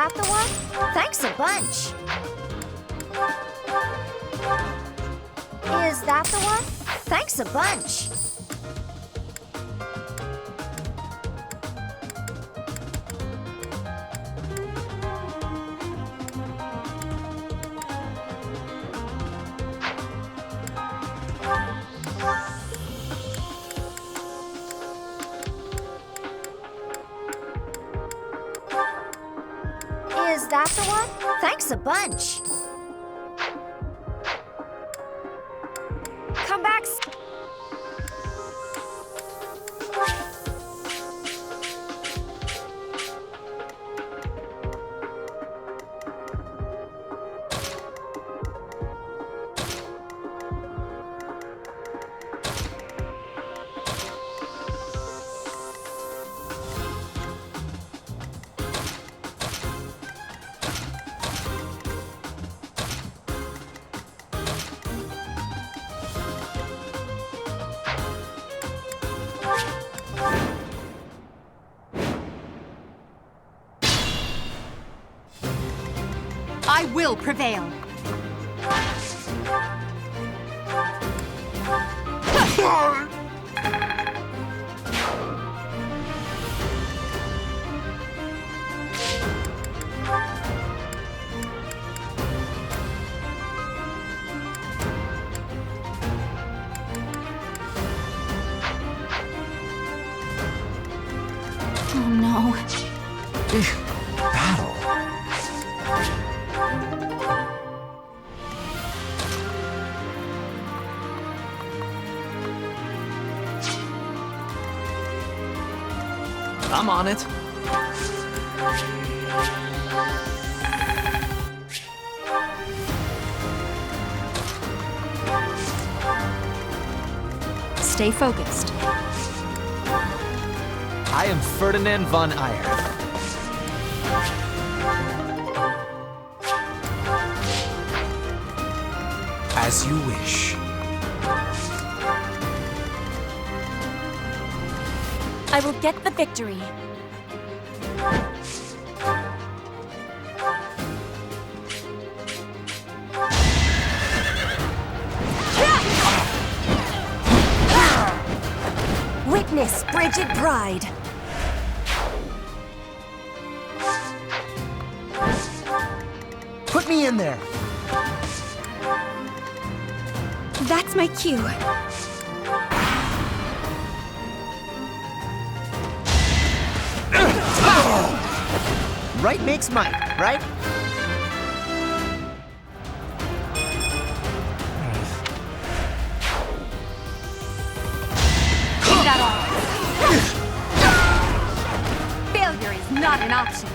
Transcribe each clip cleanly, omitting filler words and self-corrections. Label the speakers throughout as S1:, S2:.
S1: that the one? Thanks a bunch. Is that the one? Thanks a bunch. Is that the one? Thanks a bunch. Come back.
S2: I will prevail. Oh no.
S3: Battle. I'm on it.
S2: Stay focused.
S3: I am Ferdinand von Ayer. As you wish.
S2: I will get the victory.
S1: Witness frigid pride.
S3: Put me in there.
S2: That's my cue.
S3: Right makes might, right?
S2: Is that all? Failure is not an option.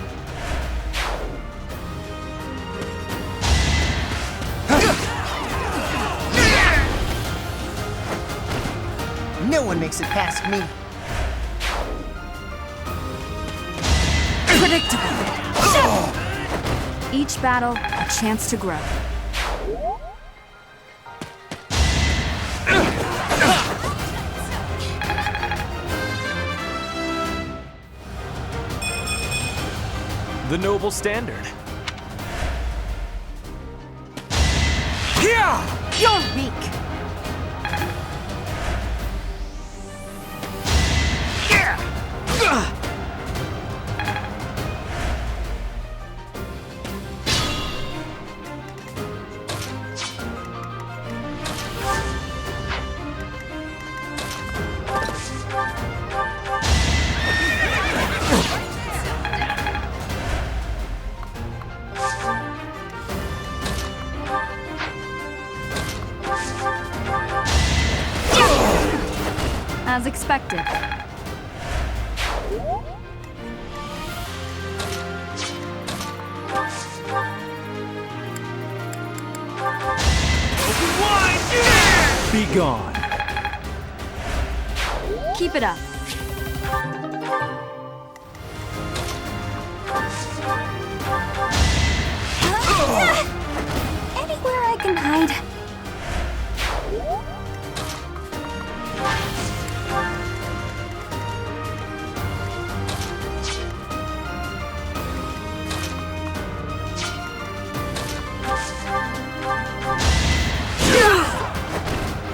S3: No one makes it past me.
S2: Predictable. Each battle, a chance to grow.
S3: The noble standard. Yeah!
S2: You're weak. As expected.
S3: Be gone.
S2: Keep it up. Anywhere I can hide.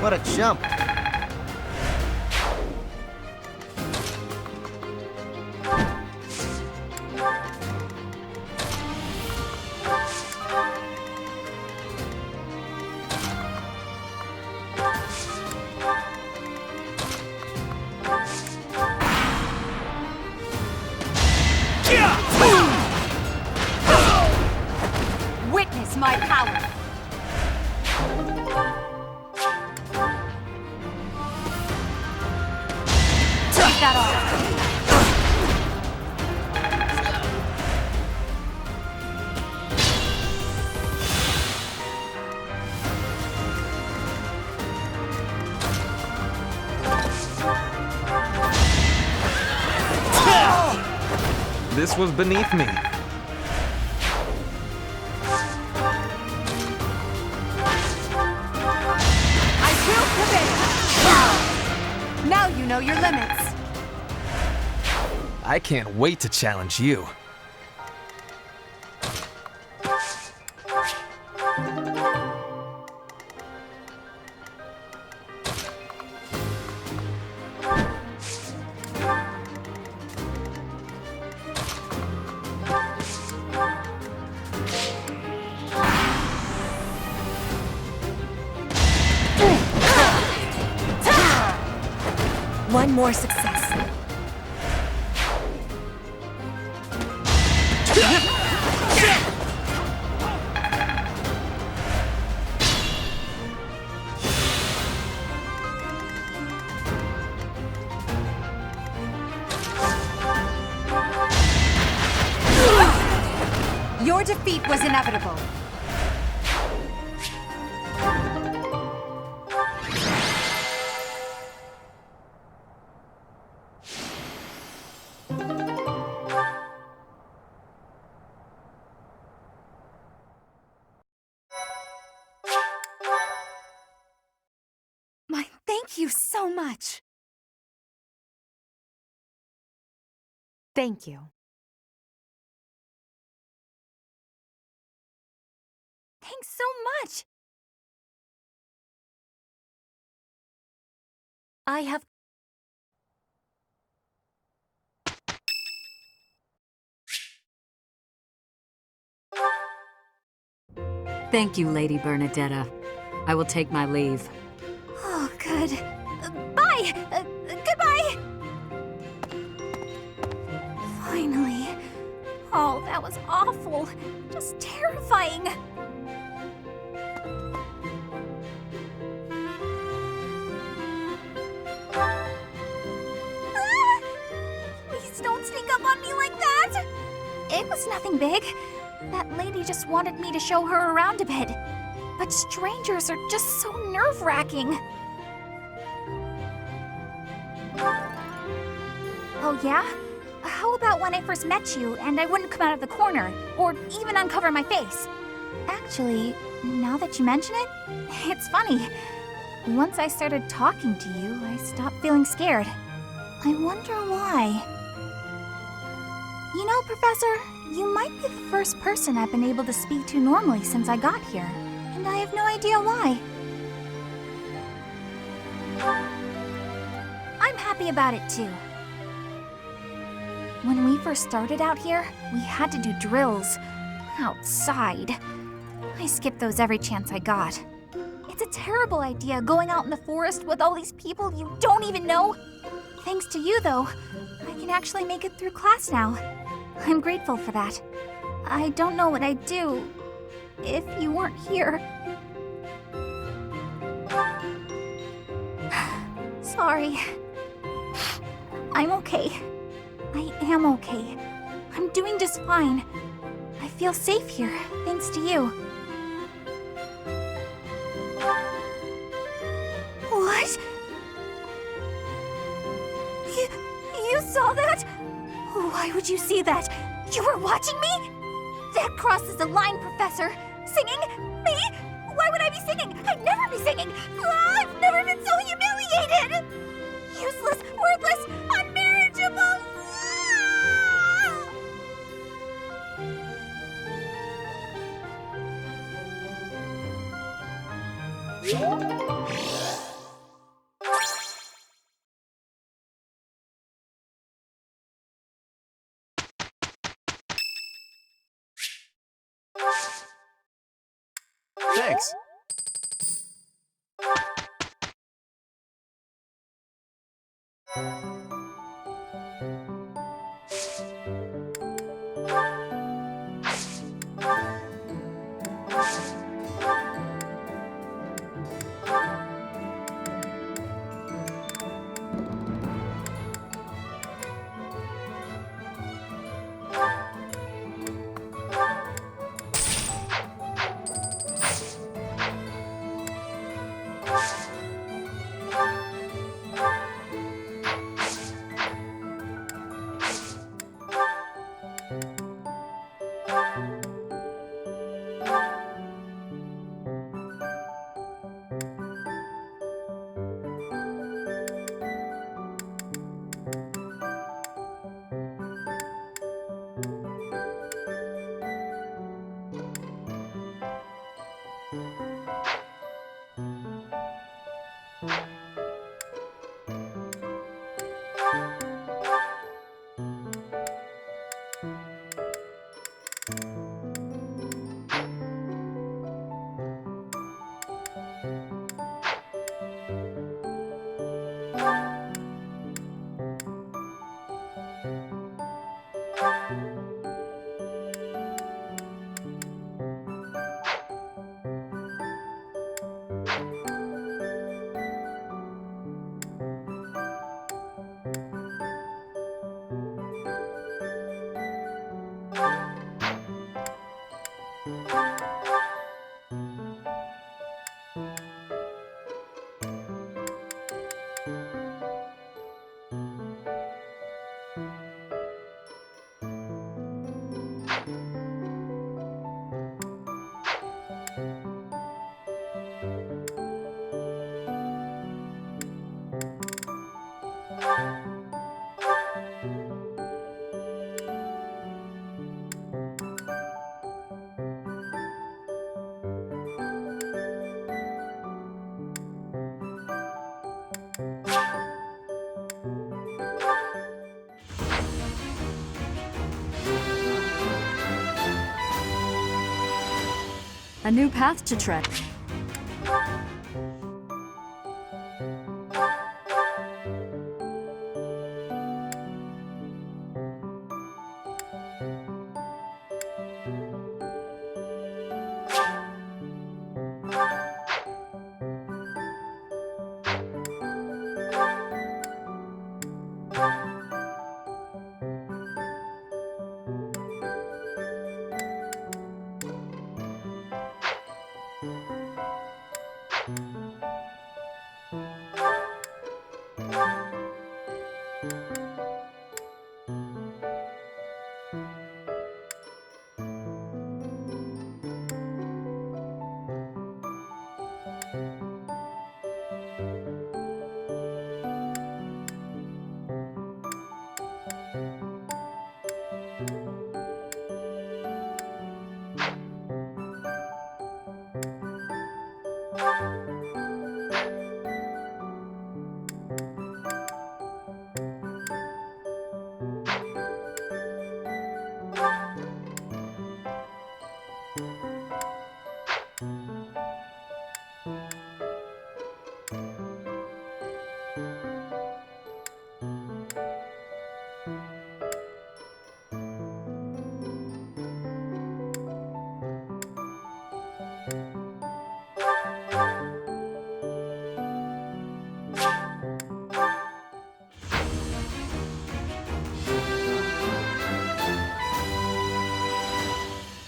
S3: What a chump.
S2: Witness my power. Take that off.
S3: This was beneath me.
S2: Now you know your limits.
S3: I can't wait to challenge you.
S1: One more success.
S2: Your defeat was inevitable. Thank you so much. Thank you. Thanks so much. I have...
S4: Thank you, Lady Bernadetta. I will take my leave.
S2: Oh, good. Bye! Goodbye! Finally. Oh, that was awful. Just terrifying. Ah! Please don't sneak up on me like that! It was nothing big. That lady just wanted me to show her around a bit. But strangers are just so nerve-wracking. Oh, yeah? How about when I first met you and I wouldn't come out of the corner, or even uncover my face? Actually, now that you mention it, it's funny. Once I started talking to you, I stopped feeling scared. I wonder why. You know, Professor, you might be the first person I've been able to speak to normally since I got here, and I have no idea why. I'm happy about it, too. When we first started out here, we had to do drills outside. I skipped those every chance I got. It's a terrible idea going out in the forest with all these people you don't even know. Thanks to you, though, I can actually make it through class now. I'm grateful for that. I don't know what I'd do if you weren't here. Sorry. I'm okay. I am okay. I'm doing just fine. I feel safe here, thanks to you. What? You saw that? Why would you see that? You were watching me? That crosses the line, Professor. Singing? Me? Why would I be singing? I'd never be singing. I've never been so humiliated. Useless, worthless, unmarriageable.
S1: A new path to tread.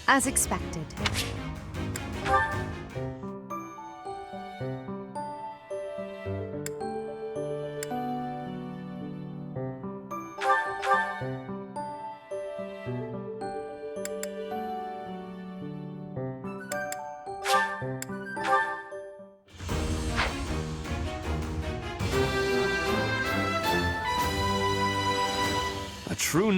S1: As expected.
S3: A true...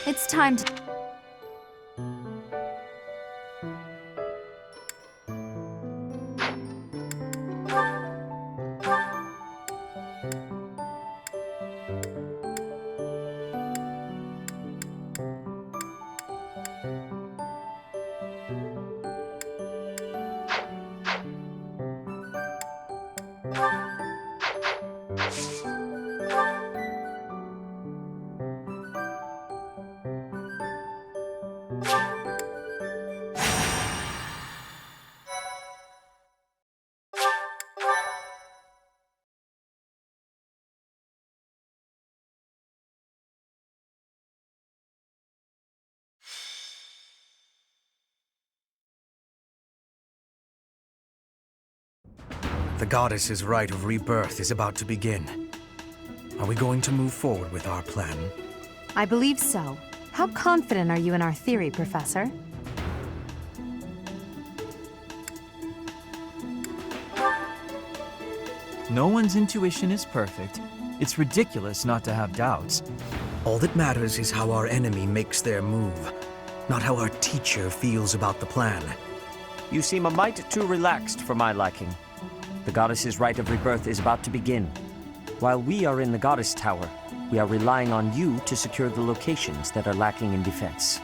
S2: It's time to...
S5: The goddess's rite of rebirth is about to begin. Are we going to move forward with our plan?
S1: I believe so. How confident are you in our theory, Professor?
S3: No one's intuition is perfect. It's ridiculous not to have doubts.
S5: All that matters is how our enemy makes their move, not how our teacher feels about the plan.
S6: You seem a mite too relaxed for my liking. The goddess's rite of rebirth is about to begin. While we are in the goddess tower, we are relying on you to secure the locations that are lacking in defense.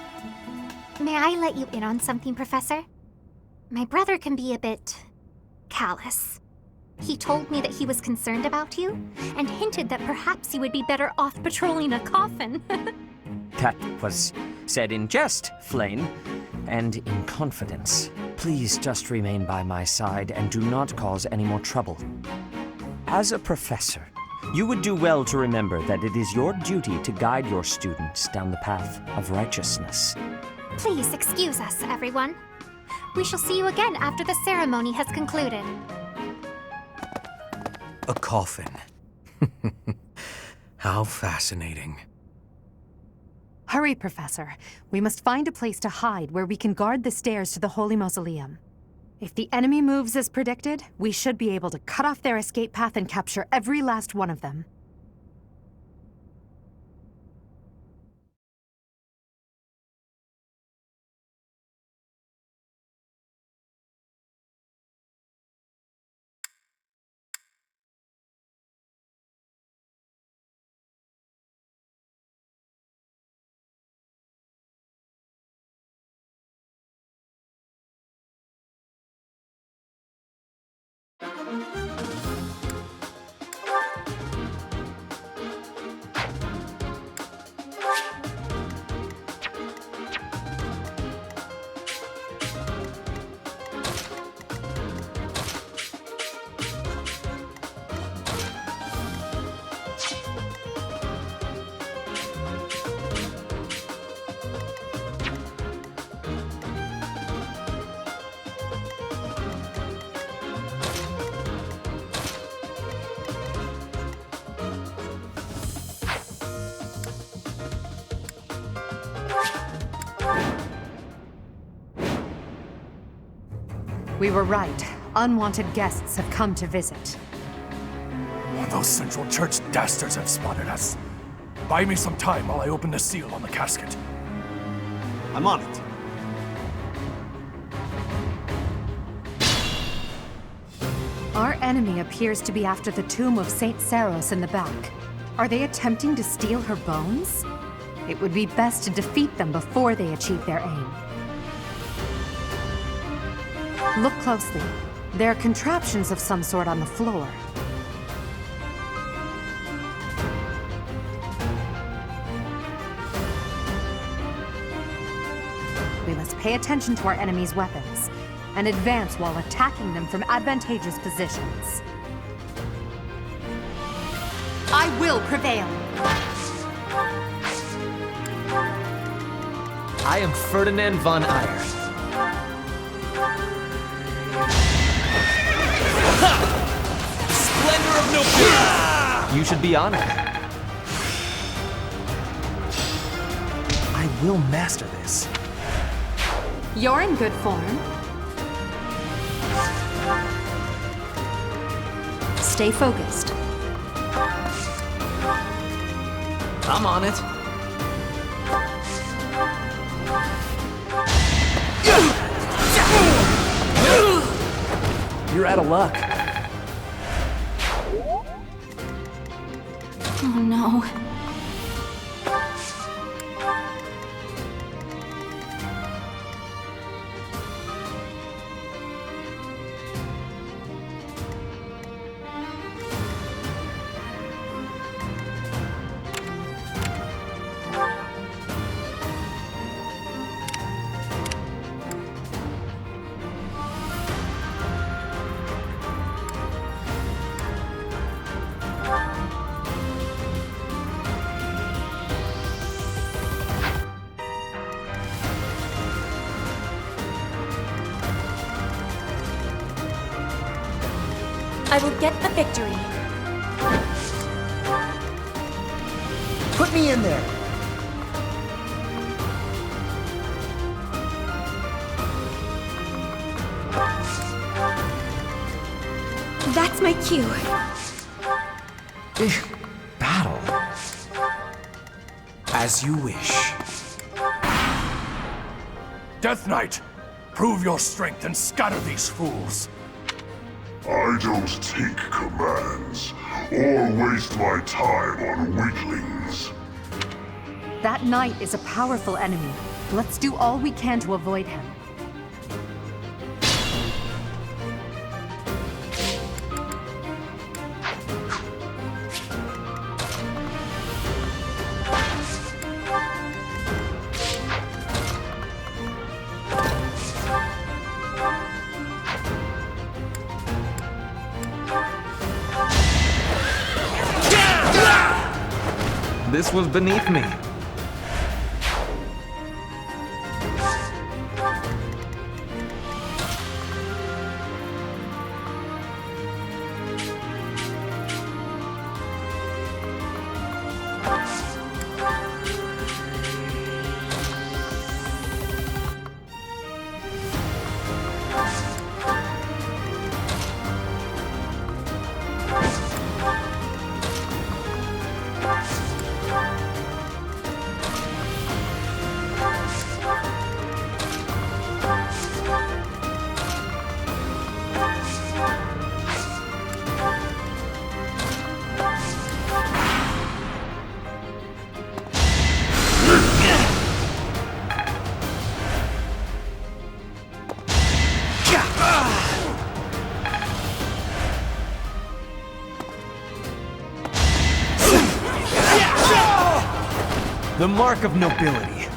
S2: May I let you in on something, Professor? My brother can be a bit... callous. He told me that he was concerned about you, and hinted that perhaps you would be better off patrolling a coffin.
S6: That was said in jest, Flame, and in confidence. Please just remain by my side and do not cause any more trouble. As a professor, you would do well to remember that it is your duty to guide your students down the path of righteousness.
S2: Please excuse us, everyone. We shall see you again after the ceremony has concluded.
S5: A coffin. How fascinating.
S1: Hurry, Professor. We must find a place to hide where we can guard the stairs to the Holy Mausoleum. If the enemy moves as predicted, we should be able to cut off their escape path and capture every last one of them. We were right. Unwanted guests have come to visit.
S7: Those Central Church dastards have spotted us. Buy me some time while I open the seal on the casket.
S8: I'm on it.
S1: Our enemy appears to be after the tomb of Saint Saros in the back. Are they attempting to steal her bones? It would be best to defeat them before they achieve their aim. Look closely. There are contraptions of some sort on the floor. We must pay attention to our enemy's weapons and advance while attacking them from advantageous positions. I will prevail!
S9: I am Ferdinand von Eyre.
S3: Splendor of nobility! You should be honored. I will master this.
S1: You're in good form. Stay focused.
S3: I'm on it. You're out of luck.
S2: Oh no. I will get the victory.
S5: Put me in there!
S2: That's my cue.
S5: Battle. As you wish.
S7: Death Knight, prove your strength and scatter these fools.
S9: I don't take commands, or waste my time on weaklings.
S1: That knight is a powerful enemy. Let's do all we can to avoid him.
S3: This was beneath me. The mark of nobility.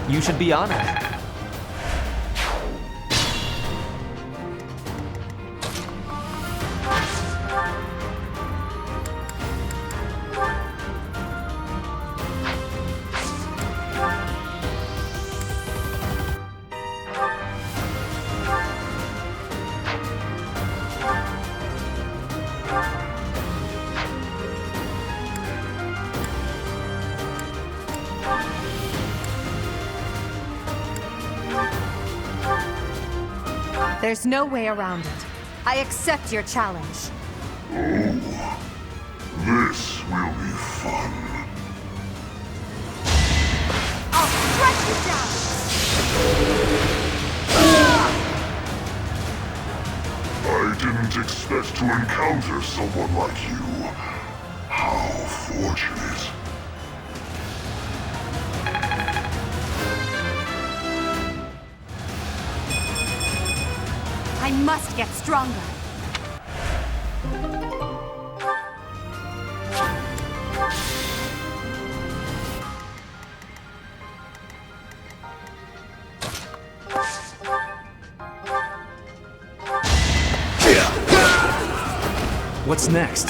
S3: You should be honored.
S1: There's no way around it. I accept your challenge.
S9: Oh, this will be fun.
S1: I'll strike you down!
S9: I didn't expect to encounter someone like you. How fortunate.
S1: I must get stronger.
S3: What's next?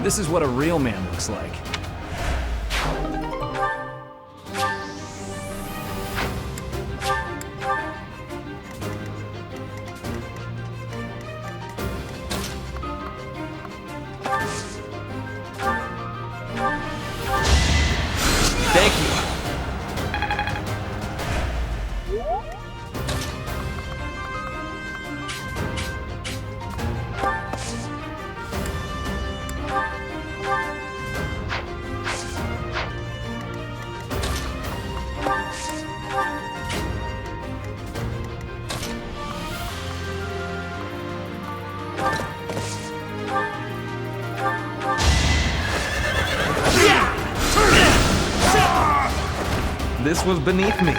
S3: This is what a real man looks like. Thank you. This was beneath me.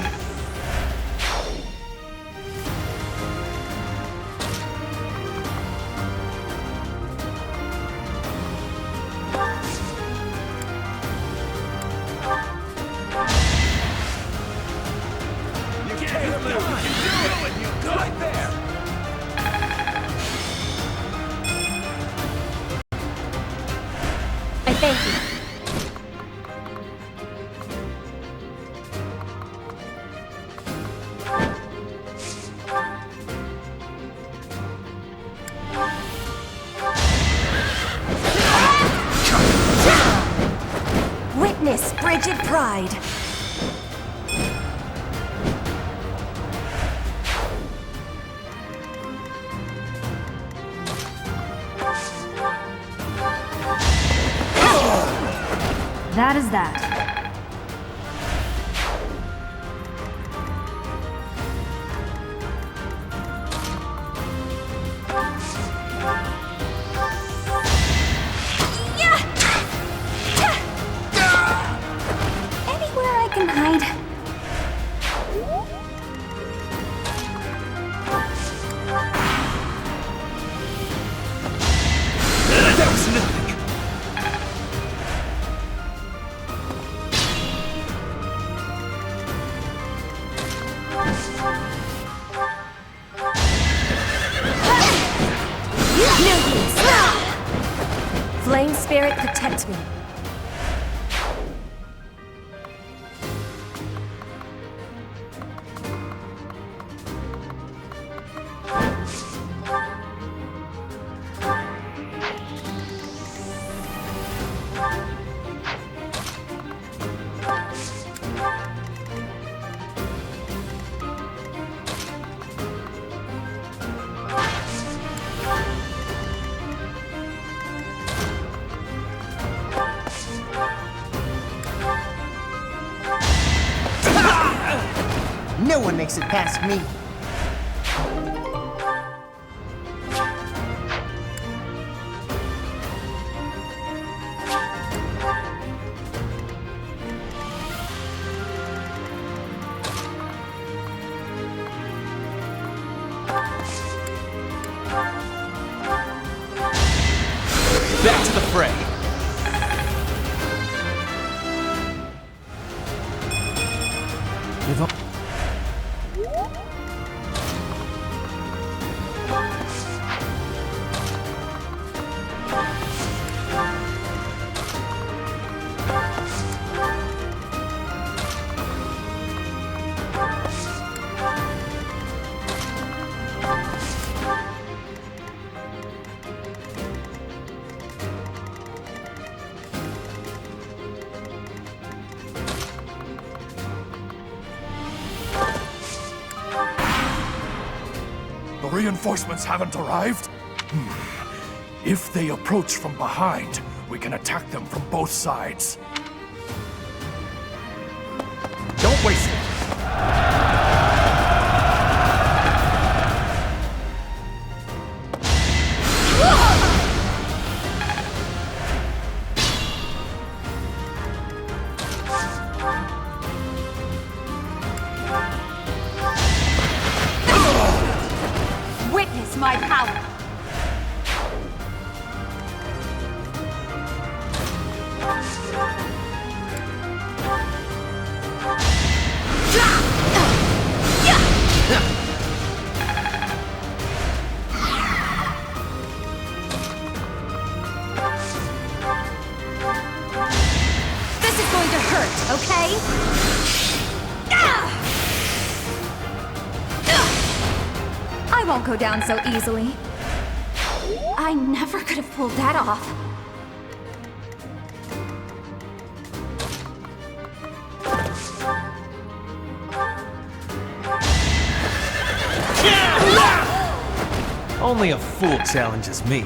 S1: I thank you.
S2: Witness frigid pride.
S1: That is that.
S2: Anywhere I can hide.
S3: That was nothing.
S1: Flame spirit, protect me.
S10: No one makes it past me.
S3: Back to the fray. If
S7: The reinforcements haven't arrived? If they approach from behind, we can attack them from both sides.
S10: Don't waste it.
S1: Witness my power.
S2: won't go down so easily. I never could have pulled that off.
S10: Only a fool challenges me.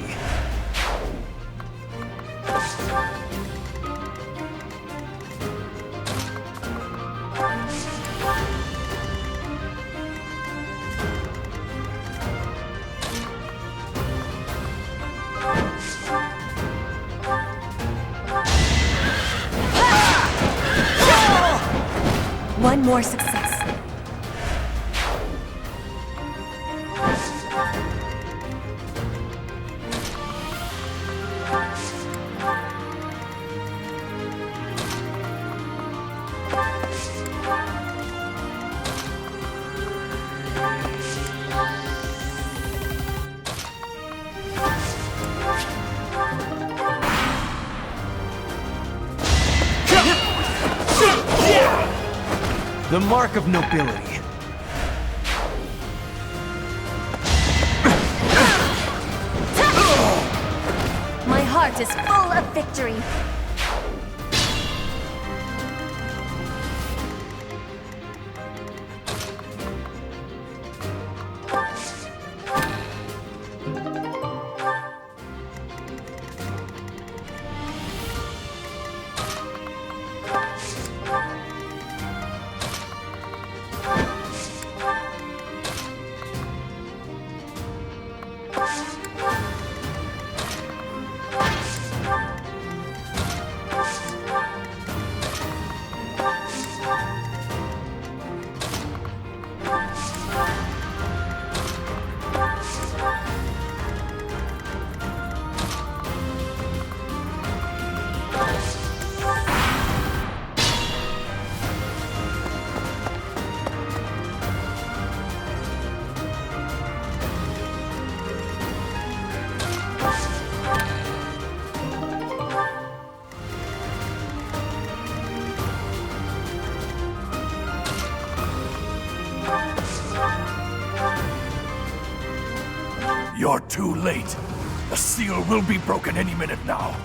S1: One more success.
S10: The mark of nobility.
S2: My heart is full of victory.
S7: You're too late. The seal will be broken any minute now.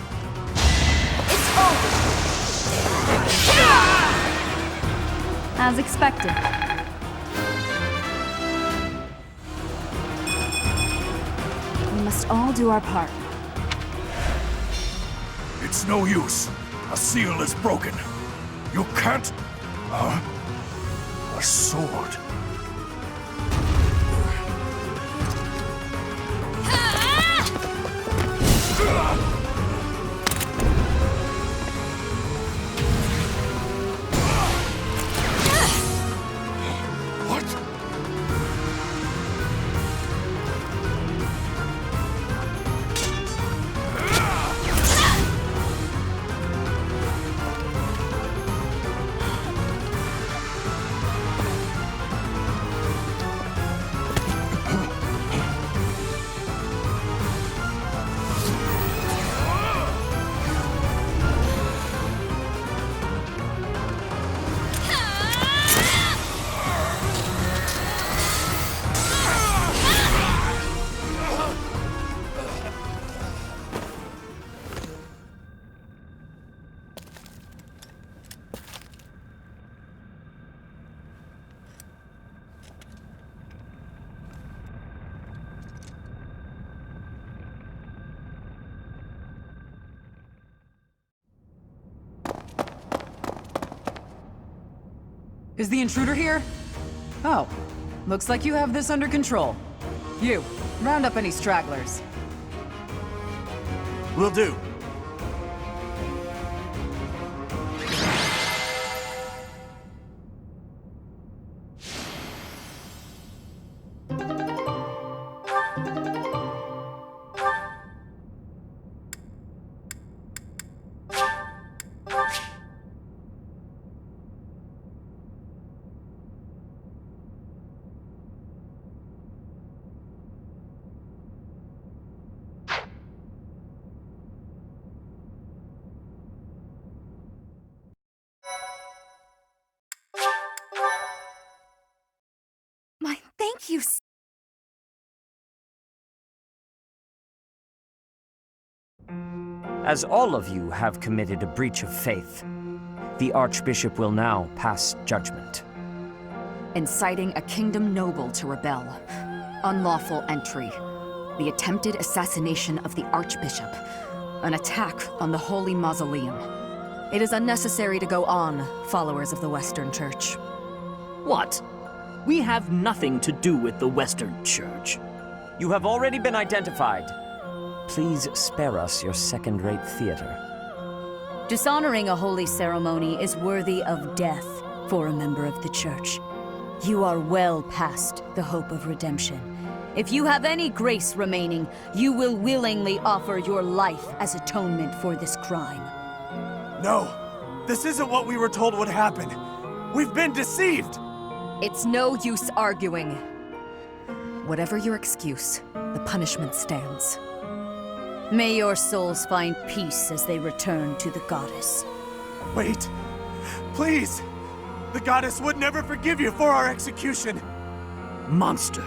S1: As expected. We must all do our part.
S7: It's no use. A seal is broken. You can't... A sword.
S11: Is the intruder here? Oh, looks like you have this under control. You, round up any stragglers.
S8: Will do.
S2: Thank you
S6: As all of you have committed a breach of faith, the Archbishop will now pass judgment.
S12: Inciting a kingdom noble to rebel. Unlawful entry. The attempted assassination of the Archbishop. An attack on the Holy Mausoleum. It is unnecessary to go on, followers of the Western Church.
S13: What? We have nothing to do with the Western Church.
S6: You have already been identified. Please spare us your second-rate theater.
S14: Dishonoring a holy ceremony is worthy of death for a member of the Church. You are well past the hope of redemption. If you have any grace remaining, you will willingly offer your life as atonement for this crime.
S10: No! This isn't what we were told would happen! We've been deceived!
S12: It's no use arguing. Whatever your excuse, the punishment stands.
S14: May your souls find peace as they return to the goddess.
S10: Wait! Please! The goddess would never forgive you for our execution!
S13: Monster!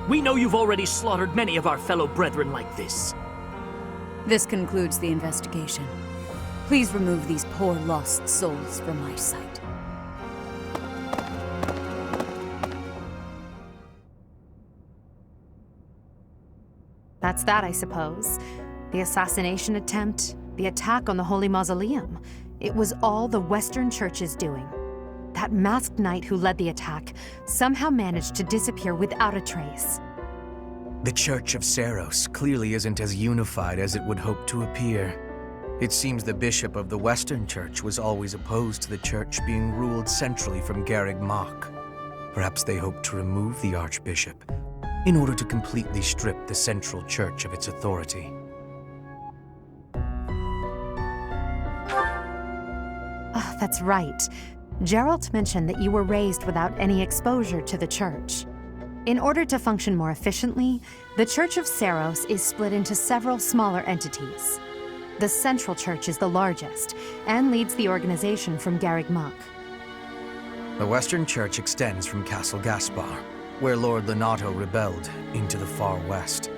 S13: We know you've already slaughtered many of our fellow brethren like this.
S14: This concludes the investigation. Please remove these poor lost souls from my sight.
S1: That's that, I suppose. The assassination attempt, the attack on the Holy Mausoleum. It was all the Western Church's doing. That masked knight who led the attack somehow managed to disappear without a trace.
S5: The Church of Seiros clearly isn't as unified as it would hope to appear. It seems the bishop of the Western Church was always opposed to the Church being ruled centrally from Garreg Mach. Perhaps they hoped to remove the Archbishop in order to completely strip the Central Church of its authority.
S1: Oh, that's right. Geralt mentioned that you were raised without any exposure to the Church. In order to function more efficiently, the Church of Seiros is split into several smaller entities. The Central Church is the largest, and leads the organization from Garreg Mach.
S5: The Western Church extends from Castle Gaspar, where Lord Lenato rebelled, into the far west.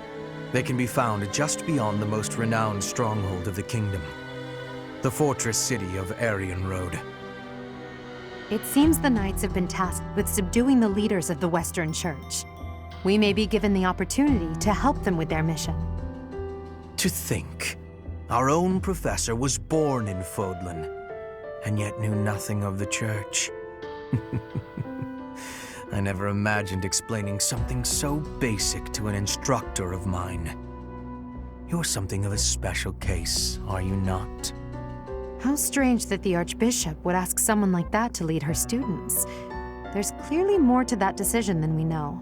S5: They can be found just beyond the most renowned stronghold of the kingdom, the fortress city of Aryan Road.
S1: It seems the Knights have been tasked with subduing the leaders of the Western Church. We may be given the opportunity to help them with their mission.
S5: To think, our own professor was born in Fódlan, and yet knew nothing of the Church. I never imagined explaining something so basic to an instructor of mine. You're something of a special case, are you not?
S1: How strange that the Archbishop would ask someone like that to lead her students. There's clearly more to that decision than we know.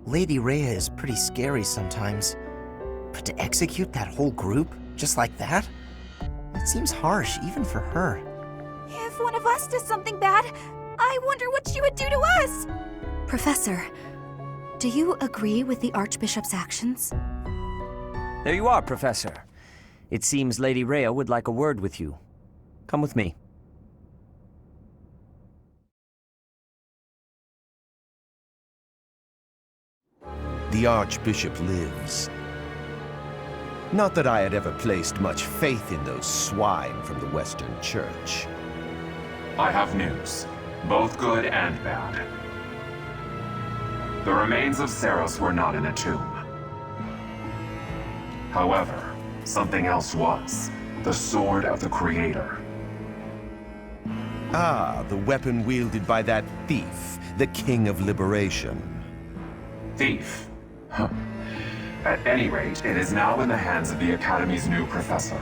S15: Lady Rhea is pretty scary sometimes. But to execute that whole group, just like that? It seems harsh, even for her.
S2: If one of us does something bad, I wonder what she would do to us!
S14: Professor, do you agree with the Archbishop's actions?
S6: There you are, Professor. It seems Lady Rhea would like a word with you. Come with me.
S16: The Archbishop lives. Not that I had ever placed much faith in those swine from the Western Church.
S17: I have news, both good and bad. The remains of Seiros were not in a tomb. However, something else was. The Sword of the Creator.
S16: Ah, the weapon wielded by that thief, the King of Liberation.
S17: Thief? Huh. At any rate, it is now in the hands of the Academy's new professor.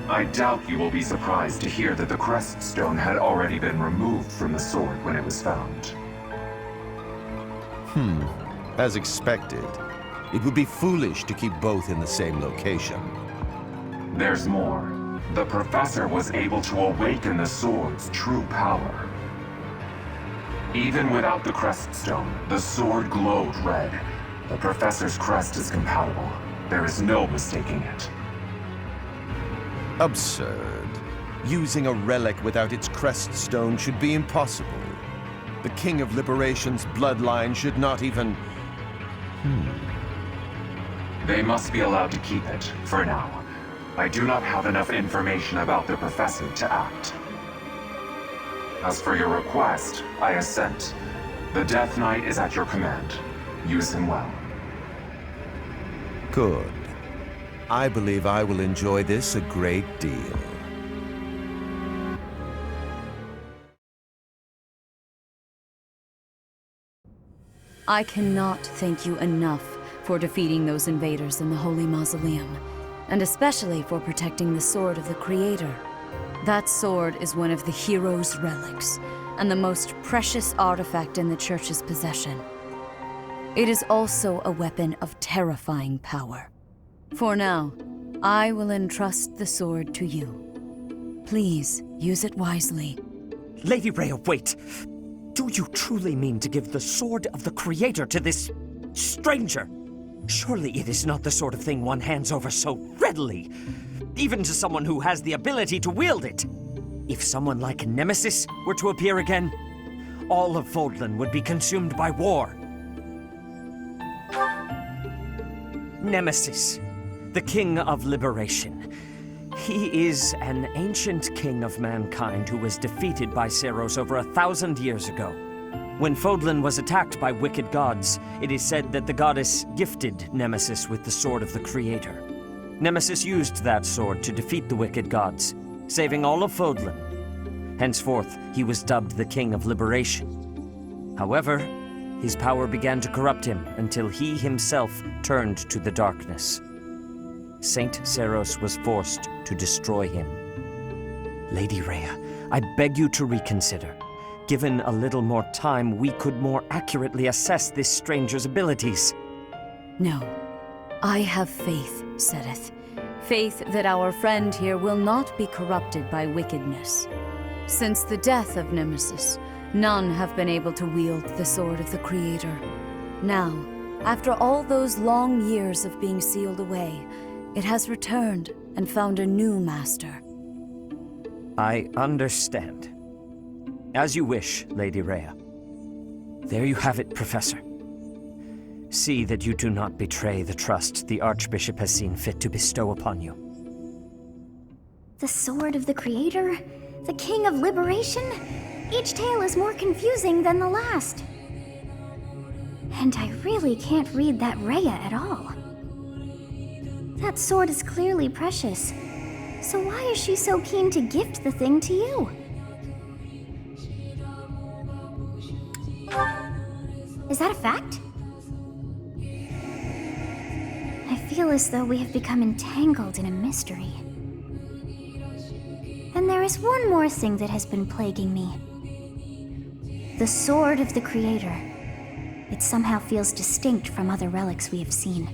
S17: I doubt you will be surprised to hear that the crest stone had already been removed from the sword when it was found.
S16: As expected. It would be foolish to keep both in the same location.
S17: There's more. The professor was able to awaken the sword's true power. Even without the crest stone, the sword glowed red. The professor's crest is compatible. There is no mistaking it.
S16: Absurd. Using a relic without its crest stone should be impossible. The King of Liberation's bloodline should not even...
S17: They must be allowed to keep it, for now. I do not have enough information about the Professor to act. As for your request, I assent. The Death Knight is at your command. Use him well.
S16: Good. I believe I will enjoy this a great deal.
S14: I cannot thank you enough for defeating those invaders in the Holy Mausoleum, and especially for protecting the Sword of the Creator. That sword is one of the hero's relics, and the most precious artifact in the Church's possession. It is also a weapon of terrifying power. For now, I will entrust the sword to you. Please, use it wisely.
S6: Lady Rhea, wait! Do you truly mean to give the Sword of the Creator to this stranger? Surely it is not the sort of thing one hands over so readily, even to someone who has the ability to wield it. If someone like Nemesis were to appear again, all of Fódlan would be consumed by war. Nemesis, the King of Liberation. He is an ancient king of mankind who was defeated by Seiros over 1,000 years ago. When Fódlan was attacked by wicked gods, it is said that the goddess gifted Nemesis with the Sword of the Creator. Nemesis used that sword to defeat the wicked gods, saving all of Fódlan. Henceforth, he was dubbed the King of Liberation. However, his power began to corrupt him until he himself turned to the darkness. Saint Seiros was forced to destroy him. Lady Rhea, I beg you to reconsider. Given a little more time, we could more accurately assess this stranger's abilities.
S14: No. I have faith, Seteth. Faith that our friend here will not be corrupted by wickedness. Since the death of Nemesis, none have been able to wield the Sword of the Creator. Now, after all those long years of being sealed away, it has returned and found a new master.
S6: I understand. As you wish, Lady Rhea. There you have it, Professor. See that you do not betray the trust the Archbishop has seen fit to bestow upon you.
S2: The Sword of the Creator? The King of Liberation? Each tale is more confusing than the last. And I really can't read that Rhea at all. That sword is clearly precious. So why is she so keen to gift the thing to you? Is that a fact? I feel as though we have become entangled in a mystery. And there is one more thing that has been plaguing me. The Sword of the Creator. It somehow feels distinct from other relics we have seen.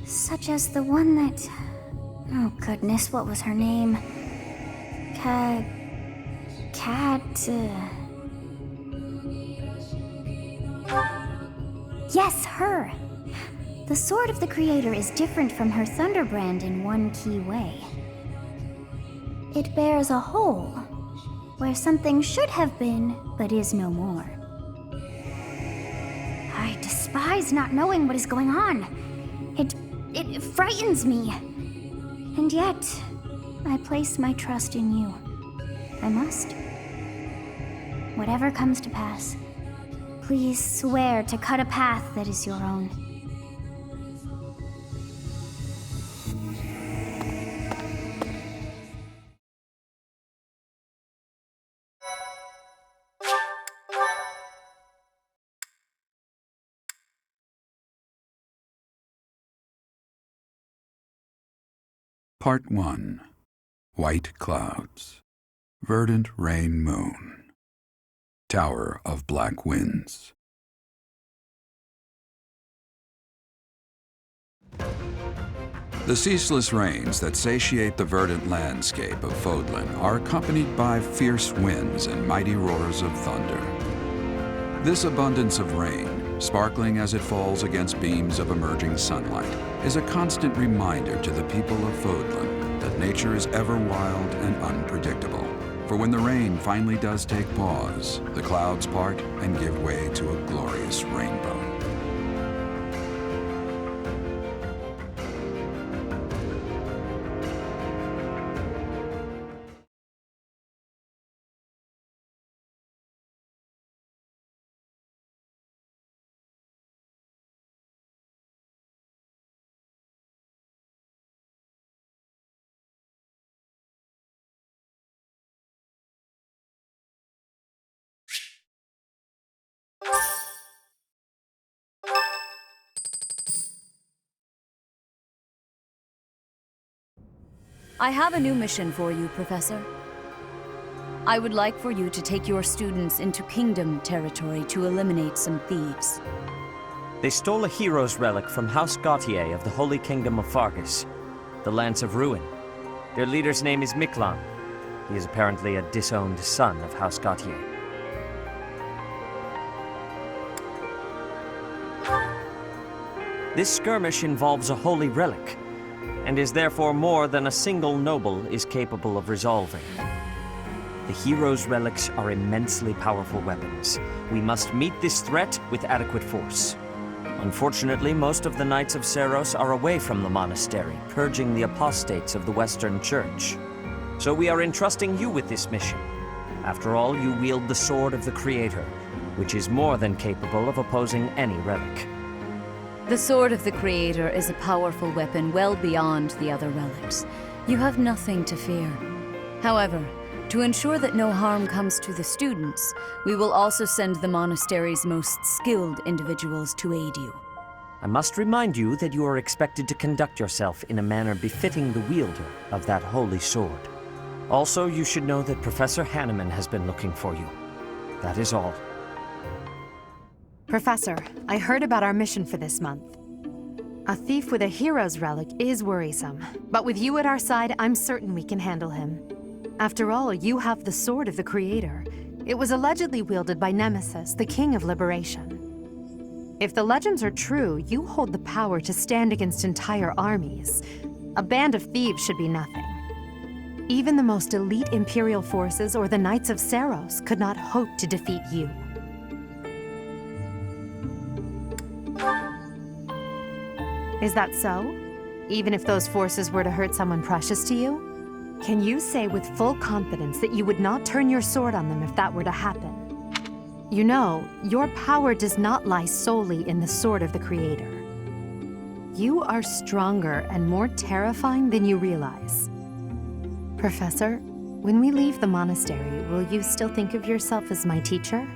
S2: Such as the one that... Oh goodness, what was her name? Yes, her! The Sword of the Creator is different from her Thunderbrand in one key way. It bears a hole, where something should have been, but is no more. I despise not knowing what is going on. It frightens me. And yet, I place my trust in you. I must. Whatever comes to pass, please swear to cut a path that is your own.
S18: Part 1. White Clouds. Verdant Rain Moon. Tower of Black Winds. The ceaseless rains that satiate the verdant landscape of Fódlan are accompanied by fierce winds and mighty roars of thunder. This abundance of rain, sparkling as it falls against beams of emerging sunlight, is a constant reminder to the people of Fódlan that nature is ever wild and unpredictable. For when the rain finally does take pause, the clouds part and give way to a glorious rainbow.
S14: I have a new mission for you, Professor. I would like for you to take your students into Kingdom territory to eliminate some thieves.
S6: They stole a hero's relic from House Gautier of the Holy Kingdom of Fargus, the Lance of Ruin. Their leader's name is Miklan. He is apparently a disowned son of House Gautier. This skirmish involves a holy relic, and is therefore more than a single noble is capable of resolving. The hero's relics are immensely powerful weapons. We must meet this threat with adequate force. Unfortunately, most of the Knights of Seiros are away from the monastery, purging the apostates of the Western Church. So we are entrusting you with this mission. After all, you wield the Sword of the Creator, which is more than capable of opposing any relic.
S14: The Sword of the Creator is a powerful weapon well beyond the other relics. You have nothing to fear. However, to ensure that no harm comes to the students, we will also send the monastery's most skilled individuals to aid you.
S6: I must remind you that you are expected to conduct yourself in a manner befitting the wielder of that holy sword. Also, you should know that Professor Hanneman has been looking for you. That is all.
S1: Professor, I heard about our mission for this month. A thief with a hero's relic is worrisome, but with you at our side, I'm certain we can handle him. After all, you have the Sword of the Creator. It was allegedly wielded by Nemesis, the King of Liberation. If the legends are true, you hold the power to stand against entire armies. A band of thieves should be nothing. Even the most elite Imperial forces or the Knights of Seiros could not hope to defeat you. Is that so? Even if those forces were to hurt someone precious to you? Can you say with full confidence that you would not turn your sword on them if that were to happen? You know, your power does not lie solely in the Sword of the Creator. You are stronger and more terrifying than you realize. Professor, when we leave the monastery, will you still think of yourself as my teacher?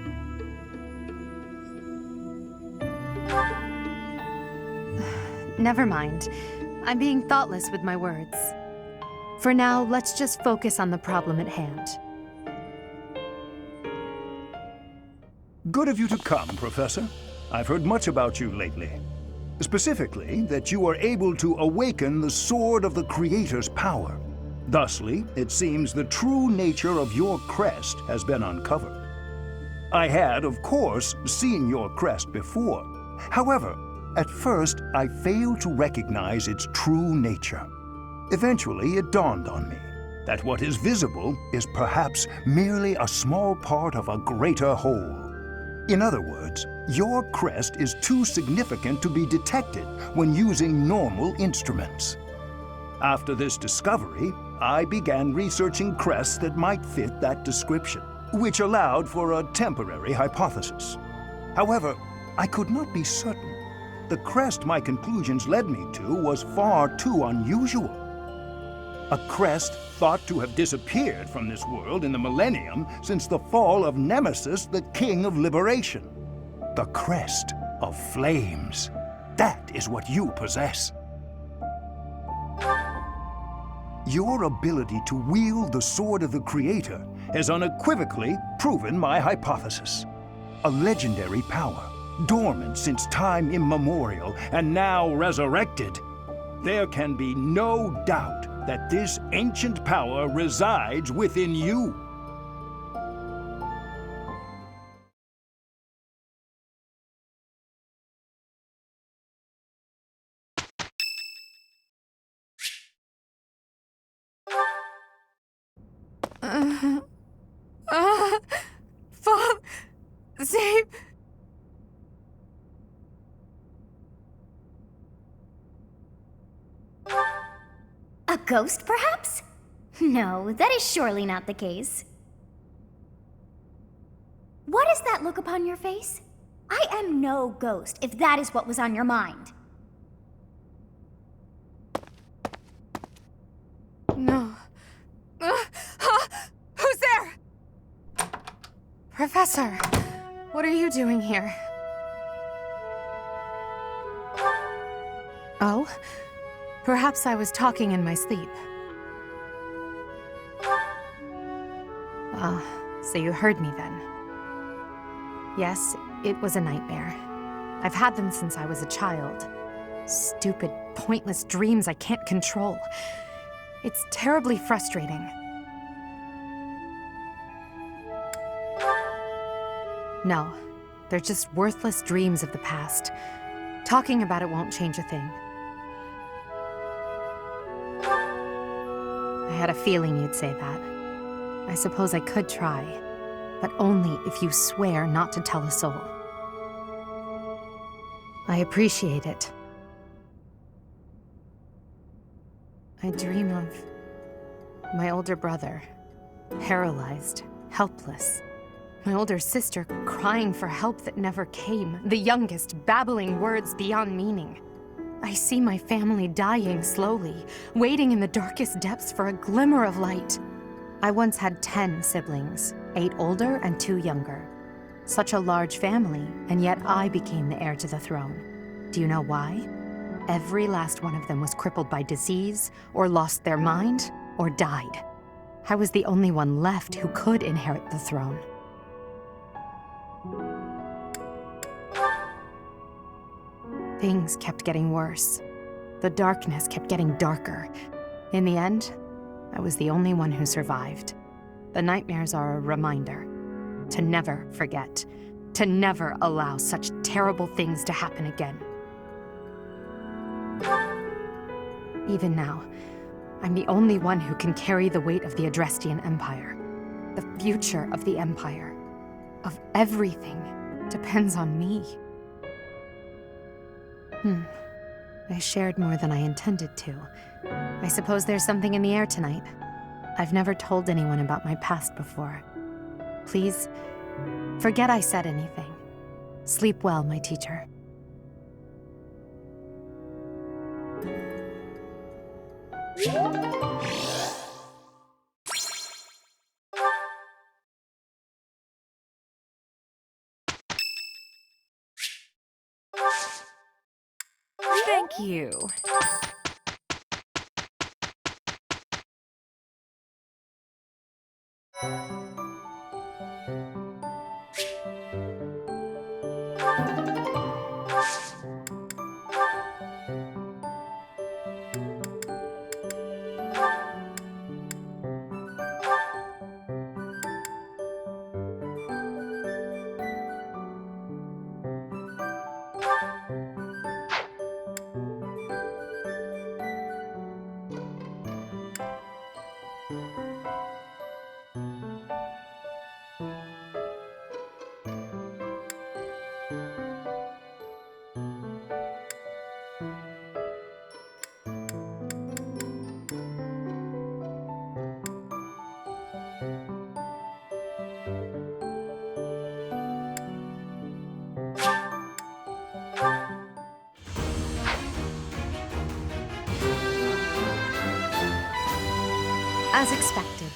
S1: Never mind. I'm being thoughtless with my words. For now, let's just focus on the problem at hand.
S19: Good of you to come, Professor. I've heard much about you lately. Specifically, that you are able to awaken the Sword of the Creator's power. Thusly, it seems the true nature of your crest has been uncovered. I had, of course, seen your crest before. However, at first, I failed to recognize its true nature. Eventually, it dawned on me that what is visible is perhaps merely a small part of a greater whole. In other words, your crest is too significant to be detected when using normal instruments. After this discovery, I began researching crests that might fit that description, which allowed for a temporary hypothesis. However, I could not be certain. The crest my conclusions led me to was far too unusual. A crest thought to have disappeared from this world in the millennium since the fall of Nemesis, the King of Liberation. The crest of flames. That is what you possess. Your ability to wield the Sword of the Creator has unequivocally proven my hypothesis. A legendary power, dormant since time immemorial and now resurrected. There can be no doubt that this ancient power resides within you.
S1: Save...
S20: A ghost, perhaps? No, that is surely not the case. What is that look upon your face? I am no ghost, if that is what was on your mind.
S1: No. Who's there? Professor, what are you doing here? Oh? Perhaps I was talking in my sleep. So you heard me then. Yes, it was a nightmare. I've had them since I was a child. Stupid, pointless dreams I can't control. It's terribly frustrating. No, they're just worthless dreams of the past. Talking about it won't change a thing. I had a feeling you'd say that. I suppose I could try, but only if you swear not to tell a soul. I appreciate it. I dream of my older brother, paralyzed, helpless. My older sister crying for help that never came. The youngest babbling words beyond meaning. I see my family dying slowly, waiting in the darkest depths for a glimmer of light. I once had 10 siblings, 8 older and 2 younger. Such a large family, and yet I became the heir to the throne. Do you know why? Every last one of them was crippled by disease, or lost their mind, or died. I was the only one left who could inherit the throne. Things kept getting worse. The darkness kept getting darker. In the end, I was the only one who survived. The nightmares are a reminder to never forget, to never allow such terrible things to happen again. Even now, I'm the only one who can carry the weight of the Adrestian Empire. The future of the Empire, of everything, depends on me. I shared more than I intended to. I suppose there's something in the air tonight. I've never told anyone about my past before. Please, forget I said anything. Sleep well, my teacher.
S12: Thank you.
S1: As expected.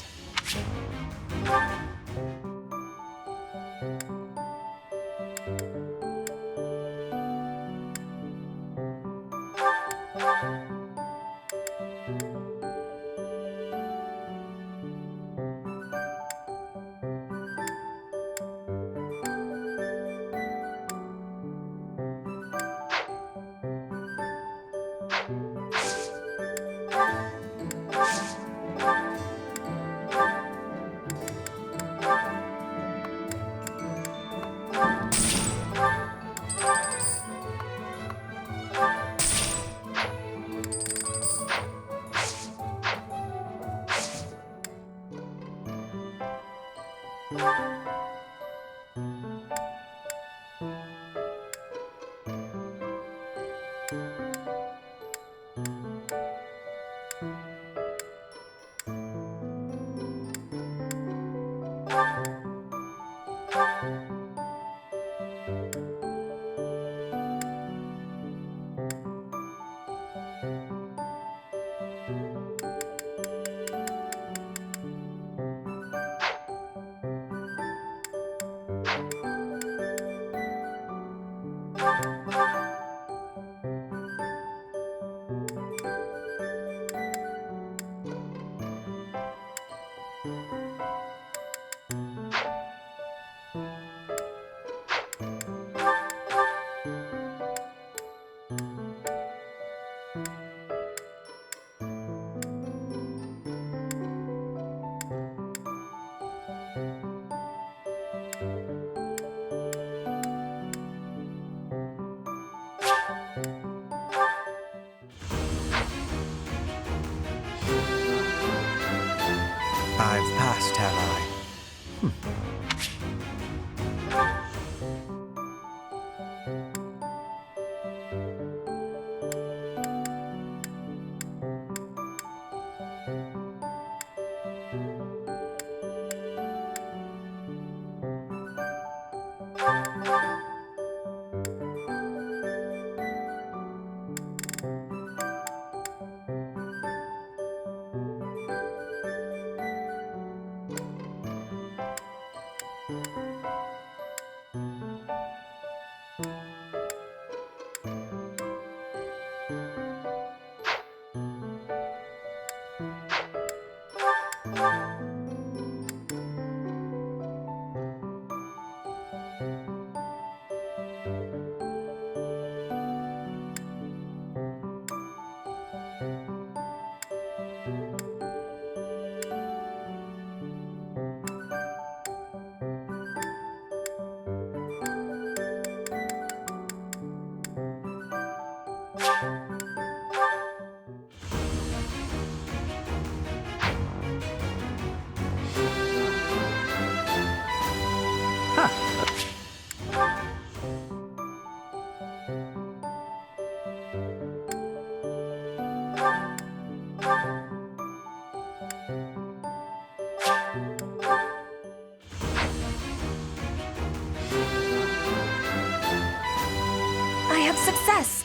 S2: I have success!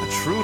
S5: A true...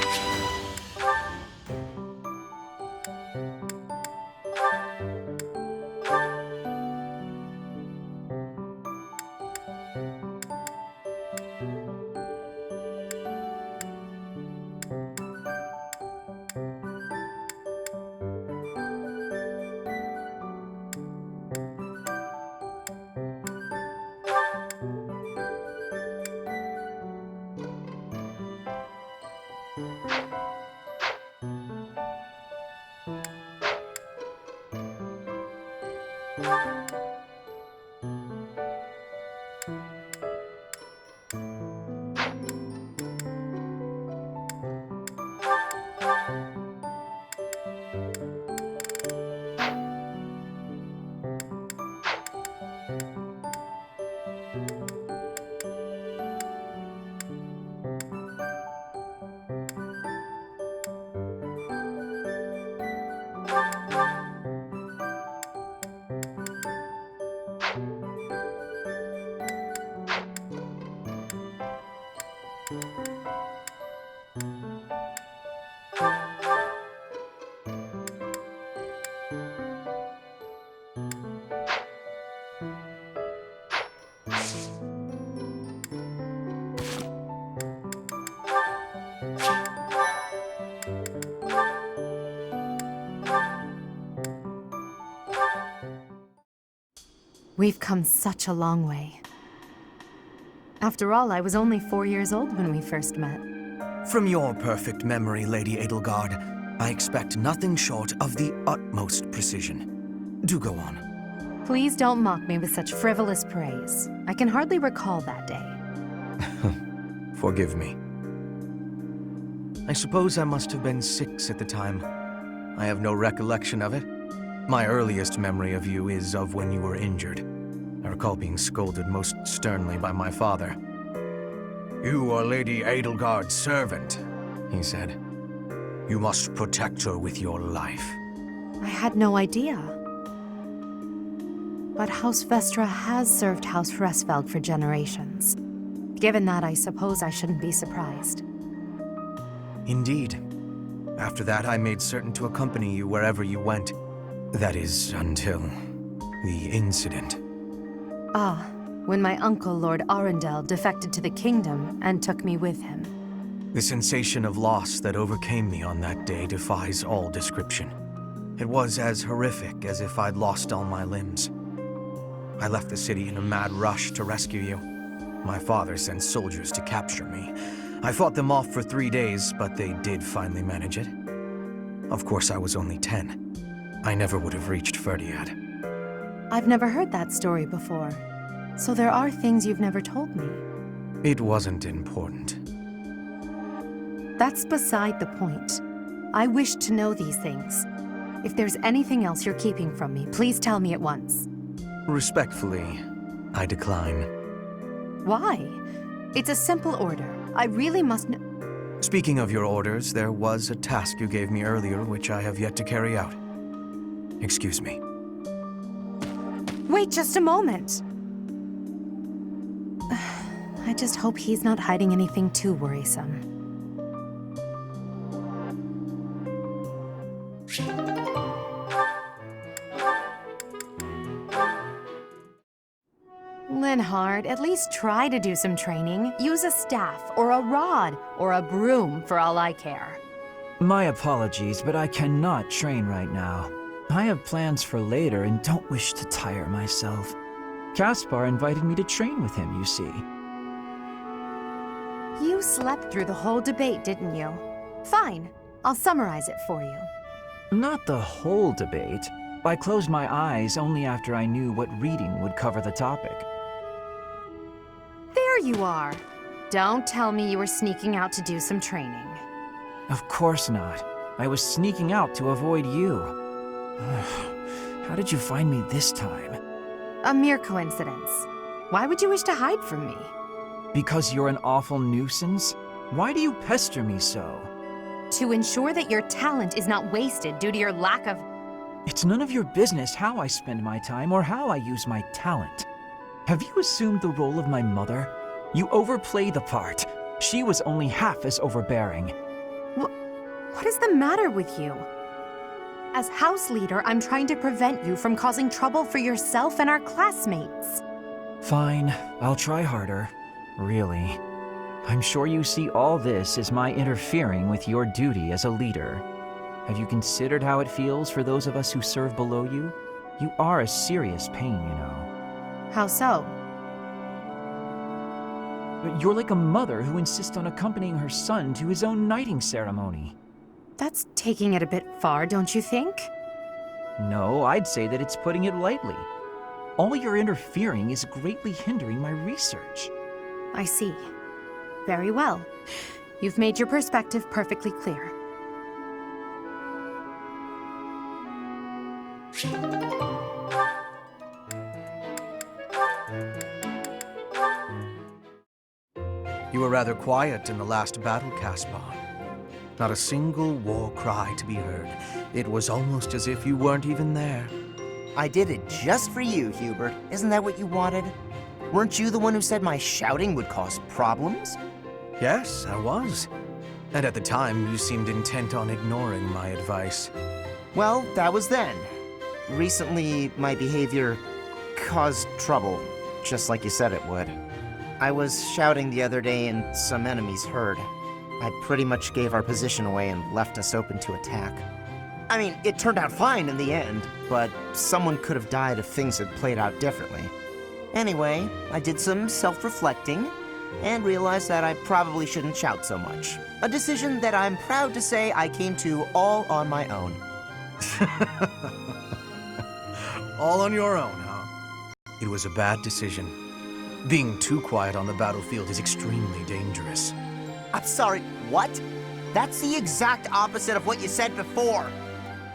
S1: We've come such a long way. After all, I was only 4 years old when we first met.
S5: From your perfect memory, Lady Edelgard, I expect nothing short of the utmost precision. Do go on.
S1: Please don't mock me with such frivolous praise. I can hardly recall that day.
S5: Forgive me. I suppose I must have been 6 at the time. I have no recollection of it. My earliest memory of you is of when you were injured. I recall being scolded most sternly by my father. "You are Lady Edelgard's servant," he said. "You must protect her with your life."
S1: I had no idea. But House Vestra has served House Hresfeld for generations. Given that, I suppose I shouldn't be surprised.
S5: Indeed. After that, I made certain to accompany you wherever you went. That is, until the incident.
S1: Ah, when my uncle, Lord Arundel, defected to the kingdom and took me with him.
S5: The sensation of loss that overcame me on that day defies all description. It was as horrific as if I'd lost all my limbs. I left the city in a mad rush to rescue you. My father sent soldiers to capture me. I fought them off for 3 days, but they did finally manage it. Of course, I was only 10. I never would have reached Ferdiad.
S1: I've never heard that story before. So there are things you've never told me.
S5: It wasn't important.
S1: That's beside the point. I wish to know these things. If there's anything else you're keeping from me, please tell me at once.
S5: Respectfully, I decline.
S1: Why? It's a simple order. I really must know.
S5: Speaking of your orders, there was a task you gave me earlier which I have yet to carry out. Excuse me.
S1: Wait just a moment. I just hope he's not hiding anything too worrisome. Linhard, at least try to do some training. Use a staff, or a rod, or a broom, for all I care.
S3: My apologies, but I cannot train right now. I have plans for later and don't wish to tire myself. Caspar invited me to train with him, you see.
S1: You slept through the whole debate, didn't you? Fine. I'll summarize it for you.
S3: Not the whole debate. I closed my eyes only after I knew what reading would cover the topic.
S1: There you are. Don't tell me you were sneaking out to do some training.
S3: Of course not. I was sneaking out to avoid you. How did you find me this time?
S1: A mere coincidence. Why would you wish to hide from me?
S3: Because you're an awful nuisance? Why do you pester me so?
S1: To ensure that your talent is not wasted due to your lack of...
S3: It's none of your business how I spend my time or how I use my talent. Have you assumed the role of my mother? You overplay the part. She was only half as overbearing.
S1: What is the matter with you? As house leader, I'm trying to prevent you from causing trouble for yourself and our classmates.
S3: Fine, I'll try harder. Really. I'm sure you see all this as my interfering with your duty as a leader. Have you considered how it feels for those of us who serve below you? You are a serious pain, you know.
S1: How so?
S3: You're like a mother who insists on accompanying her son to his own knighting ceremony.
S1: That's taking it a bit far, don't you think?
S3: No, I'd say that it's putting it lightly. All your interfering is greatly hindering my research.
S1: I see. Very well. You've made your perspective perfectly clear.
S5: You were rather quiet in the last battle, Caspar. Not a single war cry to be heard. It was almost as if you weren't even there.
S15: I did it just for you, Hubert. Isn't that what you wanted? Weren't you the one who said my shouting would cause problems?
S5: Yes, I was. And at the time, you seemed intent on ignoring my advice.
S15: Well, that was then. Recently, my behavior caused trouble, just like you said it would. I was shouting the other day and some enemies heard. I pretty much gave our position away and left us open to attack. I mean, it turned out fine in the end, but someone could have died if things had played out differently. Anyway, I did some self-reflecting and realized that I probably shouldn't shout so much. A decision that I'm proud to say I came to all on my own.
S5: All on your own, huh? It was a bad decision. Being too quiet on the battlefield is extremely dangerous.
S15: I'm sorry, what? That's the exact opposite of what you said before.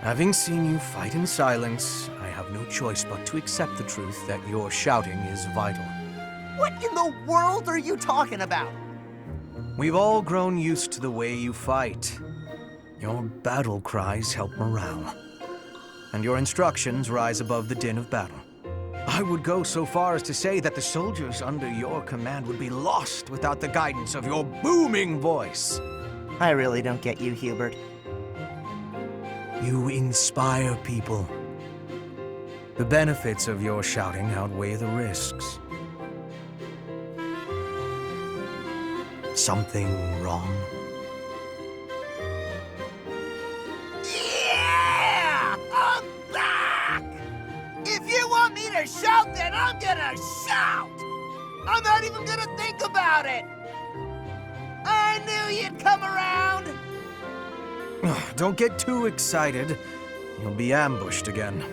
S5: Having seen you fight in silence, I have no choice but to accept the truth that your shouting is vital.
S15: What in the world are you talking about?
S5: We've all grown used to the way you fight. Your battle cries help morale, and your instructions rise above the din of battle. I would go so far as to say that the soldiers under your command would be lost without the guidance of your booming voice.
S15: I really don't get you, Hubert.
S5: You inspire people. The benefits of your shouting outweigh the risks. Something wrong?
S15: Yeah! I'm back! If you want me to shout, then I'm gonna shout! I'm not even gonna think about it! I I knew you'd come around!
S5: Don't get too excited. You'll be ambushed again.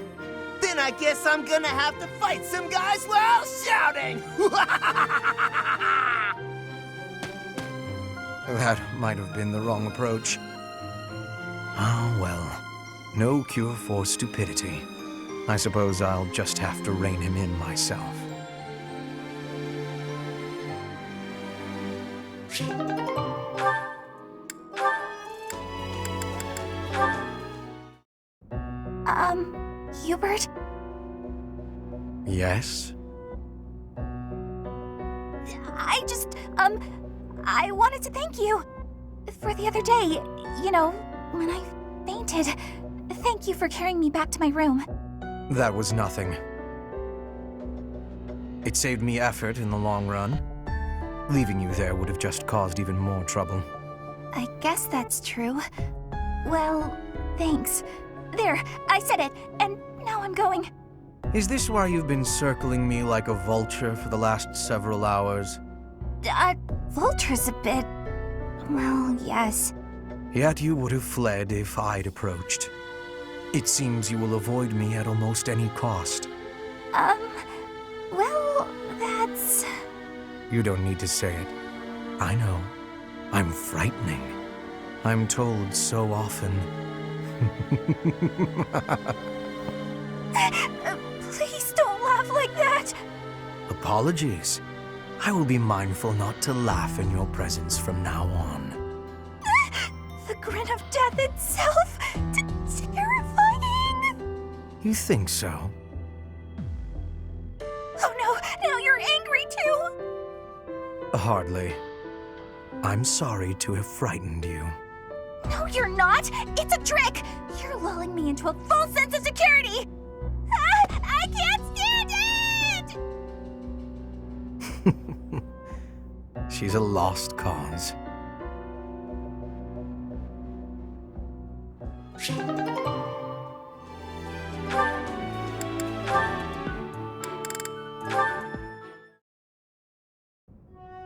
S15: Then I guess I'm gonna have to fight some guys while shouting!
S5: That might have been the wrong approach. Ah, well. No cure for stupidity. I suppose I'll just have to rein him in myself.
S2: Hubert?
S5: Yes?
S2: I wanted to thank you for the other day. You know, when I fainted. Thank you for carrying me back to my room.
S5: That was nothing. It saved me effort in the long run. Leaving you there would have just caused even more trouble.
S2: I guess that's true. Well, thanks. There, I said it, and now I'm going.
S5: Is this why you've been circling me like a vulture for the last several hours?
S2: Vulture's a bit... well, yes.
S5: Yet you would have fled if I'd approached. It seems you will avoid me at almost any cost.
S2: Well, that's...
S5: You don't need to say it. I know. I'm frightening. I'm told so often.
S2: Please don't laugh like that!
S5: Apologies. I will be mindful not to laugh in your presence from now on.
S2: The grin of death itself! Terrifying!
S5: You think so?
S2: Oh no, now you're angry too!
S5: Hardly. I'm sorry to have frightened you.
S2: No, you're not! It's a trick! You're lulling me into a false sense of security! I can't stand it!
S5: She's a lost cause.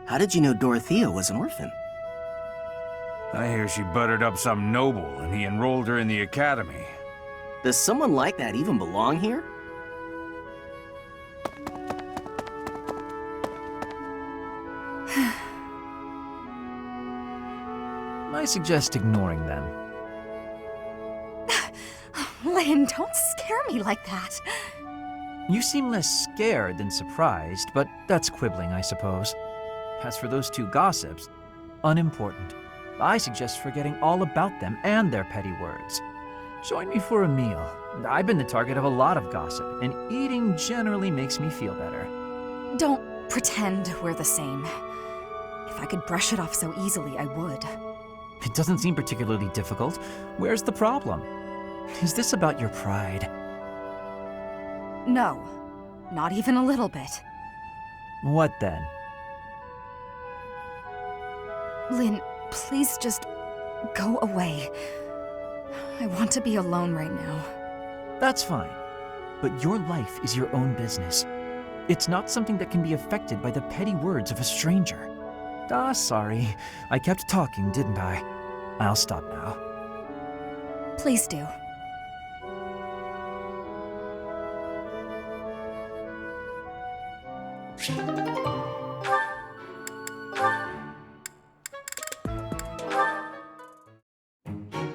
S21: How did you know Dorothea was an orphan?
S22: I hear she buttered up some noble and he enrolled her in the academy.
S21: Does someone like that even belong here?
S3: I suggest ignoring them.
S1: Lynn, don't scare me like that.
S3: You seem less scared than surprised, but that's quibbling, I suppose. As for those two gossips, unimportant. I suggest forgetting all about them and their petty words. Join me for a meal. I've been the target of a lot of gossip, and eating generally makes me feel better.
S12: Don't pretend we're the same. If I could brush it off so easily, I would.
S3: It doesn't seem particularly difficult. Where's the problem? Is this about your pride?
S12: No, not even a little bit.
S3: What then?
S12: Lynn, please just go away. I want to be alone right now.
S3: That's fine. But your life is your own business. It's not something that can be affected by the petty words of a stranger. Sorry. I kept talking, didn't I? I'll stop now.
S12: Please do.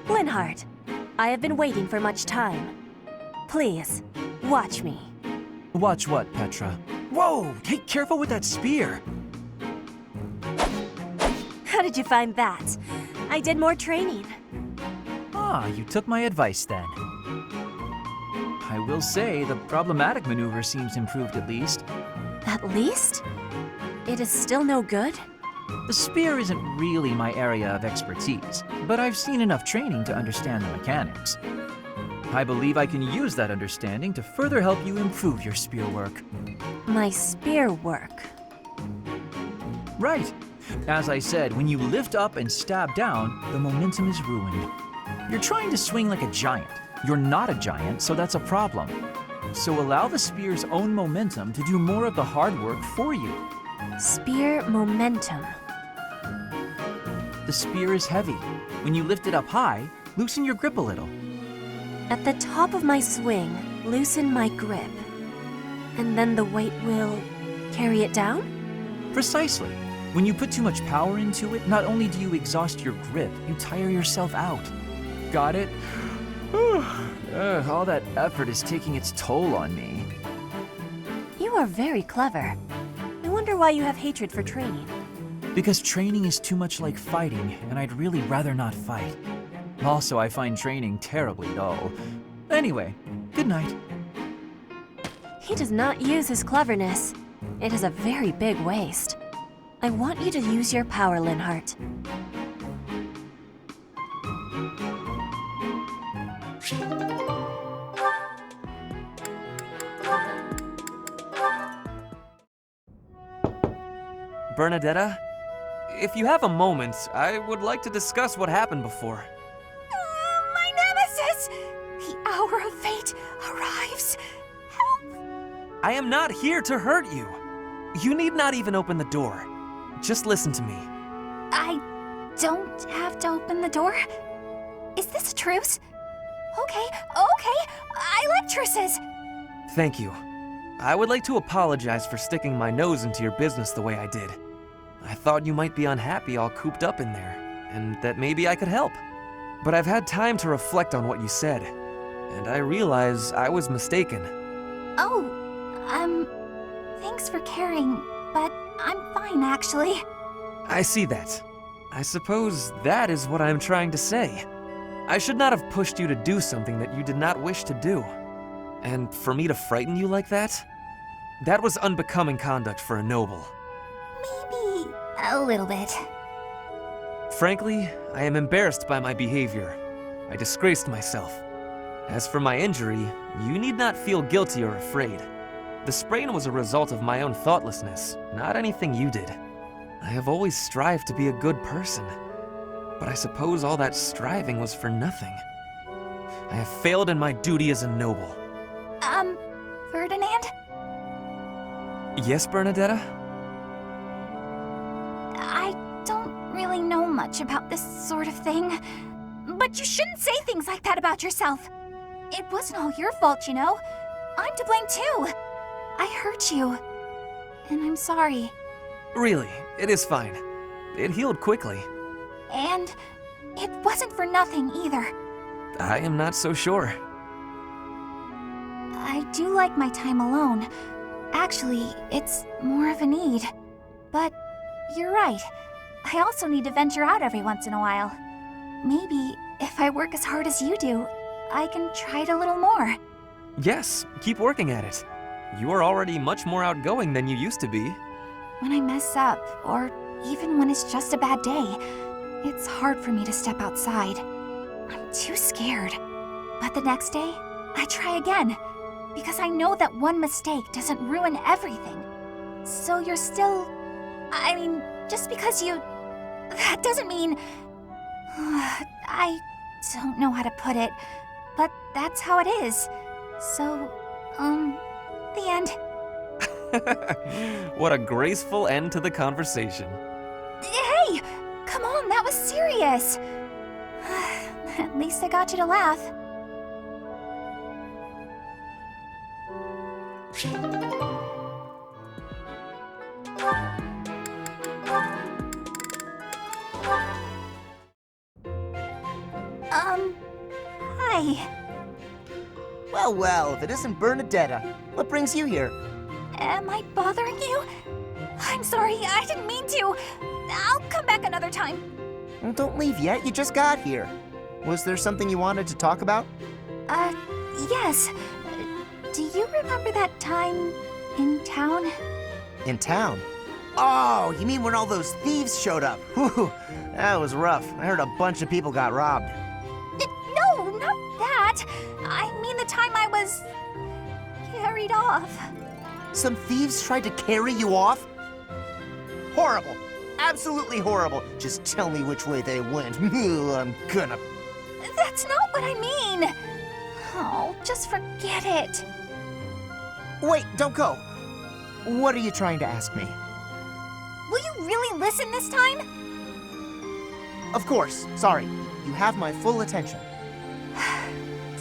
S23: Linhardt, I have been waiting for much time. Please, watch me.
S3: Watch what, Petra? Whoa! Hey, careful with that spear!
S23: How did you find that? I did more training.
S3: Ah, you took my advice then. I will say, the problematic maneuver seems improved at least.
S23: At least? It is still no good?
S3: The spear isn't really my area of expertise, but I've seen enough training to understand the mechanics. I believe I can use that understanding to further help you improve your spear work.
S23: My spear work?
S3: Right. As I said, when you lift up and stab down, the momentum is ruined. You're trying to swing like a giant. You're not a giant, so that's a problem. So allow the spear's own momentum to do more of the hard work for you.
S23: Spear momentum.
S3: The spear is heavy. When you lift it up high, loosen your grip a little.
S23: At the top of my swing, loosen my grip. And then the weight will carry it down?
S3: Precisely. When you put too much power into it, not only do you exhaust your grip, you tire yourself out. Got it? All that effort is taking its toll on me.
S23: You are very clever. I wonder why you have hatred for training.
S3: Because training is too much like fighting, and I'd really rather not fight. Also, I find training terribly dull. Anyway, good night.
S23: He does not use his cleverness. It is a very big waste. I want you to use your power, Linhardt.
S4: Bernadetta, if you have a moment, I would like to discuss what happened before.
S2: My nemesis! The hour of fate arrives. Help!
S4: I am not here to hurt you. You need not even open the door. Just listen to me.
S2: I don't have to open the door? Is this a truce? Okay. I like truces.
S4: Thank you. I would like to apologize for sticking my nose into your business the way I did. I thought you might be unhappy all cooped up in there, and that maybe I could help. But I've had time to reflect on what you said, and I realize I was mistaken.
S2: Oh, thanks for caring, but I'm fine, actually.
S4: I see that. I suppose that is what I'm trying to say. I should not have pushed you to do something that you did not wish to do. And for me to frighten you like that? That was unbecoming conduct for a noble.
S2: Maybe a little bit.
S4: Frankly, I am embarrassed by my behavior. I disgraced myself. As for my injury, you need not feel guilty or afraid. The sprain was a result of my own thoughtlessness, not anything you did. I have always strived to be a good person, but I suppose all that striving was for nothing. I have failed in my duty as a noble.
S2: Ferdinand?
S4: Yes, Bernadetta?
S2: I don't really know much about this sort of thing, but you shouldn't say things like that about yourself. It wasn't all your fault, you know. I'm to blame too. I hurt you, and I'm sorry.
S4: Really, it is fine. It healed quickly.
S2: And it wasn't for nothing either.
S4: I am not so sure.
S2: I do like my time alone. Actually, it's more of a need. But you're right. I also need to venture out every once in a while. Maybe if I work as hard as you do, I can try it a little more.
S4: Yes, keep working at it. You are already much more outgoing than you used to be.
S2: When I mess up, or even when it's just a bad day, it's hard for me to step outside. I'm too scared. But the next day, I try again, because I know that one mistake doesn't ruin everything. So you're still... I mean, just because you... That doesn't mean... I don't know how to put it, but that's how it is. So, the end.
S4: What a graceful end to the conversation.
S2: Hey! Come on, that was serious! At least I got you to laugh. Hi.
S15: Well, if it isn't Bernadetta, what brings you here?
S2: Am I bothering you? I'm sorry, I didn't mean to. I'll come back another time.
S15: Well, don't leave yet, you just got here. Was there something you wanted to talk about?
S2: Yes. Do you remember that time in town?
S15: In town? Oh, you mean when all those thieves showed up? Whew, that was rough. I heard a bunch of people got robbed.
S2: No, not that. I mean the time I was... carried off.
S15: Some thieves tried to carry you off? Horrible. Absolutely horrible. Just tell me which way they went. I'm gonna...
S2: That's not what I mean. Oh, just forget it.
S15: Wait, don't go. What are you trying to ask me?
S2: Will you really listen this time?
S15: Of course. Sorry. You have my full attention.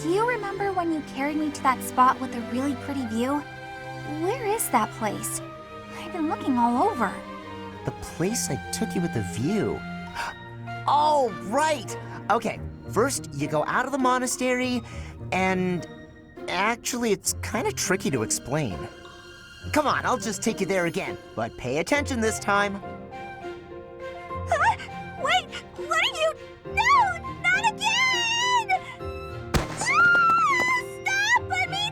S2: Do you remember when you carried me to that spot with a really pretty view? Where is that place? I've been looking all over.
S15: The place I took you with the view. Oh, right! Okay, first you go out of the monastery, and actually it's kind of tricky to explain. Come on, I'll just take you there again, but pay attention this time.
S2: Wait! What are you? No! Not again! Stop! Put me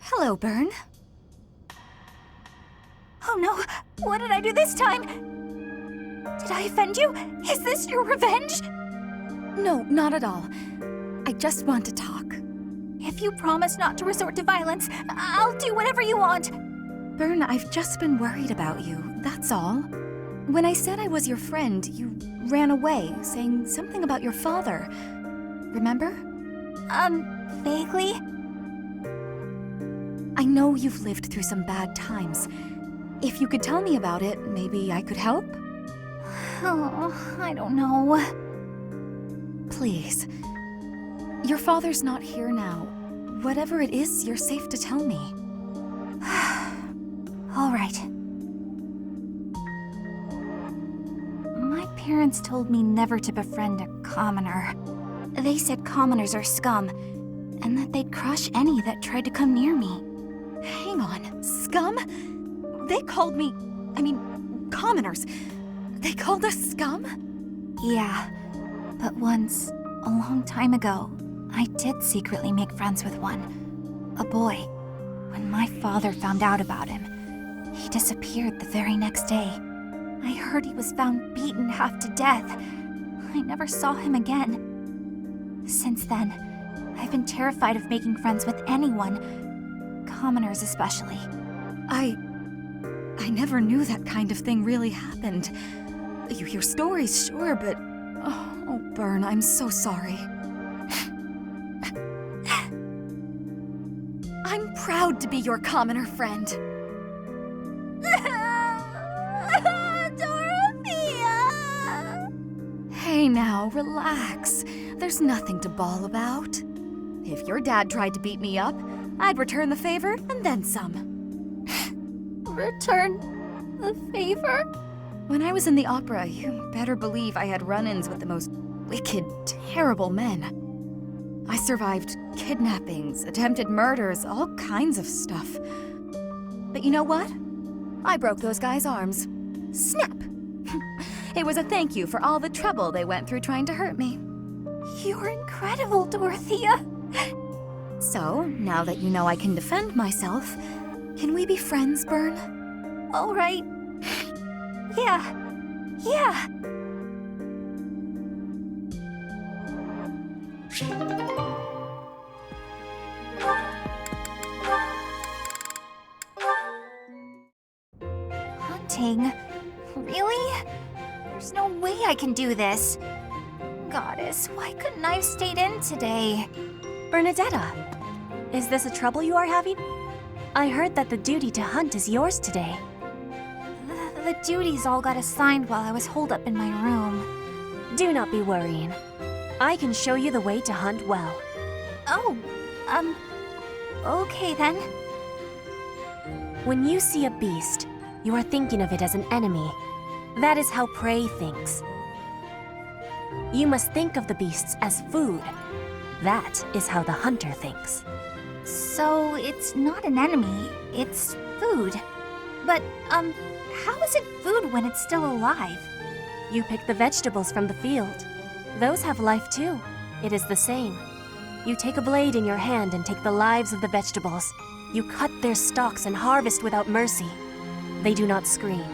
S12: Hello, Byrne.
S2: Oh no! What did I do this time? Did I offend you? Is this your revenge?
S12: No, not at all. I just want to talk.
S2: If you promise not to resort to violence, I'll do whatever you want.
S12: Byrne, I've just been worried about you, that's all. When I said I was your friend, you ran away, saying something about your father. Remember?
S2: Vaguely?
S12: I know you've lived through some bad times. If you could tell me about it, maybe I could help?
S2: Oh, I don't know.
S12: Please. Your father's not here now. Whatever it is, you're safe to tell me.
S2: All right. My parents told me never to befriend a commoner. They said commoners are scum, and that they'd crush any that tried to come near me.
S12: Hang on, scum? They called me, commoners. They called us scum?
S2: Yeah, but once, a long time ago, I did secretly make friends with one. A boy. When my father found out about him, he disappeared the very next day. I heard he was found beaten half to death. I never saw him again. Since then, I've been terrified of making friends with anyone, commoners especially.
S12: I never knew that kind of thing really happened. You hear stories, sure, but... Oh, Byrne, I'm so sorry. I'm proud to be your commoner friend.
S2: Dorothea!
S12: Hey now, relax. There's nothing to bawl about. If your dad tried to beat me up, I'd return the favor and then some.
S2: Return the favor?
S12: When I was in the opera, you better believe I had run-ins with the most wicked, terrible men. I survived kidnappings, attempted murders, all kinds of stuff. But you know what? I broke those guys' arms. Snap! It was a thank you for all the trouble they went through trying to hurt me.
S2: You're incredible, Dorothea.
S12: So, now that you know I can defend myself, can we be friends, Byrne?
S2: All right. Yeah. Hunting? Really? There's no way I can do this. Goddess, why couldn't I have stayed in today?
S23: Bernadetta, is this a trouble you are having? I heard that the duty to hunt is yours today.
S2: The duties all got assigned while I was holed up in my room.
S23: Do not be worrying. I can show you the way to hunt well.
S2: Oh, okay then.
S23: When you see a beast, you are thinking of it as an enemy. That is how prey thinks. You must think of the beasts as food. That is how the hunter thinks.
S2: So it's not an enemy, it's food. But, how is it food when it's still alive?
S23: You pick the vegetables from the field. Those have life too. It is the same. You take a blade in your hand and take the lives of the vegetables. You cut their stalks and harvest without mercy. They do not scream,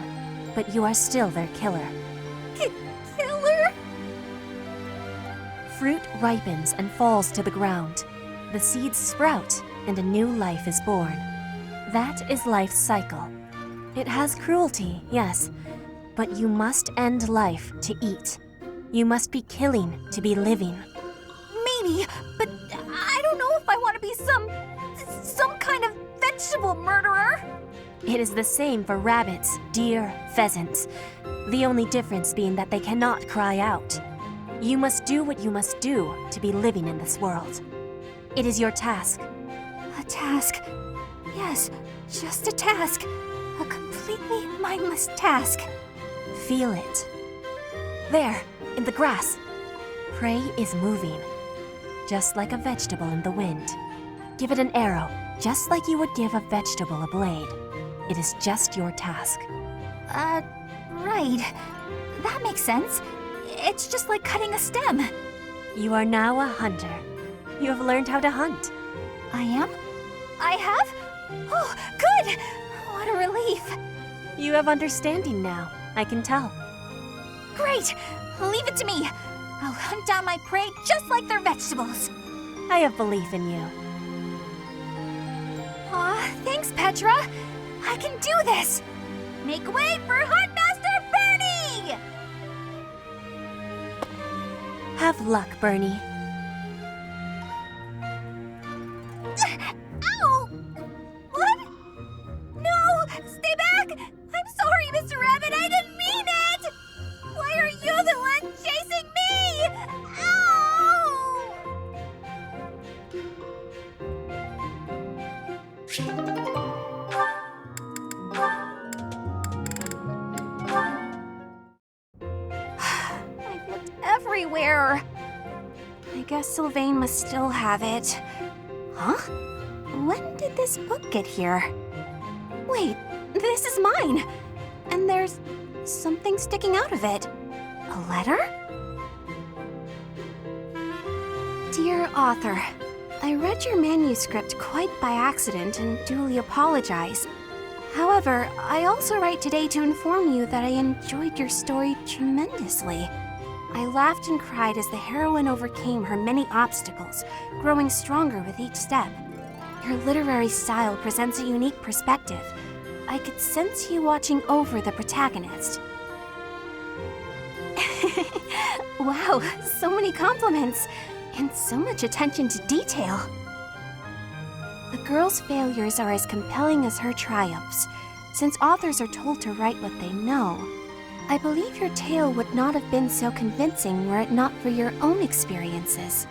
S23: but you are still their killer.
S2: Killer?
S23: Fruit ripens and falls to the ground. The seeds sprout, and a new life is born. That is life's cycle. It has cruelty, yes, but you must end life to eat. You must be killing to be living.
S2: Me? zucchini, but I don't know if I want to be some kind of vegetable murderer.
S23: It is the same for rabbits, deer, pheasants. The only difference being that they cannot cry out. You must do what you must do to be living in this world. It is your task.
S2: A task. Yes, just a task. A completely mindless task.
S23: Feel it. There, in the grass. Prey is moving, just like a vegetable in the wind. Give it an arrow, just like you would give a vegetable a blade. It is just your task.
S2: Right. That makes sense. It's just like cutting a stem.
S23: You are now a hunter. You have learned how to hunt.
S2: I am? I have? Oh, good! What a relief.
S23: You have understanding now, I can tell.
S2: Great! Leave it to me. I'll hunt down my prey just like their vegetables.
S23: I have belief in you.
S2: Aw, thanks, Petra. I can do this. Make way for Huntmaster Bernie!
S23: Have luck, Bernie.
S2: Ow! What? No! Stay back! I'm sorry, Mr. Rabbit, I didn't mean it! Why are you the one chasing me? Ow! I've looked everywhere. I guess Sylvain must still have it. Huh? When did this book get here? Wait, this is mine. And there's something sticking out of it. A letter? Dear author, I read your manuscript quite by accident and duly apologize. However, I also write today to inform you that I enjoyed your story tremendously. I laughed and cried as the heroine overcame her many obstacles, growing stronger with each step. Your literary style presents a unique perspective. I could sense you watching over the protagonist. Wow, so many compliments, and so much attention to detail. The girl's failures are as compelling as her triumphs. Since authors are told to write what they know, I believe your tale would not have been so convincing were it not for your own experiences.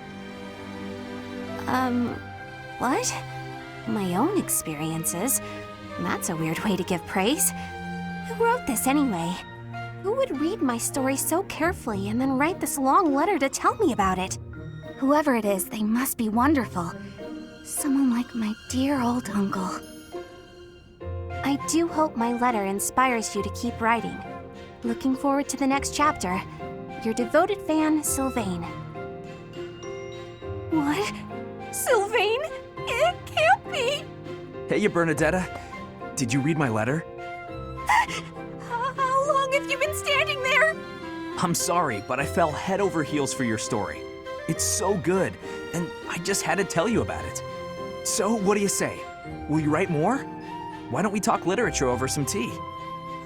S2: What? My own experiences? That's a weird way to give praise. Who wrote this anyway? Who would read my story so carefully and then write this long letter to tell me about it? Whoever it is, they must be wonderful. Someone like my dear old uncle. I do hope my letter inspires you to keep writing. Looking forward to the next chapter. Your devoted fan, Sylvain. What? Sylvain? It can't be!
S4: Hey, Bernadetta. Did you read my letter?
S2: How long have you been standing there?
S4: I'm sorry, but I fell head over heels for your story. It's so good, and I just had to tell you about it. So, what do you say? Will you write more? Why don't we talk literature over some tea?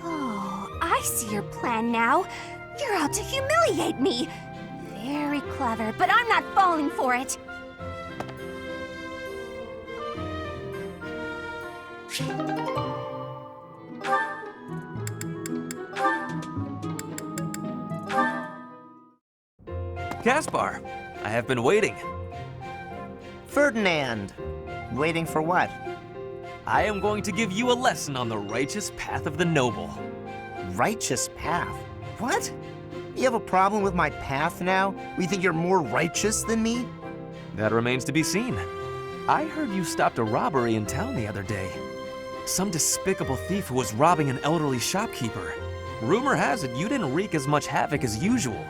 S2: Oh, I see your plan now. You're out to humiliate me. Very clever, but I'm not falling for it.
S4: Caspar, I have been waiting.
S15: Ferdinand, waiting for what?
S4: I am going to give you a lesson on the righteous path of the noble.
S15: Righteous path? What? You have a problem with my path now? You think you're more righteous than me?
S4: That remains to be seen. I heard you stopped a robbery in town the other day. Some despicable thief who was robbing an elderly shopkeeper. Rumor has it you didn't wreak as much havoc as usual.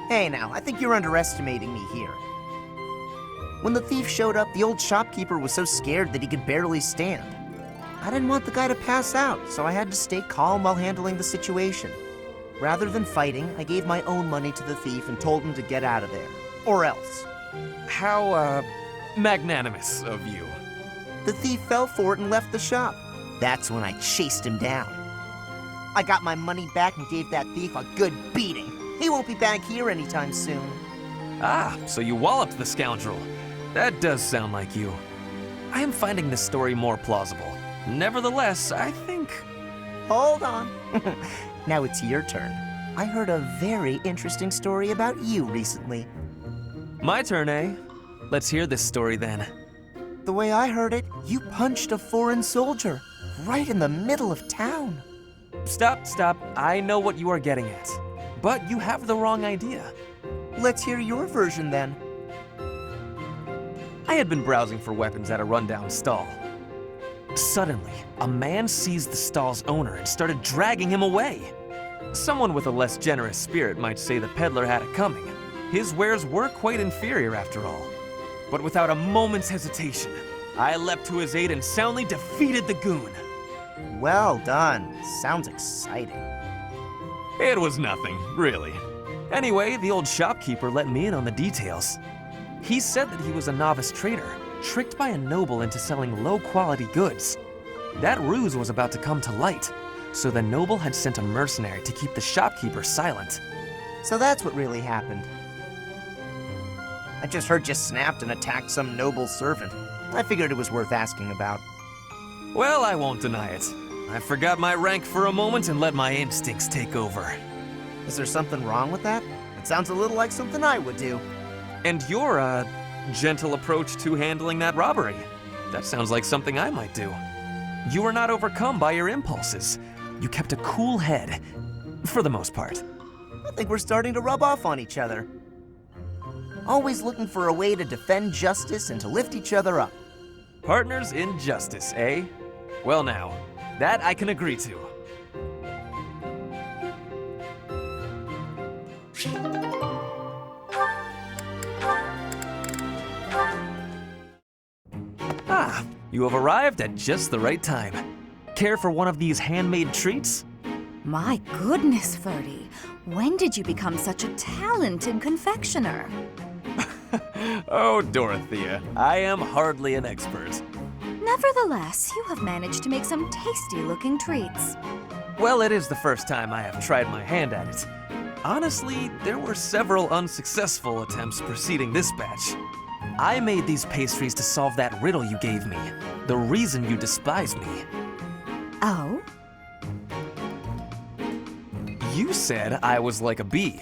S15: Hey now, I think you're underestimating me here. When the thief showed up, the old shopkeeper was so scared that he could barely stand. I didn't want the guy to pass out, so I had to stay calm while handling the situation. Rather than fighting, I gave my own money to the thief and told him to get out of there. Or else.
S4: How, magnanimous of you.
S15: The thief fell for it and left the shop. That's when I chased him down. I got my money back and gave that thief a good beating. He won't be back here anytime soon.
S4: Ah, so you walloped the scoundrel. That does sound like you. I am finding this story more plausible. Nevertheless, I think...
S15: Hold on. Now it's your turn. I heard a very interesting story about you recently.
S4: My turn, eh? Let's hear this story then.
S15: The way I heard it, you punched a foreign soldier right in the middle of town.
S4: Stop. I know what you are getting at. But you have the wrong idea.
S15: Let's hear your version then.
S4: I had been browsing for weapons at a rundown stall. Suddenly, a man seized the stall's owner and started dragging him away. Someone with a less generous spirit might say the peddler had it coming. His wares were quite inferior after all. But without a moment's hesitation, I leapt to his aid and soundly defeated the goon.
S15: Well done. Sounds exciting.
S4: It was nothing, really. Anyway, the old shopkeeper let me in on the details. He said that he was a novice trader, tricked by a noble into selling low-quality goods. That ruse was about to come to light, so the noble had sent a mercenary to keep the shopkeeper silent.
S15: So that's what really happened. I just heard you snapped and attacked some noble servant. I figured it was worth asking about.
S4: Well, I won't deny it. I forgot my rank for a moment and let my instincts take over.
S15: Is there something wrong with that? It sounds a little like something I would do.
S4: And your, gentle approach to handling that robbery. That sounds like something I might do. You were not overcome by your impulses. You kept a cool head, for the most part.
S15: I think we're starting to rub off on each other. Always looking for a way to defend justice and to lift each other up.
S4: Partners in justice, eh? Well now, that I can agree to. Ah, you have arrived at just the right time. Care for one of these handmade treats?
S12: My goodness, Ferdy. When did you become such a talented confectioner?
S4: Oh, Dorothea, I am hardly an expert.
S12: Nevertheless, you have managed to make some tasty-looking treats.
S4: Well, it is the first time I have tried my hand at it. Honestly, there were several unsuccessful attempts preceding this batch. I made these pastries to solve that riddle you gave me, the reason you despise me.
S12: Oh?
S4: You said I was like a bee.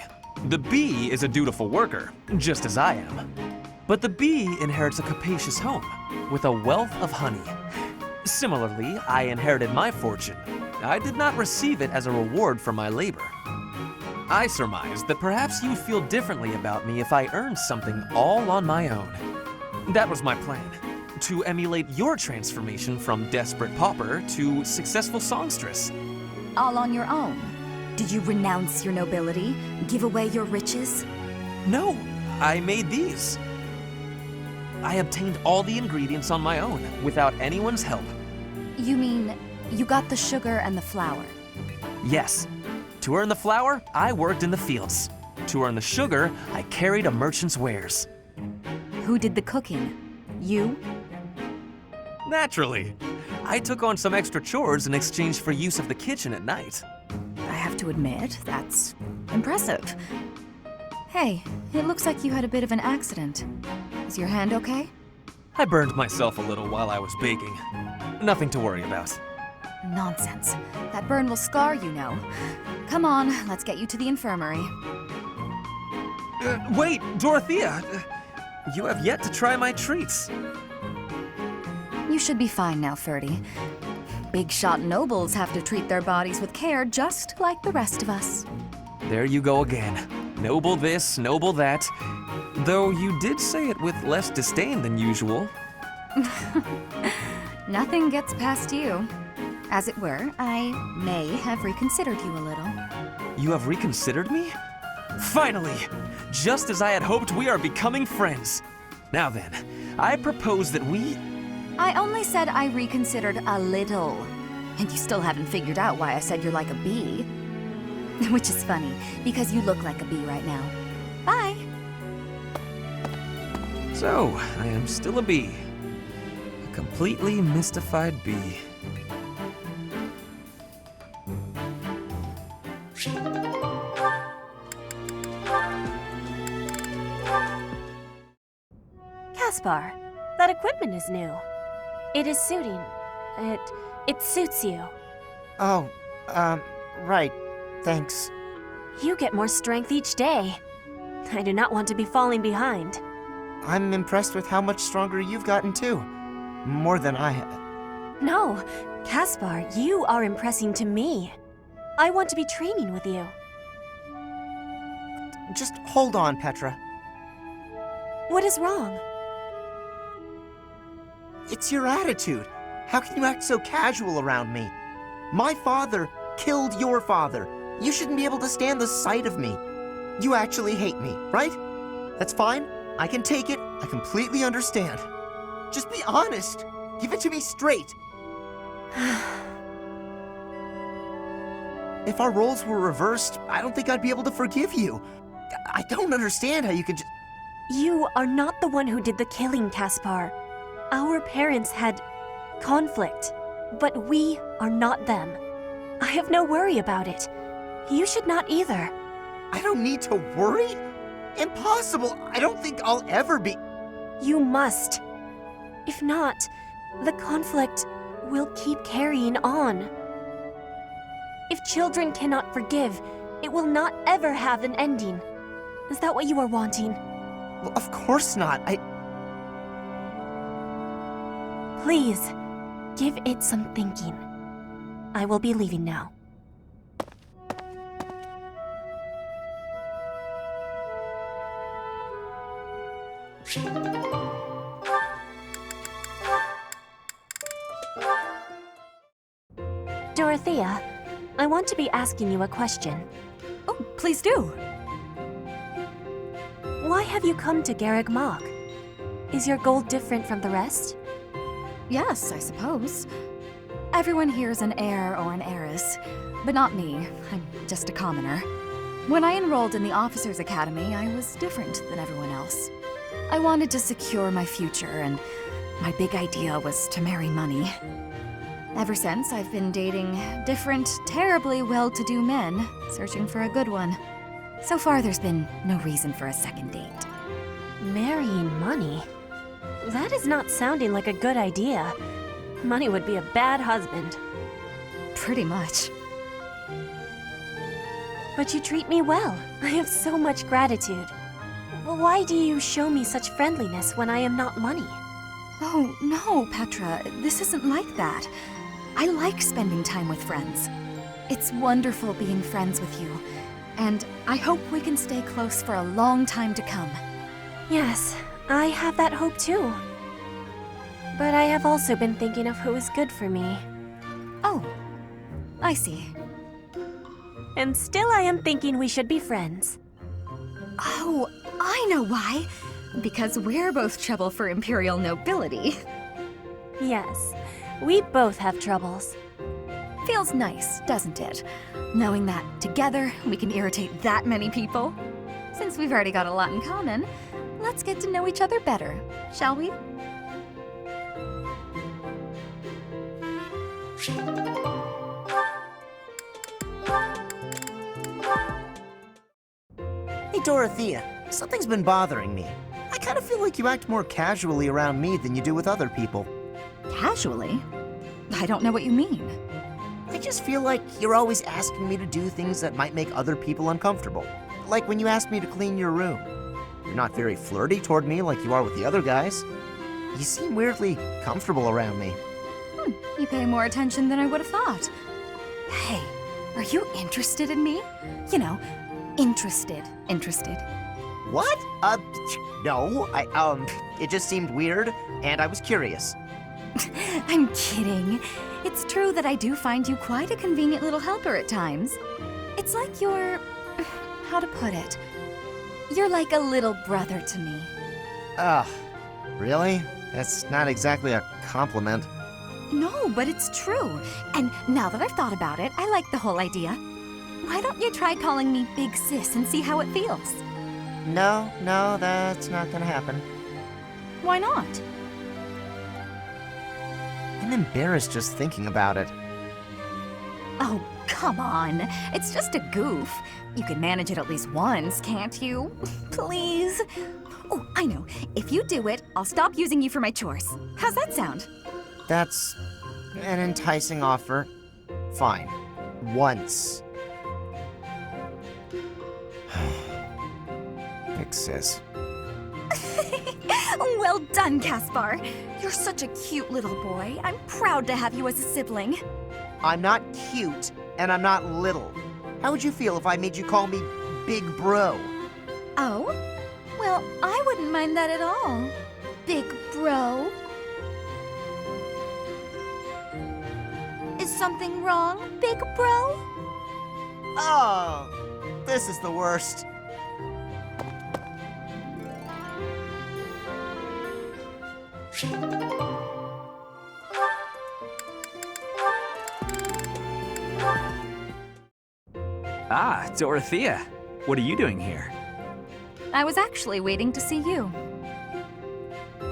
S4: The bee is a dutiful worker, just as I am. But the bee inherits a capacious home, with a wealth of honey. Similarly, I inherited my fortune. I did not receive it as a reward for my labor. I surmised that perhaps you would feel differently about me if I earned something all on my own. That was my plan, to emulate your transformation from desperate pauper to successful songstress.
S12: All on your own? Did you renounce your nobility? Give away your riches?
S4: No, I made these. I obtained all the ingredients on my own, without anyone's help.
S12: You mean, you got the sugar and the flour?
S4: Yes. To earn the flour, I worked in the fields. To earn the sugar, I carried a merchant's wares.
S12: Who did the cooking? You?
S4: Naturally. I took on some extra chores in exchange for use of the kitchen at night.
S12: I have to admit, that's impressive. Hey, it looks like you had a bit of an accident. Is your hand okay?
S4: I burned myself a little while I was baking. Nothing to worry about.
S12: Nonsense. That burn will scar you, know. Come on, let's get you to the infirmary.
S4: Wait, Dorothea! You have yet to try my treats.
S12: You should be fine now, Ferdy. Big shot nobles have to treat their bodies with care just like the rest of us.
S4: There you go again. Noble this, noble that. Though you did say it with less disdain than usual.
S12: Nothing gets past you. As it were, I may have reconsidered you a little.
S4: You have reconsidered me? Finally! Just as I had hoped, we are becoming friends. Now then, I propose that we...
S12: I only said I reconsidered a little. And you still haven't figured out why I said you're like a bee. Which is funny, because you look like a bee right now. Bye!
S4: So, I am still a bee. A completely mystified bee.
S23: Caspar. That equipment is new. It is suiting. It suits you.
S15: Oh, right. Thanks.
S23: You get more strength each day. I do not want to be falling behind.
S15: I'm impressed with how much stronger you've gotten too. More than I have.
S23: No, Caspar, you are impressing to me. I want to be training with you.
S15: Just hold on, Petra.
S23: What is wrong?
S15: It's your attitude. How can you act so casual around me? My father killed your father. You shouldn't be able to stand the sight of me. You actually hate me, right? That's fine. I can take it. I completely understand. Just be honest. Give it to me straight. If our roles were reversed, I don't think I'd be able to forgive you. I don't understand how you could just...
S23: You are not the one who did the killing, Caspar. Our parents had conflict, but we are not them. I have no worry about it. You should not either.
S15: I don't need to worry? Impossible! I don't think I'll ever be...
S23: You must. If not, the conflict will keep carrying on. If children cannot forgive, it will not ever have an ending. Is that what you are wanting?
S15: Well, of course not.
S23: Please, give it some thinking. I will be leaving now. Dorothea, I want to be asking you a question.
S12: Oh, please do.
S23: Why have you come to Garreg Mach? Is your goal different from the rest?
S12: Yes, I suppose. Everyone here is an heir or an heiress, but not me. I'm just a commoner. When I enrolled in the Officers' Academy, I was different than everyone else. I wanted to secure my future, and my big idea was to marry money. Ever since, I've been dating different, terribly well-to-do men, searching for a good one. So far, there's been no reason for a second date.
S23: Marrying money? That is not sounding like a good idea. Money would be a bad husband.
S12: Pretty much.
S23: But you treat me well. I have so much gratitude. Why do you show me such friendliness when I am not money?
S12: Oh, no, Petra. This isn't like that. I like spending time with friends. It's wonderful being friends with you, and I hope we can stay close for a long time to come.
S23: Yes, I have that hope too. But I have also been thinking of who is good for me.
S12: Oh, I see.
S23: And still I am thinking we should be friends.
S12: Oh, I know why. Because we're both trouble for Imperial nobility.
S23: Yes, we both have troubles.
S12: Feels nice, doesn't it? Knowing that together we can irritate that many people. Since we've already got a lot in common, let's get to know each other better, shall we?
S15: Hey, Dorothea, something's been bothering me. I kind of feel like you act more casually around me than you do with other people.
S12: Casually? I don't know what you mean.
S15: I just feel like you're always asking me to do things that might make other people uncomfortable. Like when you asked me to clean your room. You're not very flirty toward me like you are with the other guys. You seem weirdly comfortable around me.
S12: You pay more attention than I would have thought. Hey, are you interested in me? You know, interested.
S15: What? No, it just seemed weird, and I was curious.
S12: I'm kidding. It's true that I do find you quite a convenient little helper at times. It's like you're... how to put it? You're like a little brother to me.
S15: Ugh, really? That's not exactly a compliment.
S12: No, but it's true. And now that I've thought about it, I like the whole idea. Why don't you try calling me Big Sis and see how it feels?
S15: No, that's not gonna happen.
S12: Why not?
S15: I'm embarrassed just thinking about it.
S12: Oh, come on. It's just a goof. You can manage it at least once, can't you? Please? Oh, I know. If you do it, I'll stop using you for my chores. How's that sound?
S15: That's an enticing offer. Fine. Once. Vix.
S12: Well done, Caspar. You're such a cute little boy. I'm proud to have you as a sibling.
S15: I'm not cute, and I'm not little. How would you feel if I made you call me Big Bro?
S12: Oh? Well, I wouldn't mind that at all. Big Bro. Is something wrong, Big Bro?
S15: Oh, this is the worst.
S3: Ah, Dorothea. What are you doing here?
S12: I was actually waiting to see you.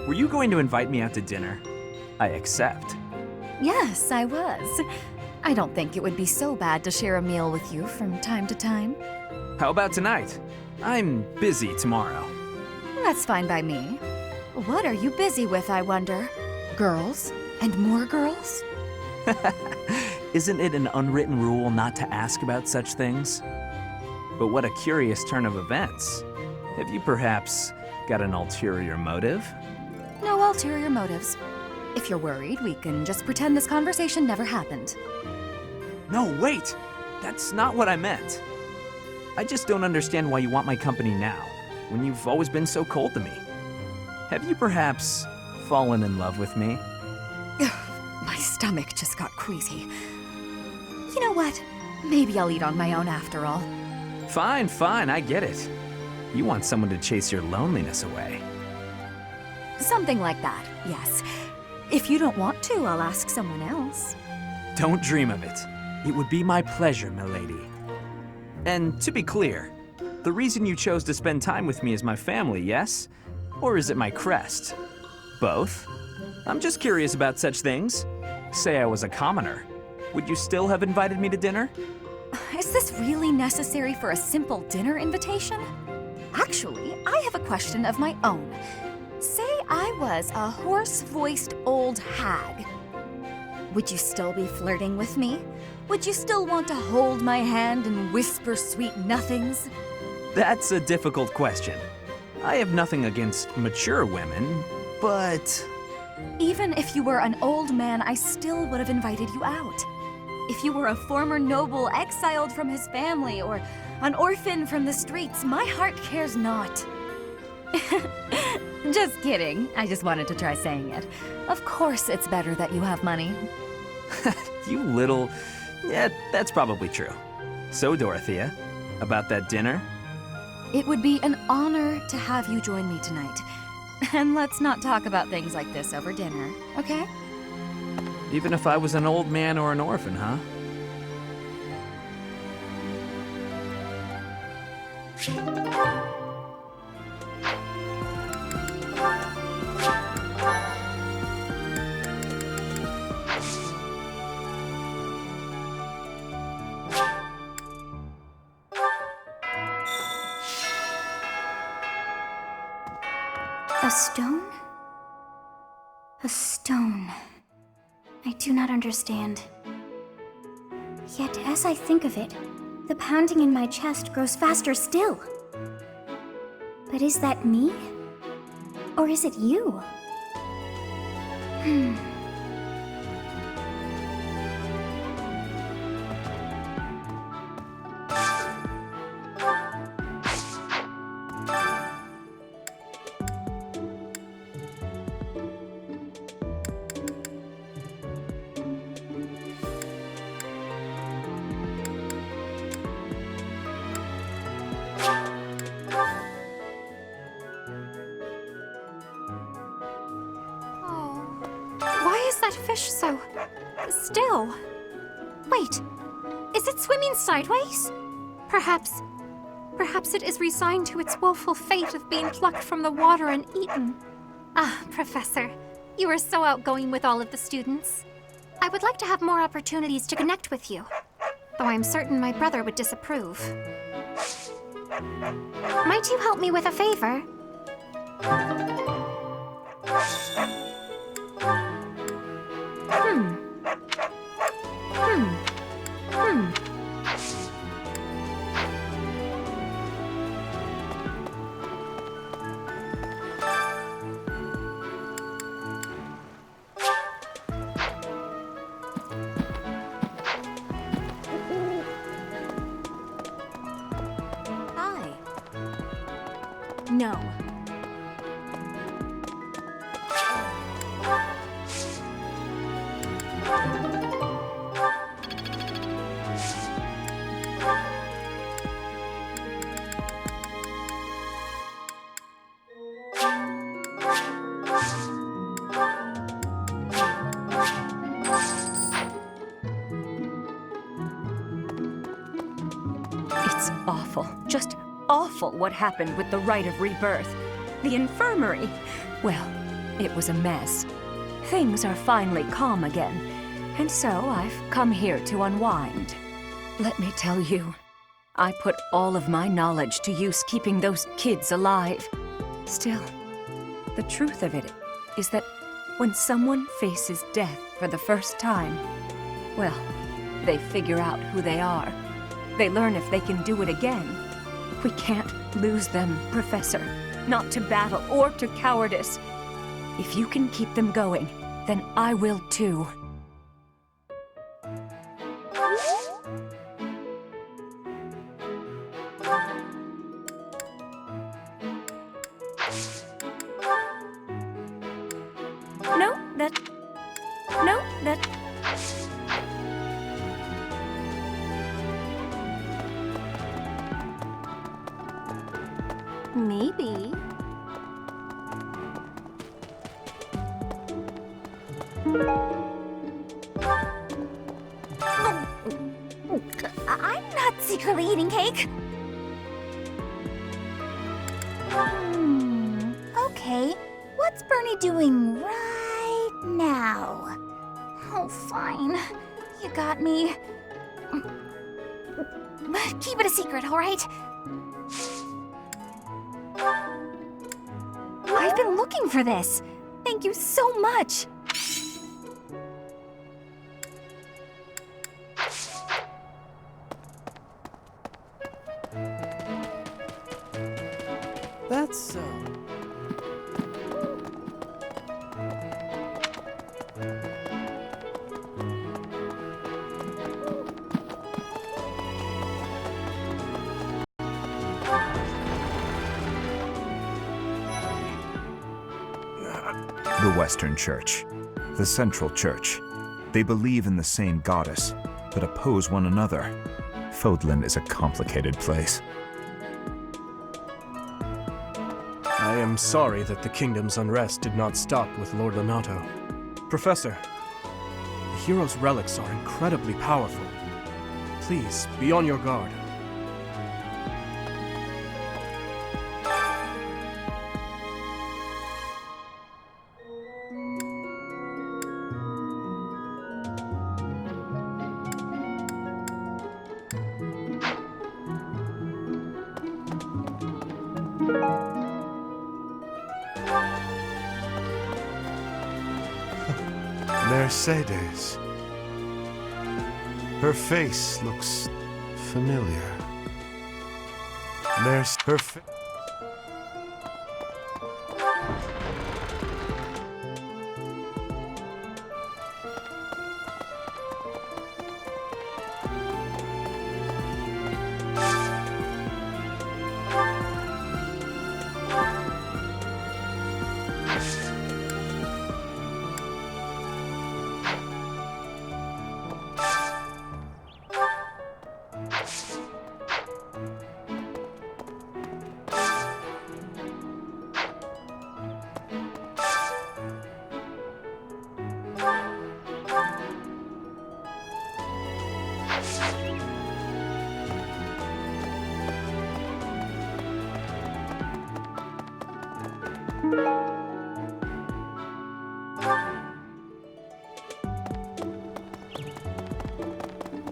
S3: Were you going to invite me out to dinner? I accept.
S12: Yes, I was. I don't think it would be so bad to share a meal with you from time to time.
S3: How about tonight? I'm busy tomorrow.
S12: That's fine by me. What are you busy with, I wonder? Girls? And more girls?
S3: Isn't it an unwritten rule not to ask about such things? But what a curious turn of events. Have you perhaps got an ulterior motive?
S12: No ulterior motives. If you're worried, we can just pretend this conversation never happened.
S3: No, wait! That's not what I meant. I just don't understand why you want my company now, when you've always been so cold to me. Have you perhaps fallen in love with me?
S12: My stomach just got queasy. You know what? Maybe I'll eat on my own after all.
S3: Fine, I get it. You want someone to chase your loneliness away.
S12: Something like that, yes. If you don't want to, I'll ask someone else.
S3: Don't dream of it. It would be my pleasure, milady. And to be clear, the reason you chose to spend time with me is my family, yes? Or is it my crest? Both? I'm just curious about such things. Say I was a commoner. Would you still have invited me to dinner?
S12: Is this really necessary for a simple dinner invitation? Actually, I have a question of my own. Say I was a hoarse-voiced old hag. Would you still be flirting with me? Would you still want to hold my hand and whisper sweet nothings?
S3: That's a difficult question. I have nothing against mature women, but...
S12: Even if you were an old man, I still would have invited you out. If you were a former noble exiled from his family, or an orphan from the streets, my heart cares not. Just kidding. I just wanted to try saying it. Of course it's better that you have money.
S3: You little... Yeah, that's probably true. So, Dorothea, about that dinner?
S12: It would be an honor to have you join me tonight. And let's not talk about things like this over dinner, okay?
S3: Even if I was an old man or an orphan, huh?
S20: A stone? A stone. I do not understand. Yet, as I think of it, the pounding in my chest grows faster still. But is that me? Or is it you?
S1: Why is that fish so still? Wait, is it swimming sideways? Perhaps it is resigned to its woeful fate of being plucked from the water and eaten. Ah, Professor, you are so outgoing with all of the students. I would like to have more opportunities to connect with you, though I'm certain my brother would disapprove. Might you help me with a favor?
S23: Hi. No.
S12: It's awful, just awful what happened with the rite of rebirth. The infirmary. Well, it was a mess. Things are finally calm again, and so I've come here to unwind. Let me tell you, I put all of my knowledge to use keeping those kids alive. Still, the truth of it is that when someone faces death for the first time, well, they figure out who they are. They learn if they can do it again. We can't lose them, Professor. Not to battle or to cowardice. If you can keep them going, then I will too.
S23: No, that... Maybe.
S2: I'm not secretly eating cake. Okay, what's Bernie doing right now? Oh, fine. You got me. Keep it a secret, all right? I've been looking for this. Thank you so much.
S4: That's,
S7: The Western Church, the Central Church. They believe in the same goddess, but oppose one another. Fódlan is a complicated place.
S10: I am sorry that the kingdom's unrest did not stop with Lord Lenato. Professor, the hero's relics are incredibly powerful. Please, be on your guard.
S9: Mercedes. Her face looks familiar. Her face.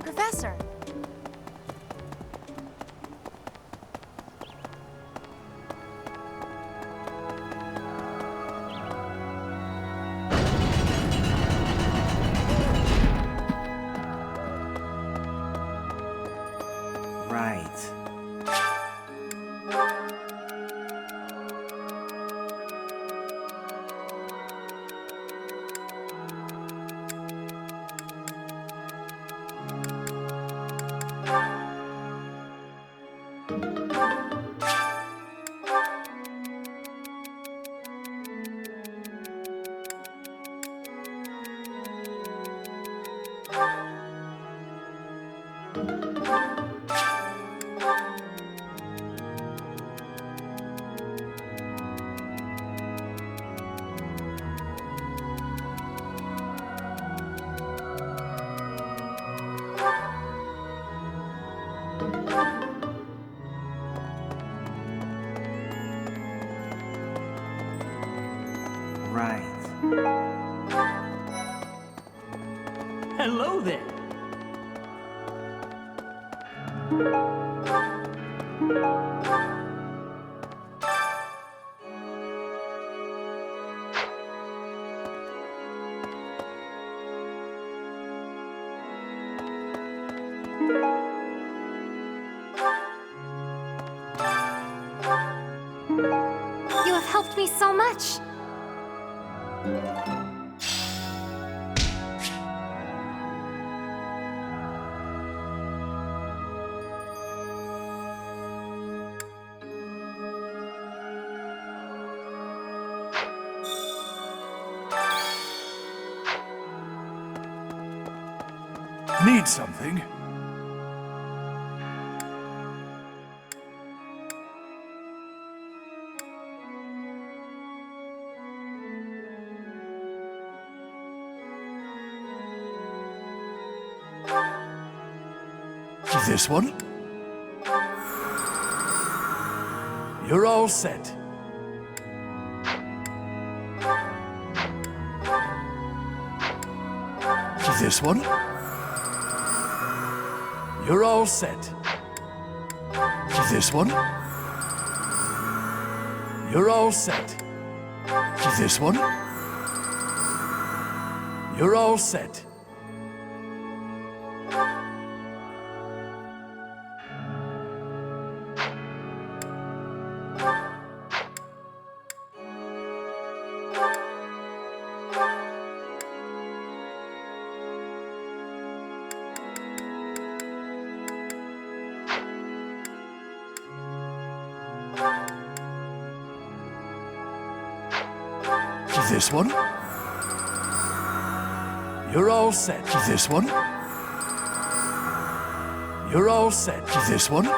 S23: Professor!
S15: Right.
S6: Hello there.
S20: You have helped me so much.
S19: Need something? This one? You're all set. This one? You're all set. This one? You're all set. This one? You're all set. This one? You're all set. This one? You're all set. This one?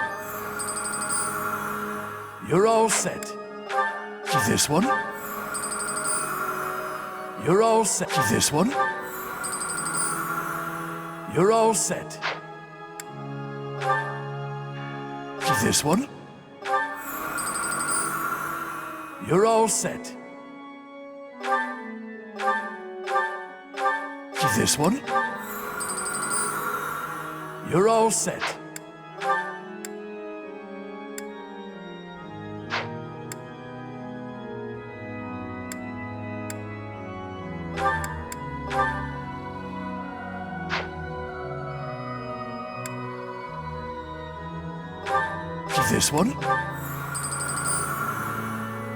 S19: You're all set. This one? You're all set. This one? You're all set. This one? You're all set. This one? You're all set. This one?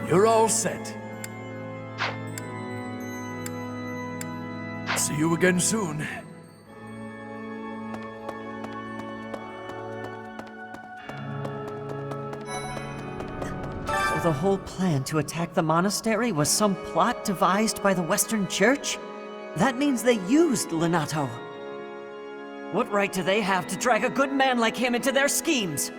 S19: You're all set. See you again soon.
S6: So the whole plan to attack the monastery was some plot devised by the Western Church? That means they used Lenato. What right do they have to drag a good man like him into their schemes?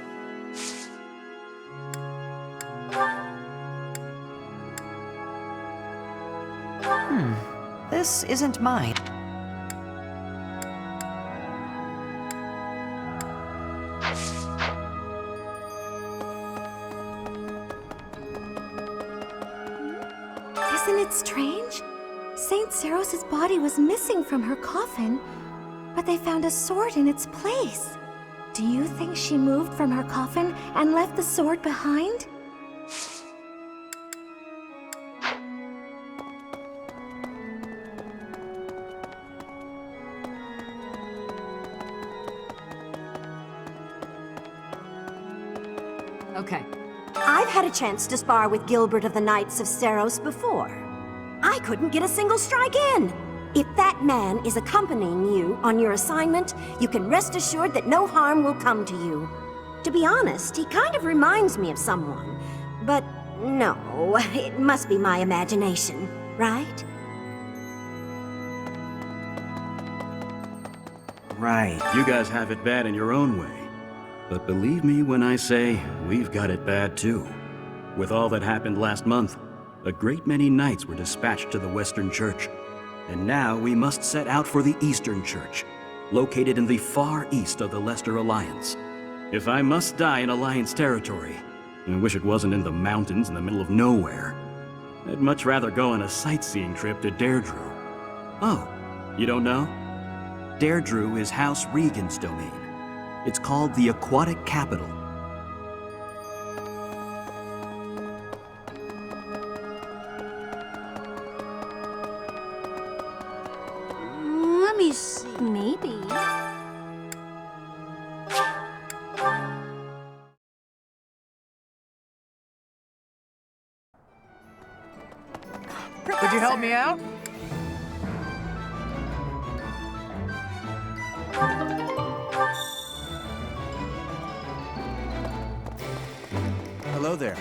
S6: This isn't mine.
S20: Isn't it strange? Saint Seros's body was missing from her coffin, but they found a sword in its place. Do you think she moved from her coffin and left the sword behind?
S12: Okay.
S8: I've had a chance to spar with Gilbert of the Knights of Seros before. I couldn't get a single strike in. If that man is accompanying you on your assignment, you can rest assured that no harm will come to you. To be honest, he kind of reminds me of someone. But no, it must be my imagination, right?
S15: Right.
S11: You guys have it bad in your own way. But believe me when I say, we've got it bad too. With all that happened last month, a great many knights were dispatched to the Western Church. And now we must set out for the Eastern Church, located in the far east of the Leicester Alliance. If I must die in Alliance territory, I wish it wasn't in the mountains in the middle of nowhere. I'd much rather go on a sightseeing trip to Deirdre. Oh, you don't know? Deirdre is House Regan's domain. It's called the Aquatic Capital.
S8: Let me see. Maybe.
S13: Could you help me out?
S5: Hello there.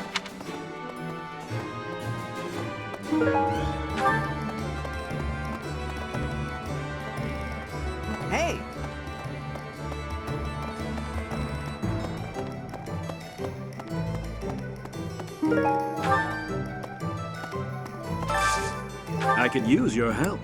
S15: Hey!
S11: I could use your help.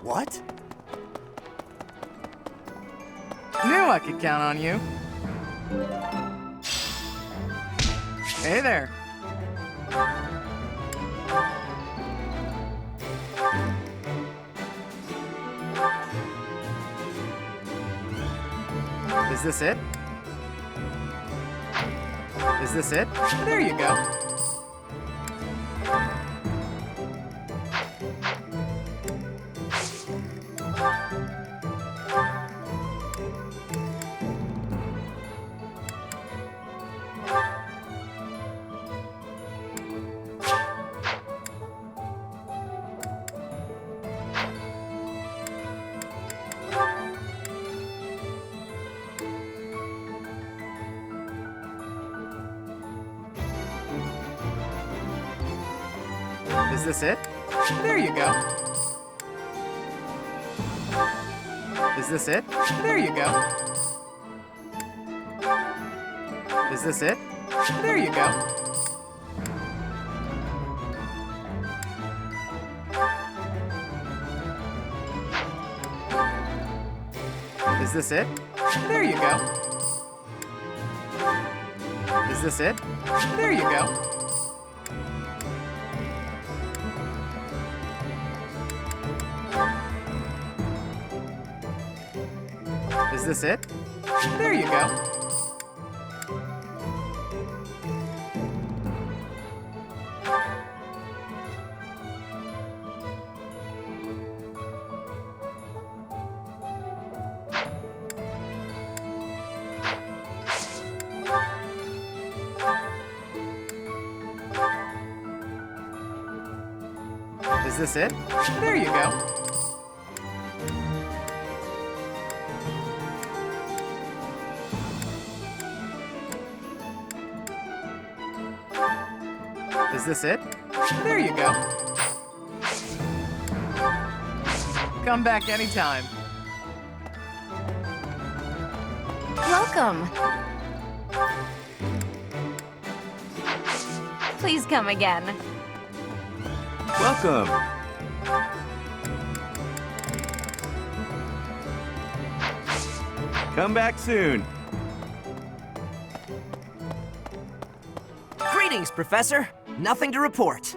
S15: What?
S13: Knew I could count on you. Hey there. Is this it? Is this it? There you go. Is this it? There you go. Is this it? There you go. Is this it? There you go. Is this it? There you go. Is this it? There you go. Is this it? There you go. Is this it? There you go. Is this it? There you go. Come back anytime.
S24: Welcome. Please come again.
S22: Welcome. Come back soon.
S15: Greetings, Professor. Nothing to report.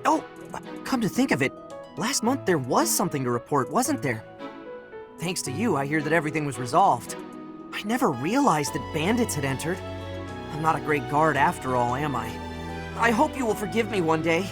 S15: Oh, come to think of it, last month there was something to report, wasn't there?
S14: Thanks to you, I hear that everything was resolved. I never realized that bandits had entered. I'm not a great guard after all, am I? I hope you will forgive me one day.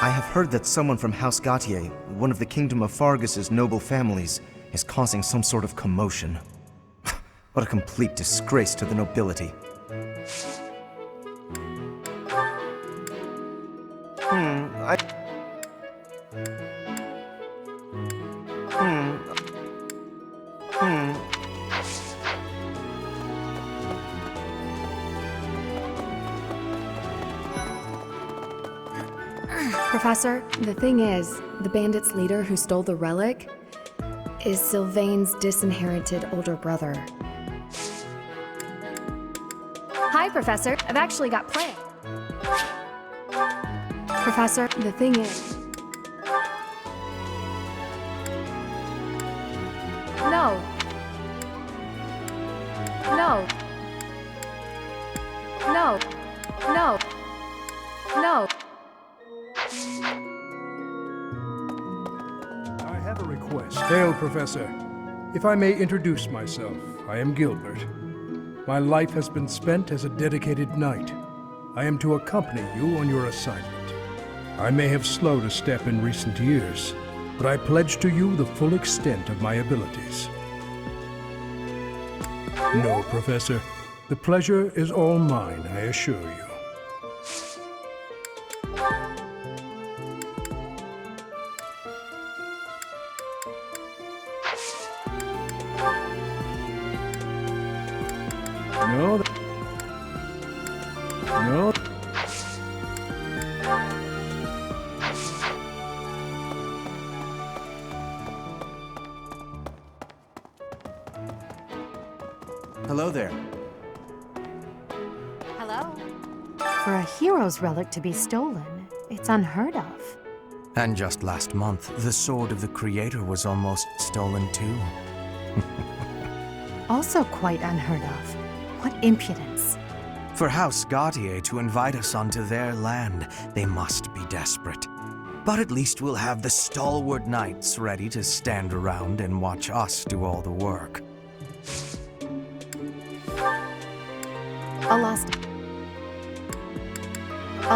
S15: I have heard that someone from House Gautier, one of the Kingdom of Fargus's noble families, is causing some sort of commotion. What a complete disgrace to the nobility.
S16: Professor, the thing is, the bandit's leader who stole the relic is Sylvain's disinherited older brother. Hi, Professor. I've actually got plans. Professor, the thing is... No. No. No. No. No.
S17: I have a request. Hail, Professor. If I may introduce myself, I am Gilbert. My life has been spent as a dedicated knight. I am to accompany you on your assignment. I may have slowed a step in recent years, but I pledge to you the full extent of my abilities. No, Professor. The pleasure is all mine, I assure you. No. No.
S5: Hello there.
S1: Hello. For a hero's relic to be stolen, it's unheard of.
S5: And just last month, the sword of the Creator was almost stolen too.
S1: Also quite unheard of. What impudence.
S5: For House Gautier to invite us onto their land, they must be desperate. But at least we'll have the stalwart knights ready to stand around and watch us do all the work.
S1: A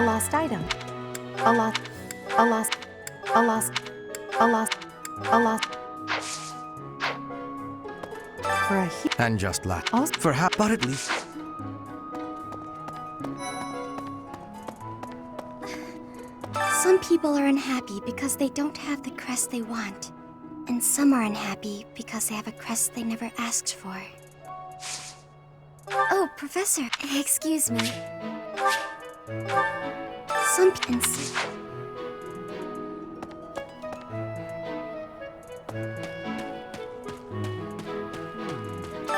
S1: lost item. A lost for a
S5: and just for how, but at least
S20: Some people are unhappy because they don't have the crest they want. And some are unhappy because they have a crest they never asked for. Oh, Professor, excuse me. Some people...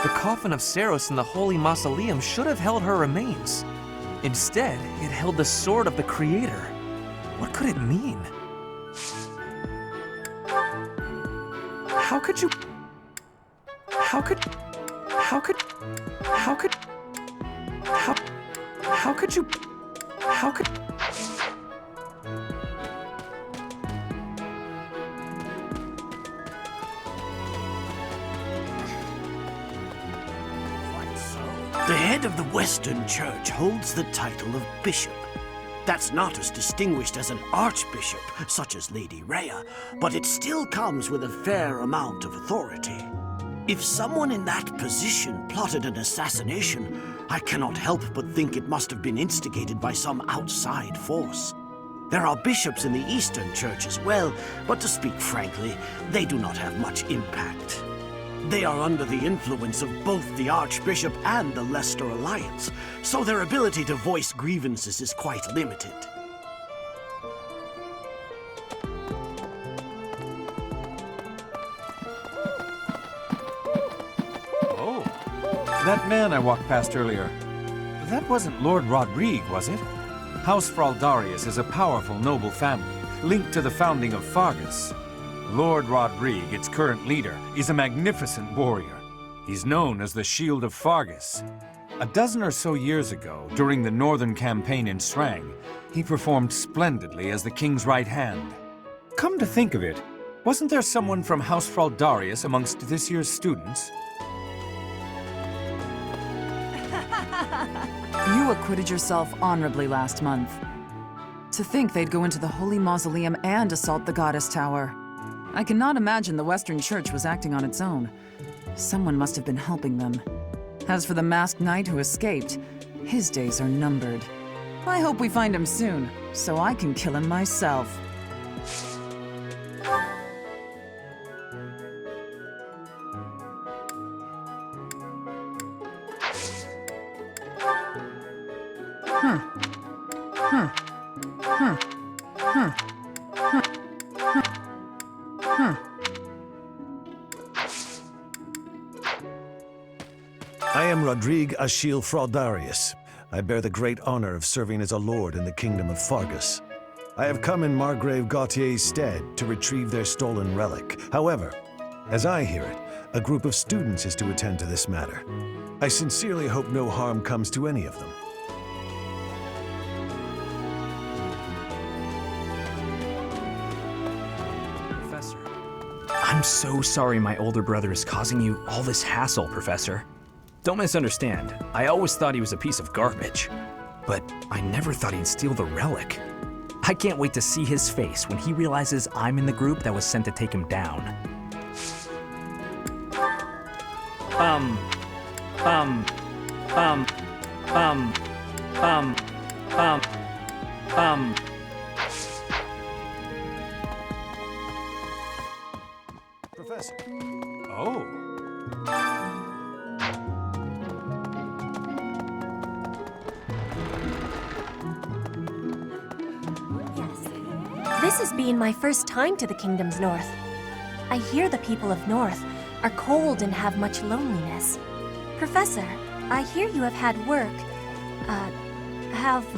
S4: The coffin of Seiros in the Holy Mausoleum should have held her remains. Instead, it held the sword of the Creator. What could it mean? How could you... How could you... How could
S18: The head of the Western Church holds the title of bishop. That's not as distinguished as an archbishop, such as Lady Rhea, but it still comes with a fair amount of authority. If someone in that position plotted an assassination, I cannot help but think it must have been instigated by some outside force. There are bishops in the Eastern Church as well, but to speak frankly, they do not have much impact. They are under the influence of both the Archbishop and the Leicester Alliance, so their ability to voice grievances is quite limited.
S22: Oh, that man I walked past earlier. That wasn't Lord Rodrigue, was it? House Fraldarius is a powerful noble family, linked to the founding of Fargus. Lord Rodrigue, its current leader, is a magnificent warrior. He's known as the Shield of Fargus. A dozen or so years ago, during the Northern Campaign in Strang, he performed splendidly as the king's right hand. Come to think of it, wasn't there someone from House Fraldarius amongst this year's students?
S12: You acquitted yourself honorably last month. To think they'd go into the Holy Mausoleum and assault the Goddess Tower. I cannot imagine the Western Church was acting on its own. Someone must have been helping them. As for the masked knight who escaped, his days are numbered. I hope we find him soon, so I can kill him myself.
S2: I am Rodrigue Achille Fraldarius. I bear the great honor of serving as a lord in the kingdom of Fargus. I have come in Margrave Gautier's stead to retrieve their stolen relic. However, as I hear it, a group of students is to attend to this matter. I sincerely hope no harm comes to any of them.
S10: Professor. I'm so sorry my older brother is causing you all this hassle, Professor. Don't misunderstand. I always thought he was a piece of garbage. But I never thought he'd steal the relic. I can't wait to see his face when he realizes I'm in the group that was sent to take him down.
S2: Professor.
S22: Oh.
S23: This has been my first time to the Kingdom's North. I hear the people of North are cold and have much loneliness. Professor, I hear you have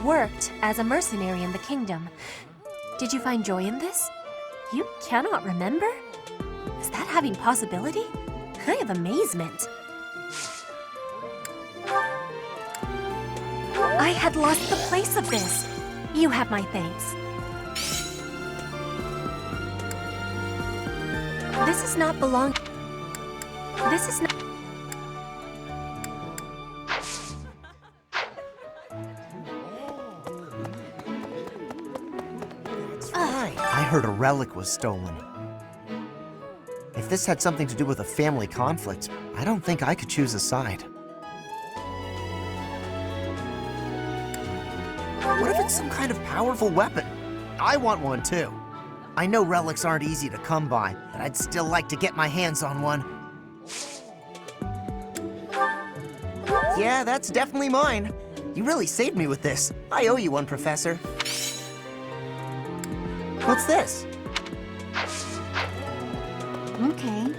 S23: worked as a mercenary in the Kingdom. Did you find joy in this? You cannot remember? Is that having possibility? I have amazement. I had lost the place of this. You have my thanks. This is not belong. This is not.
S15: I heard a relic was stolen. If this had something to do with a family conflict, I don't think I could choose a side. What if it's some kind of powerful weapon? I want one too. I know relics aren't easy to come by, but I'd still like to get my hands on one. Yeah, that's definitely mine. You really saved me with this. I owe you one, Professor. What's this?
S20: Okay.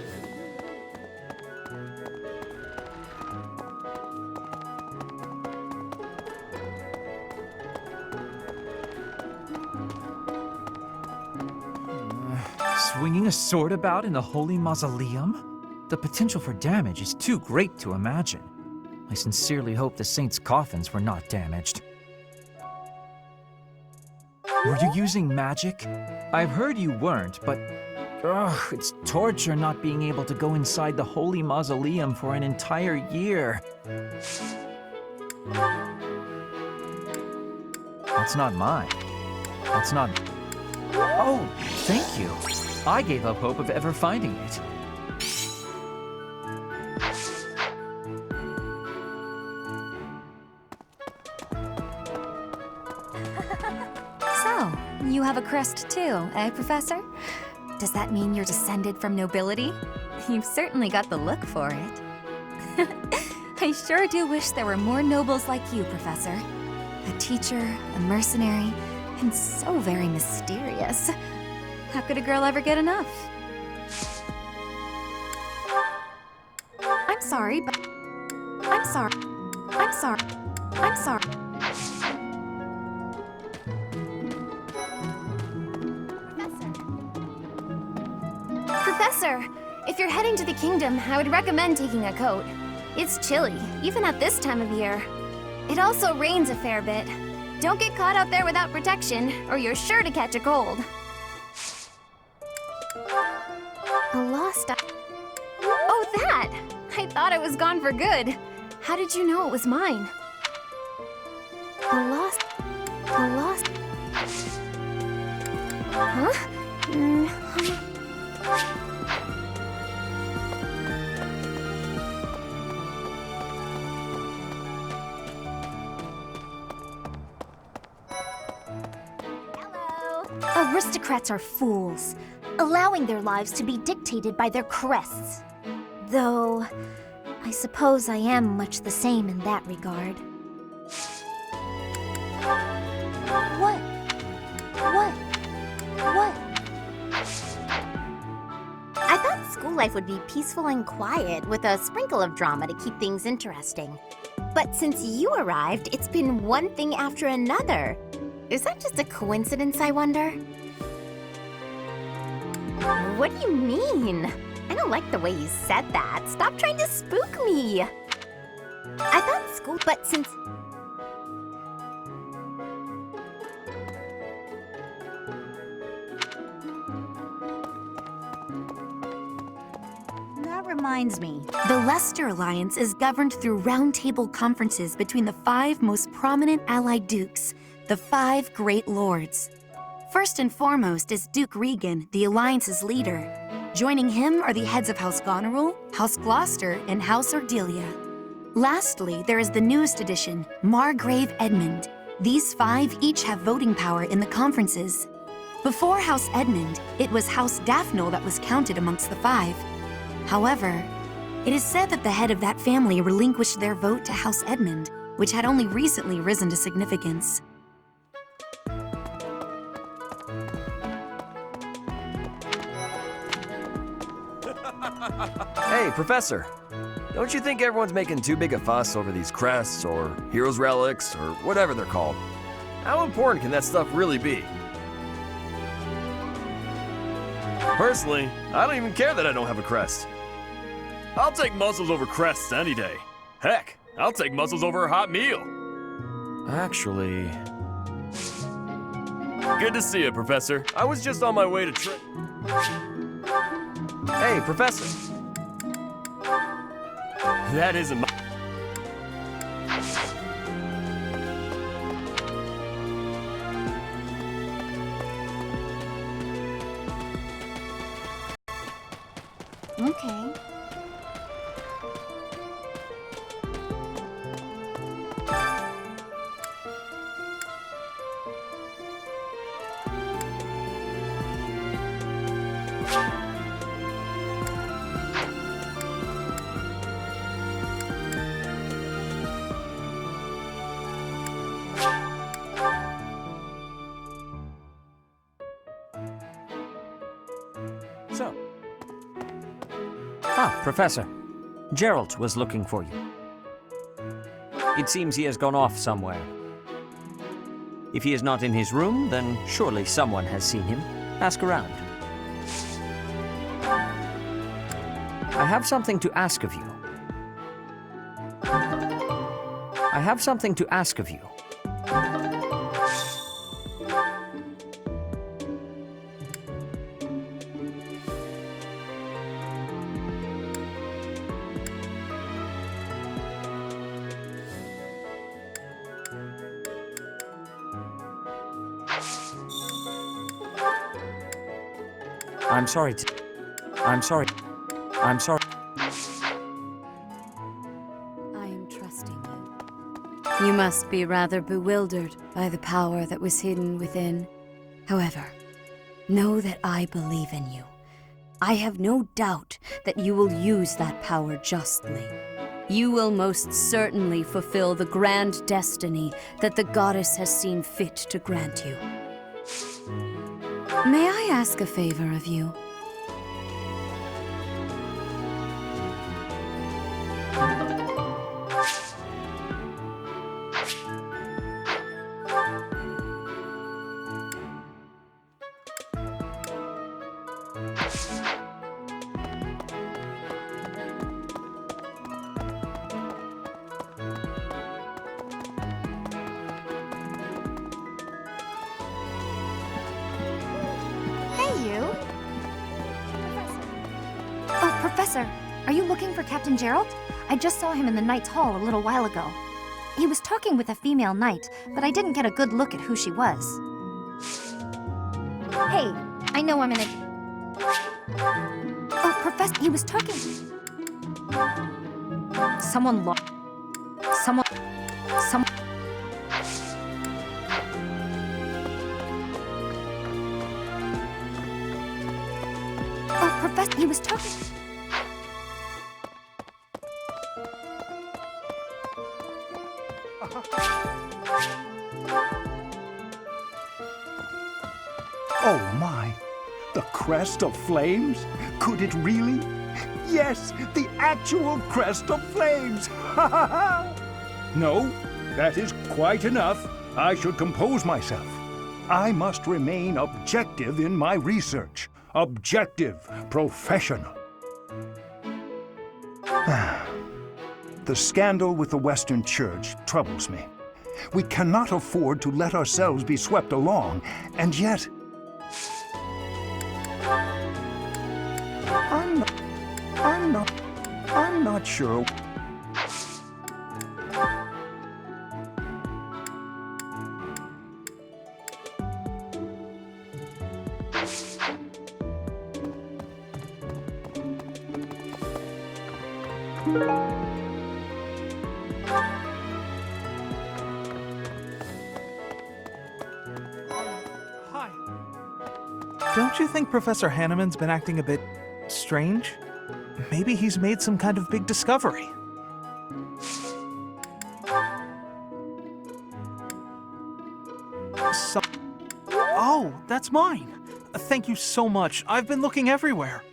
S3: Swinging a sword about in the Holy Mausoleum? The potential for damage is too great to imagine. I sincerely hope the saints' coffins were not damaged. Were you using magic? I've heard you weren't, but it's torture not being able to go inside the Holy Mausoleum for an entire year. That's not mine. That's not... Oh, thank you. I gave up hope of ever finding it.
S12: have a crest too, eh, Professor? Does that mean you're descended from nobility? You've certainly got the look for it. I sure do wish there were more nobles like you, Professor. A teacher, a mercenary, and so very mysterious. How could a girl ever get enough? I'm sorry, but... I'm sorry. I'm sorry. I'm sorry.
S23: Professor, if you're heading to the kingdom, I would recommend taking a coat. It's chilly, even at this time of year. It also rains a fair bit. Don't get caught out there without protection, or you're sure to catch a cold. A lost... Oh, that! I thought it was gone for good. How did you know it was mine? A lost... Huh?
S20: Aristocrats are fools, allowing their lives to be dictated by their crests. Though, I suppose I am much the same in that regard. What?
S7: I thought school life would be peaceful and quiet, with a sprinkle of drama to keep things interesting. But since you arrived, it's been one thing after another. Is that just a coincidence, I wonder? What do you mean? I don't like the way you said that. Stop trying to spook me. I thought school, but since...
S8: That reminds me. The Leicester Alliance is governed through roundtable conferences between the 5 most prominent allied dukes, the 5 great lords. First and foremost is Duke Regan, the Alliance's leader. Joining him are the heads of House Goneril, House Gloucester, and House Ordelia. Lastly, there is the newest addition, Margrave Edmund. These 5 each have voting power in the conferences. Before House Edmund, it was House Daphne that was counted amongst the 5. However, it is said that the head of that family relinquished their vote to House Edmund, which had only recently risen to significance.
S9: Hey, Professor. Don't you think everyone's making too big a fuss over these crests, or heroes' relics, or whatever they're called? How important can that stuff really be? Personally, I don't even care that I don't have a crest. I'll take muscles over crests any day. Heck, I'll take muscles over a hot meal. Actually... Good to see you, Professor. I was just on my way to Hey, Professor. That isn't my...
S7: Okay.
S6: So. Ah, Professor. Gerald was looking for you. It seems he has gone off somewhere. If he is not in his room, then surely someone has seen him. Ask around. I have something to ask of you. I have something to ask of you. I'm sorry. I'm sorry. I'm sorry.
S16: I am trusting you. You must be rather bewildered by the power that was hidden within.
S12: However, know that I believe in you. I have no doubt that you will use that power justly. You will most certainly fulfill the grand destiny that the goddess has seen fit to grant you. May I ask a favor of you?
S1: Professor, are you looking for Captain Gerald? I just saw him in the Knight's Hall a little while ago. He was talking with a female knight, but I didn't get a good look at who she was. Hey, I know I'm in a... Oh, Professor, he was talking... Someone lost... Someone... Oh, Professor, he was talking...
S11: Oh my! The crest of flames? Could it really? Yes, the actual crest of flames! Ha ha ha! No, that is quite enough. I should compose myself. I must remain objective in my research. Objective, professional. The scandal with the Western Church troubles me. We cannot afford to let ourselves be swept along, and yet... I'm not sure.
S13: Hi. Don't you think Professor Hanneman's been acting a bit strange? Maybe he's made some kind of big discovery. Oh, that's mine. Thank you so much. I've been looking everywhere.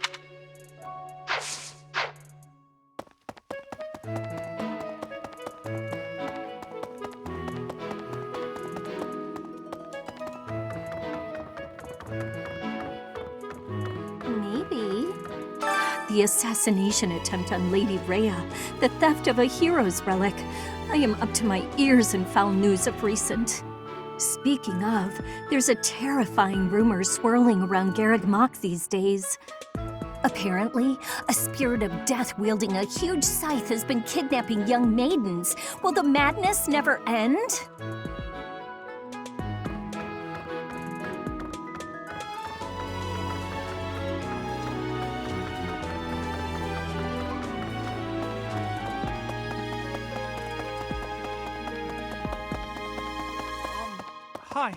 S19: The assassination attempt on Lady Rhea, the theft of a hero's relic. I am up to my ears in foul news of recent. Speaking of, there's a terrifying rumor swirling around Garreg Mach these days. Apparently, a spirit of death wielding a huge scythe has been kidnapping young maidens. Will the madness never end?
S13: Hi.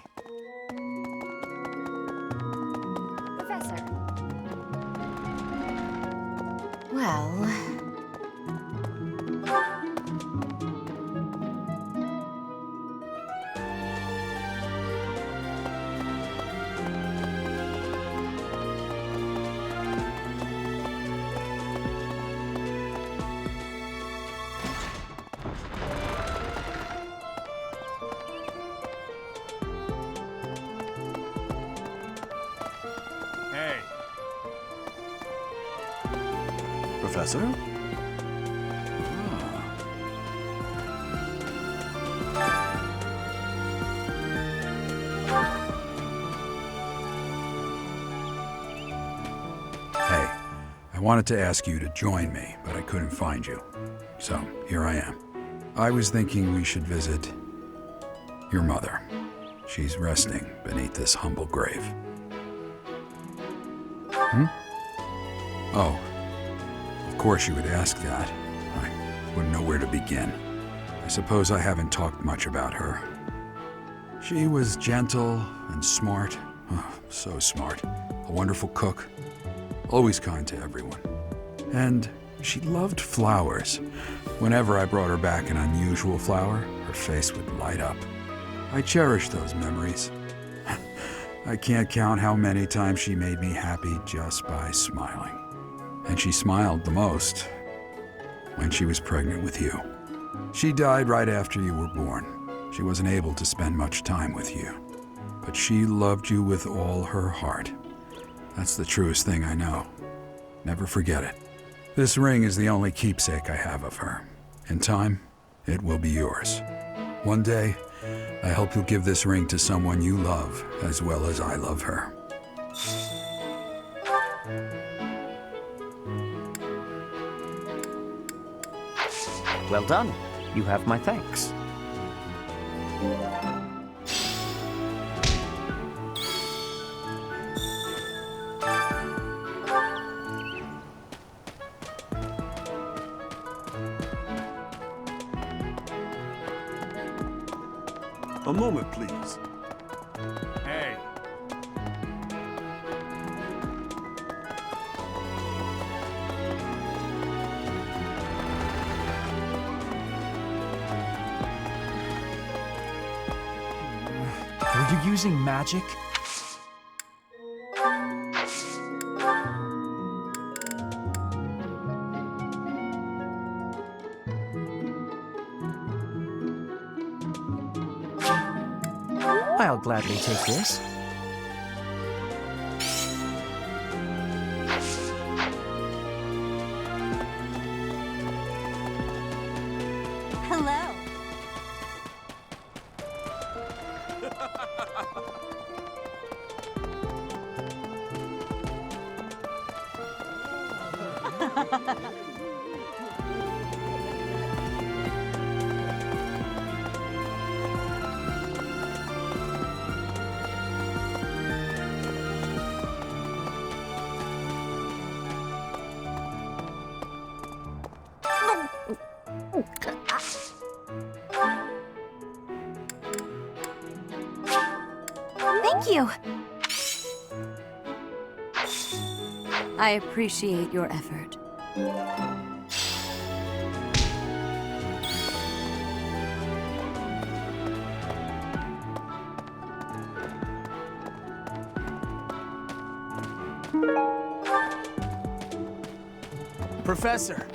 S1: Professor. Well...
S2: Professor?
S21: Hey, I wanted to ask you to join me, but I couldn't find you. So, here I am. I was thinking we should visit your mother. She's resting beneath this humble grave. Oh. Of course you would ask that. I wouldn't know where to begin. I suppose I haven't talked much about her. She was gentle and smart, Oh, so smart. A wonderful cook. Always kind to everyone. And she loved flowers. Whenever I brought her back an unusual flower, her face would light up. I cherish those memories. I can't count how many times she made me happy just by smiling. And she smiled the most when she was pregnant with you. She died right after you were born. She wasn't able to spend much time with you. But she loved you with all her heart. That's the truest thing I know. Never forget it. This ring is the only keepsake I have of her. In time, it will be yours. One day, I hope you'll give this ring to someone you love as well as I love her.
S6: Well done. You have my thanks.
S11: A moment, please.
S9: Hey.
S3: Were you using magic? I'll gladly take this.
S7: Hello.
S12: Thank you. I appreciate your effort.
S13: Professor.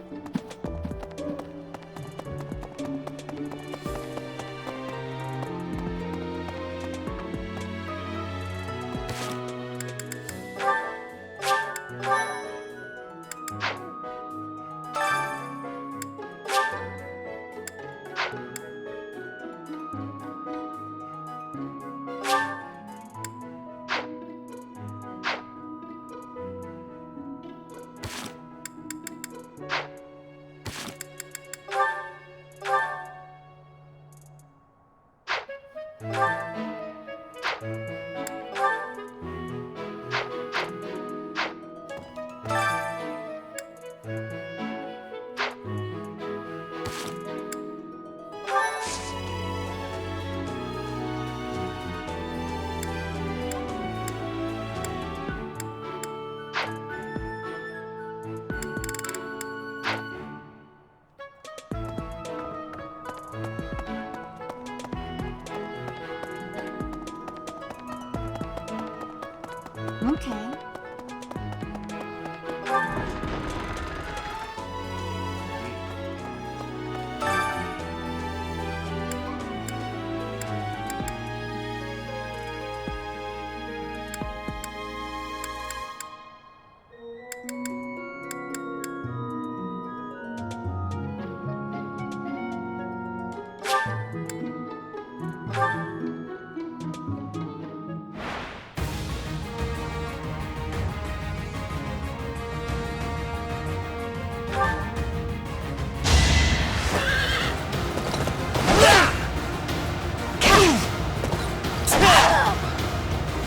S12: Okay.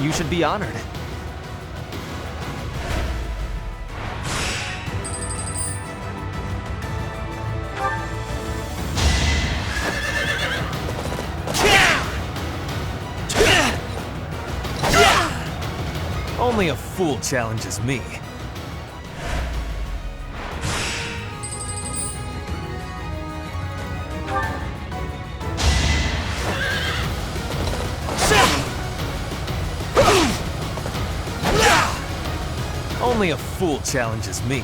S4: You should be honored. Only a fool challenges me. Only a fool challenges me.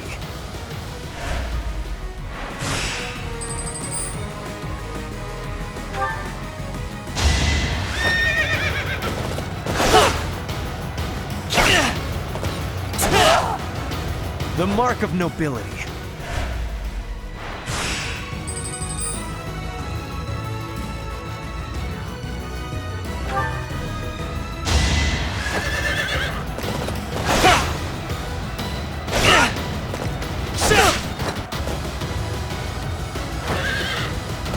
S4: The mark of nobility.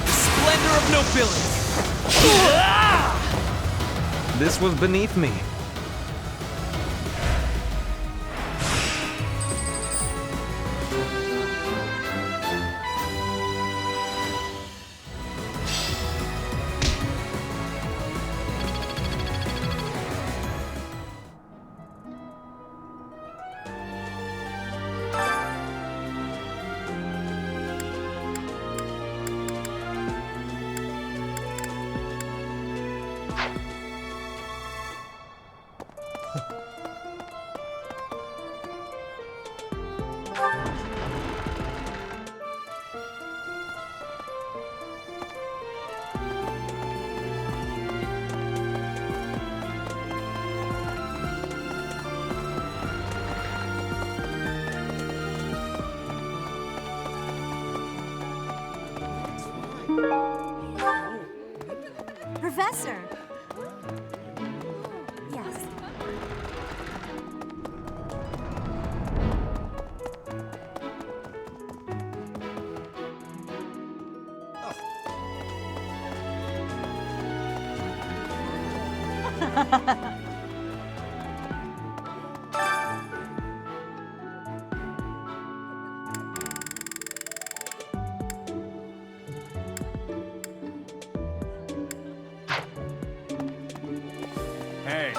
S4: Splendor of nobility. This was beneath me.
S8: Professor! Yes.
S9: Hey.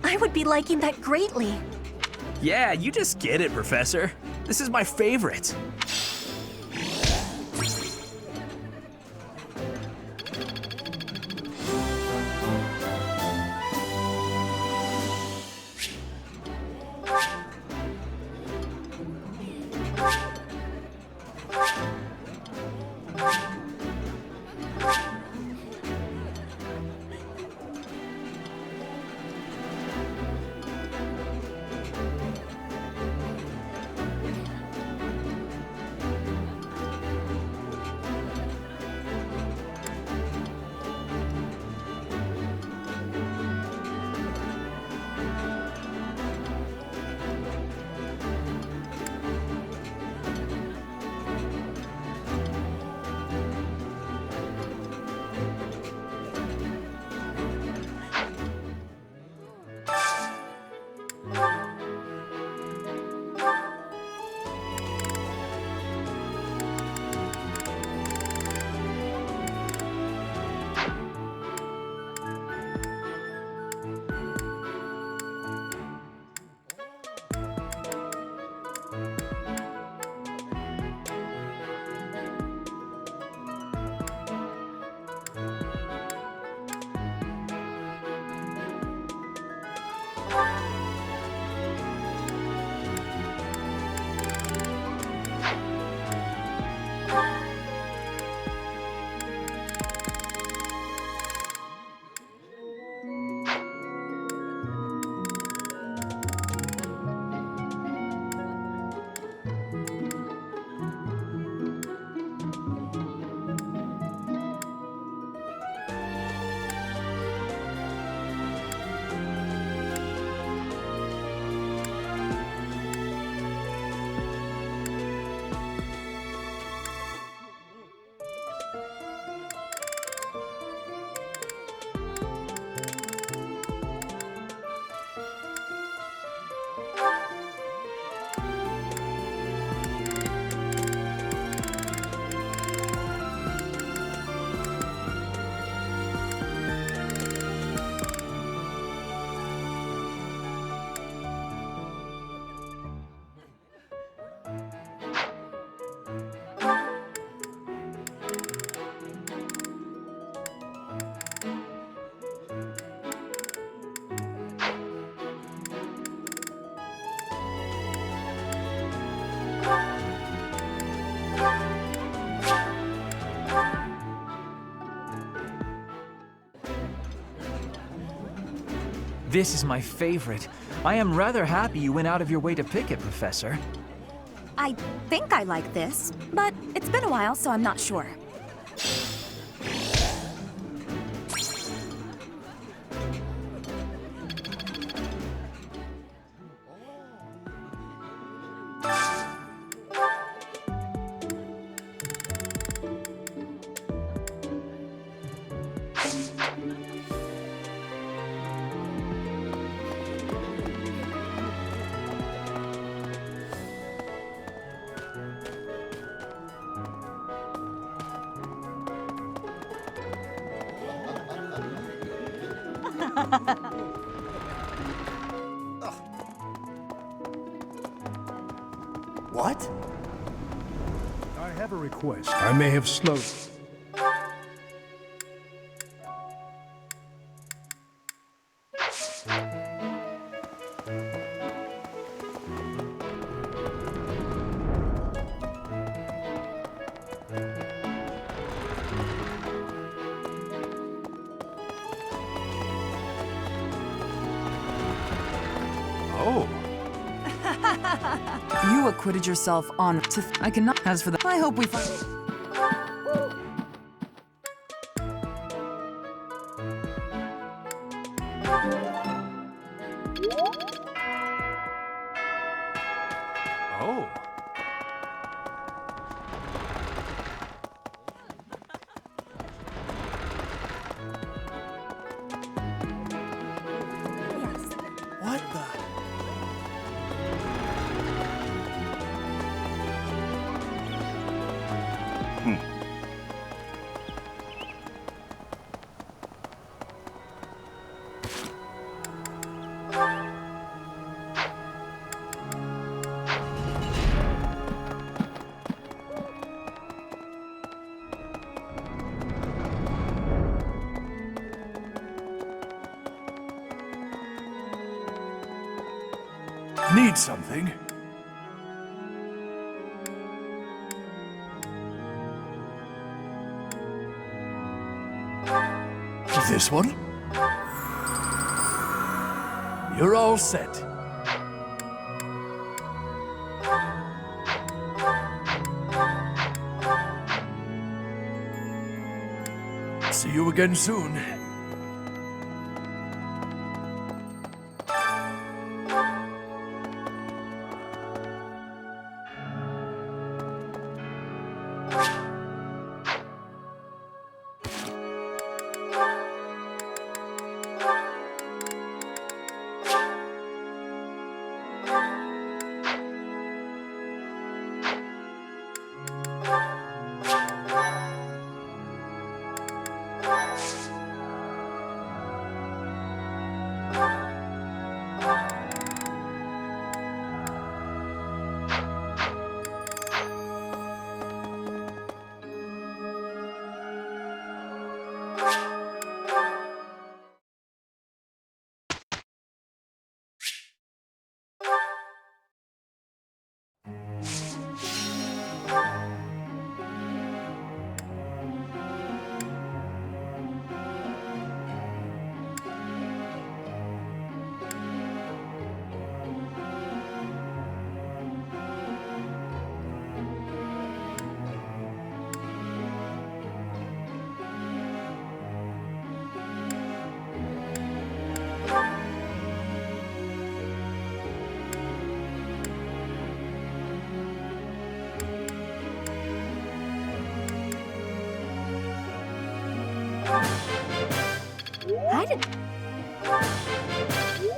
S19: I would be liking that greatly.
S4: Yeah, you just get it, Professor. This is my favorite.
S3: This is my favorite. I am rather happy you went out of your way to pick it, Professor.
S5: I think I like this, but it's been a while, so I'm not sure.
S11: What? I have a request. I may have slowed.
S12: You acquitted yourself on I cannot. As for the, I hope we find.
S10: Oh.
S11: What the? Need something? This one? You're all set. See you again soon.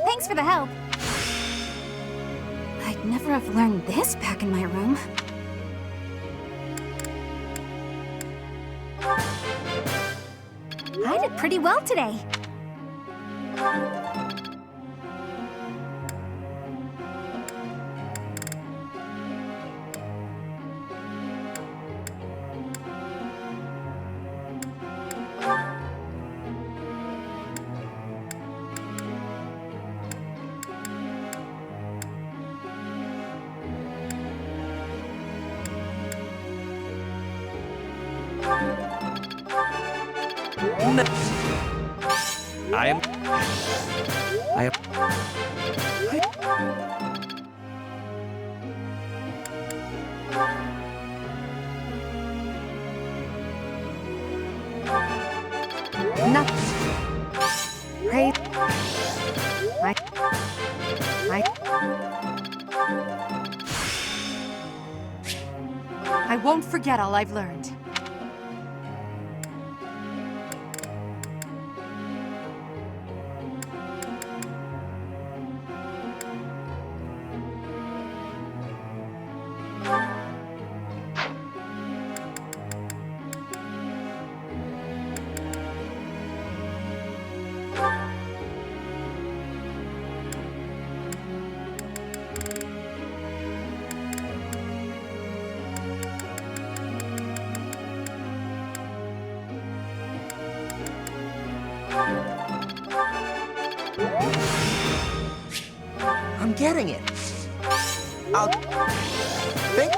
S5: Thanks for the help. I'd never have learned this back in my room.
S7: I did pretty well today.
S4: I am...
S1: Nothing. Pray. I won't forget all I've learned.
S15: I'm getting it. I'll think.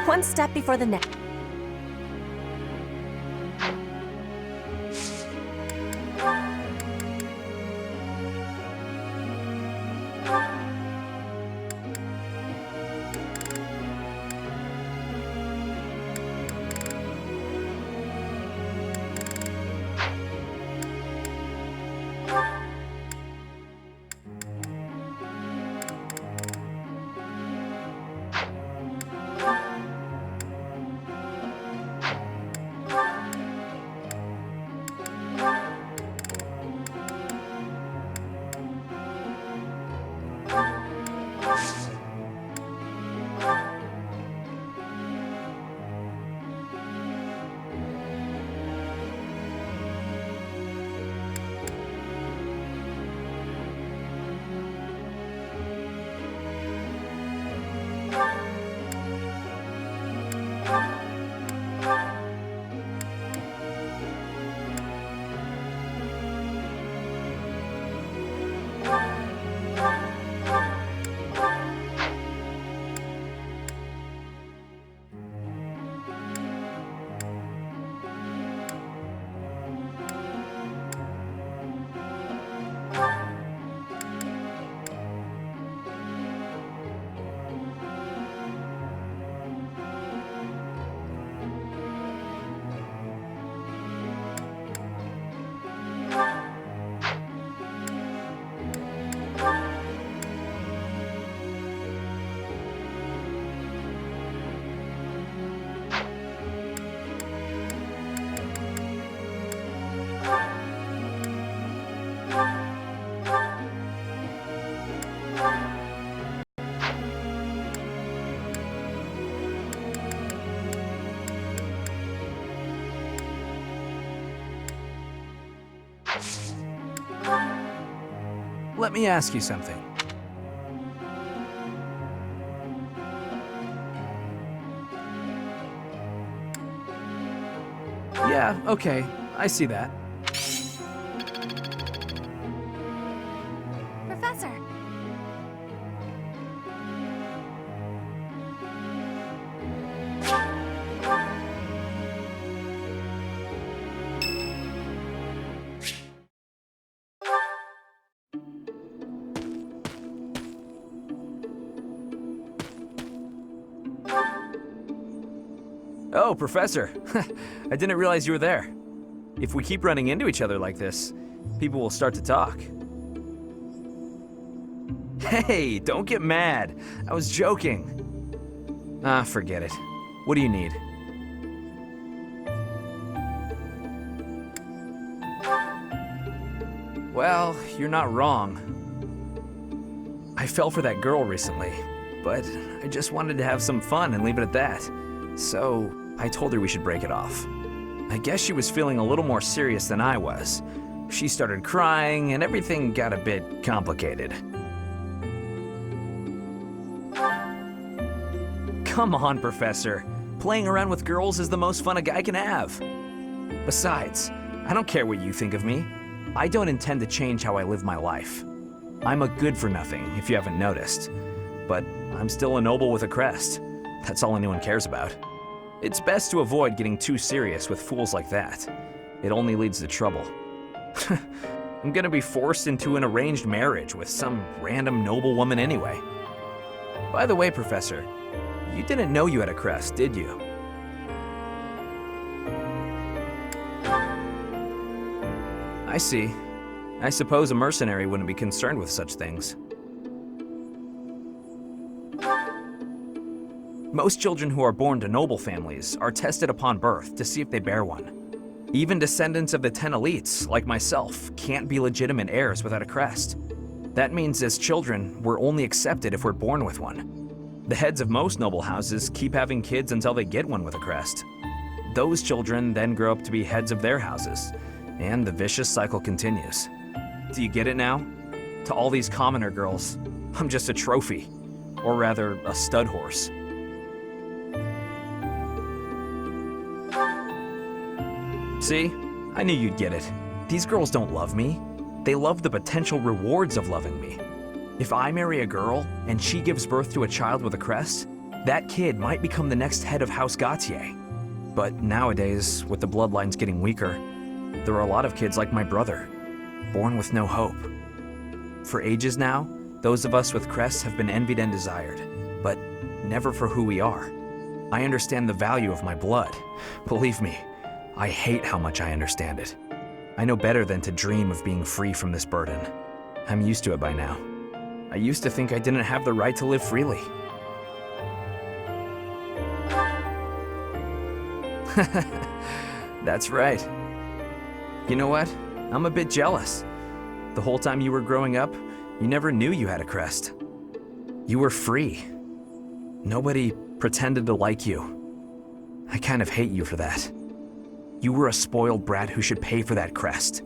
S23: One step before the next.
S3: Let me ask you something. Yeah, okay. I see that.
S7: Professor!
S3: Oh, Professor. I didn't realize you were there. If we keep running into each other like this, people will start to talk. Hey, don't get mad. I was joking. Ah, forget it. What do you need? Well, you're not wrong. I fell for that girl recently, but I just wanted to have some fun and leave it at that. So, I told her we should break it off. I guess she was feeling a little more serious than I was. She started crying, and everything got a bit complicated. Come on, Professor. Playing around with girls is the most fun a guy can have. Besides, I don't care what you think of me. I don't intend to change how I live my life. I'm a good-for-nothing, if you haven't noticed. But I'm still a noble with a crest. That's all anyone cares about. It's best to avoid getting too serious with fools like that. It only leads to trouble. I'm gonna be forced into an arranged marriage with some random noble woman anyway. By the way, Professor, you didn't know you had a crest, did you? I see. I suppose a mercenary wouldn't be concerned with such things. Most children who are born to noble families are tested upon birth to see if they bear one. Even descendants of the 10 elites, like myself, can't be legitimate heirs without a crest. That means as children, we're only accepted if we're born with one. The heads of most noble houses keep having kids until they get one with a crest. Those children then grow up to be heads of their houses, and the vicious cycle continues. Do you get it now? To all these commoner girls, I'm just a trophy, or rather, a stud horse. See? I knew you'd get it. These girls don't love me. They love the potential rewards of loving me. If I marry a girl and she gives birth to a child with a crest, that kid might become the next head of House Gautier. But nowadays, with the bloodlines getting weaker, there are a lot of kids like my brother, born with no hope. For ages now, those of us with crests have been envied and desired, but never for who we are. I understand the value of my blood. Believe me, I hate how much I understand it. I know better than to dream of being free from this burden. I'm used to it by now. I used to think I didn't have the right to live freely. That's right. You know what? I'm a bit jealous. The whole time you were growing up, you never knew you had a crest. You were free. Nobody pretended to like you. I kind of hate you for that. You were a spoiled brat who should pay for that crest.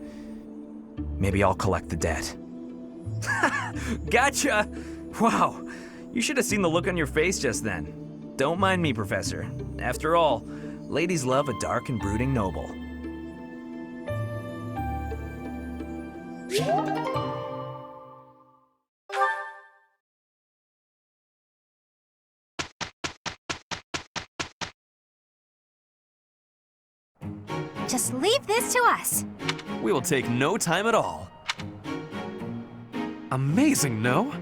S3: Maybe I'll collect the debt. Gotcha! Wow, you should have seen the look on your face just then. Don't mind me, Professor. After all, ladies love a dark and brooding noble.
S7: Just leave this to us.
S4: We will take no time at all. Amazing, no?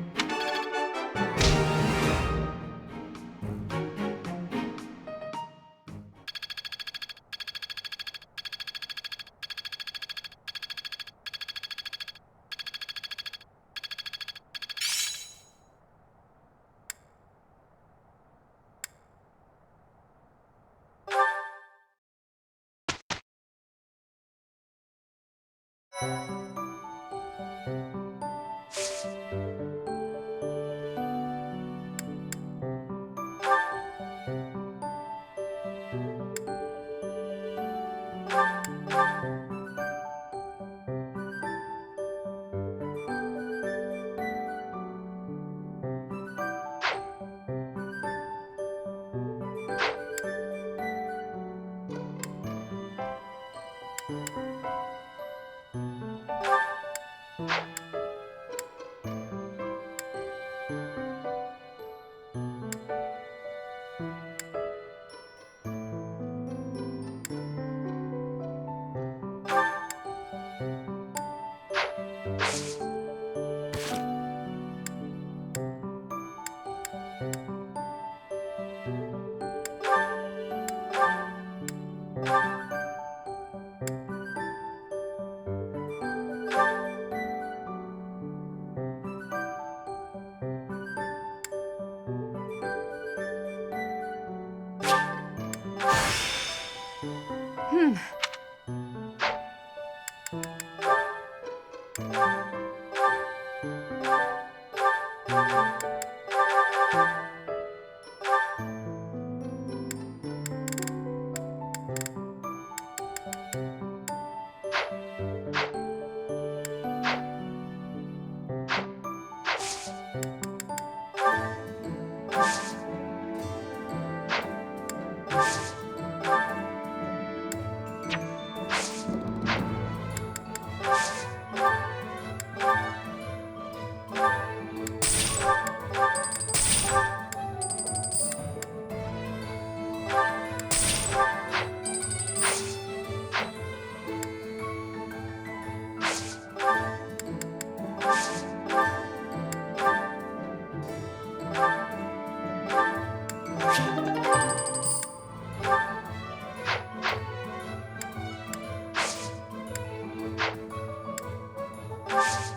S3: Bye.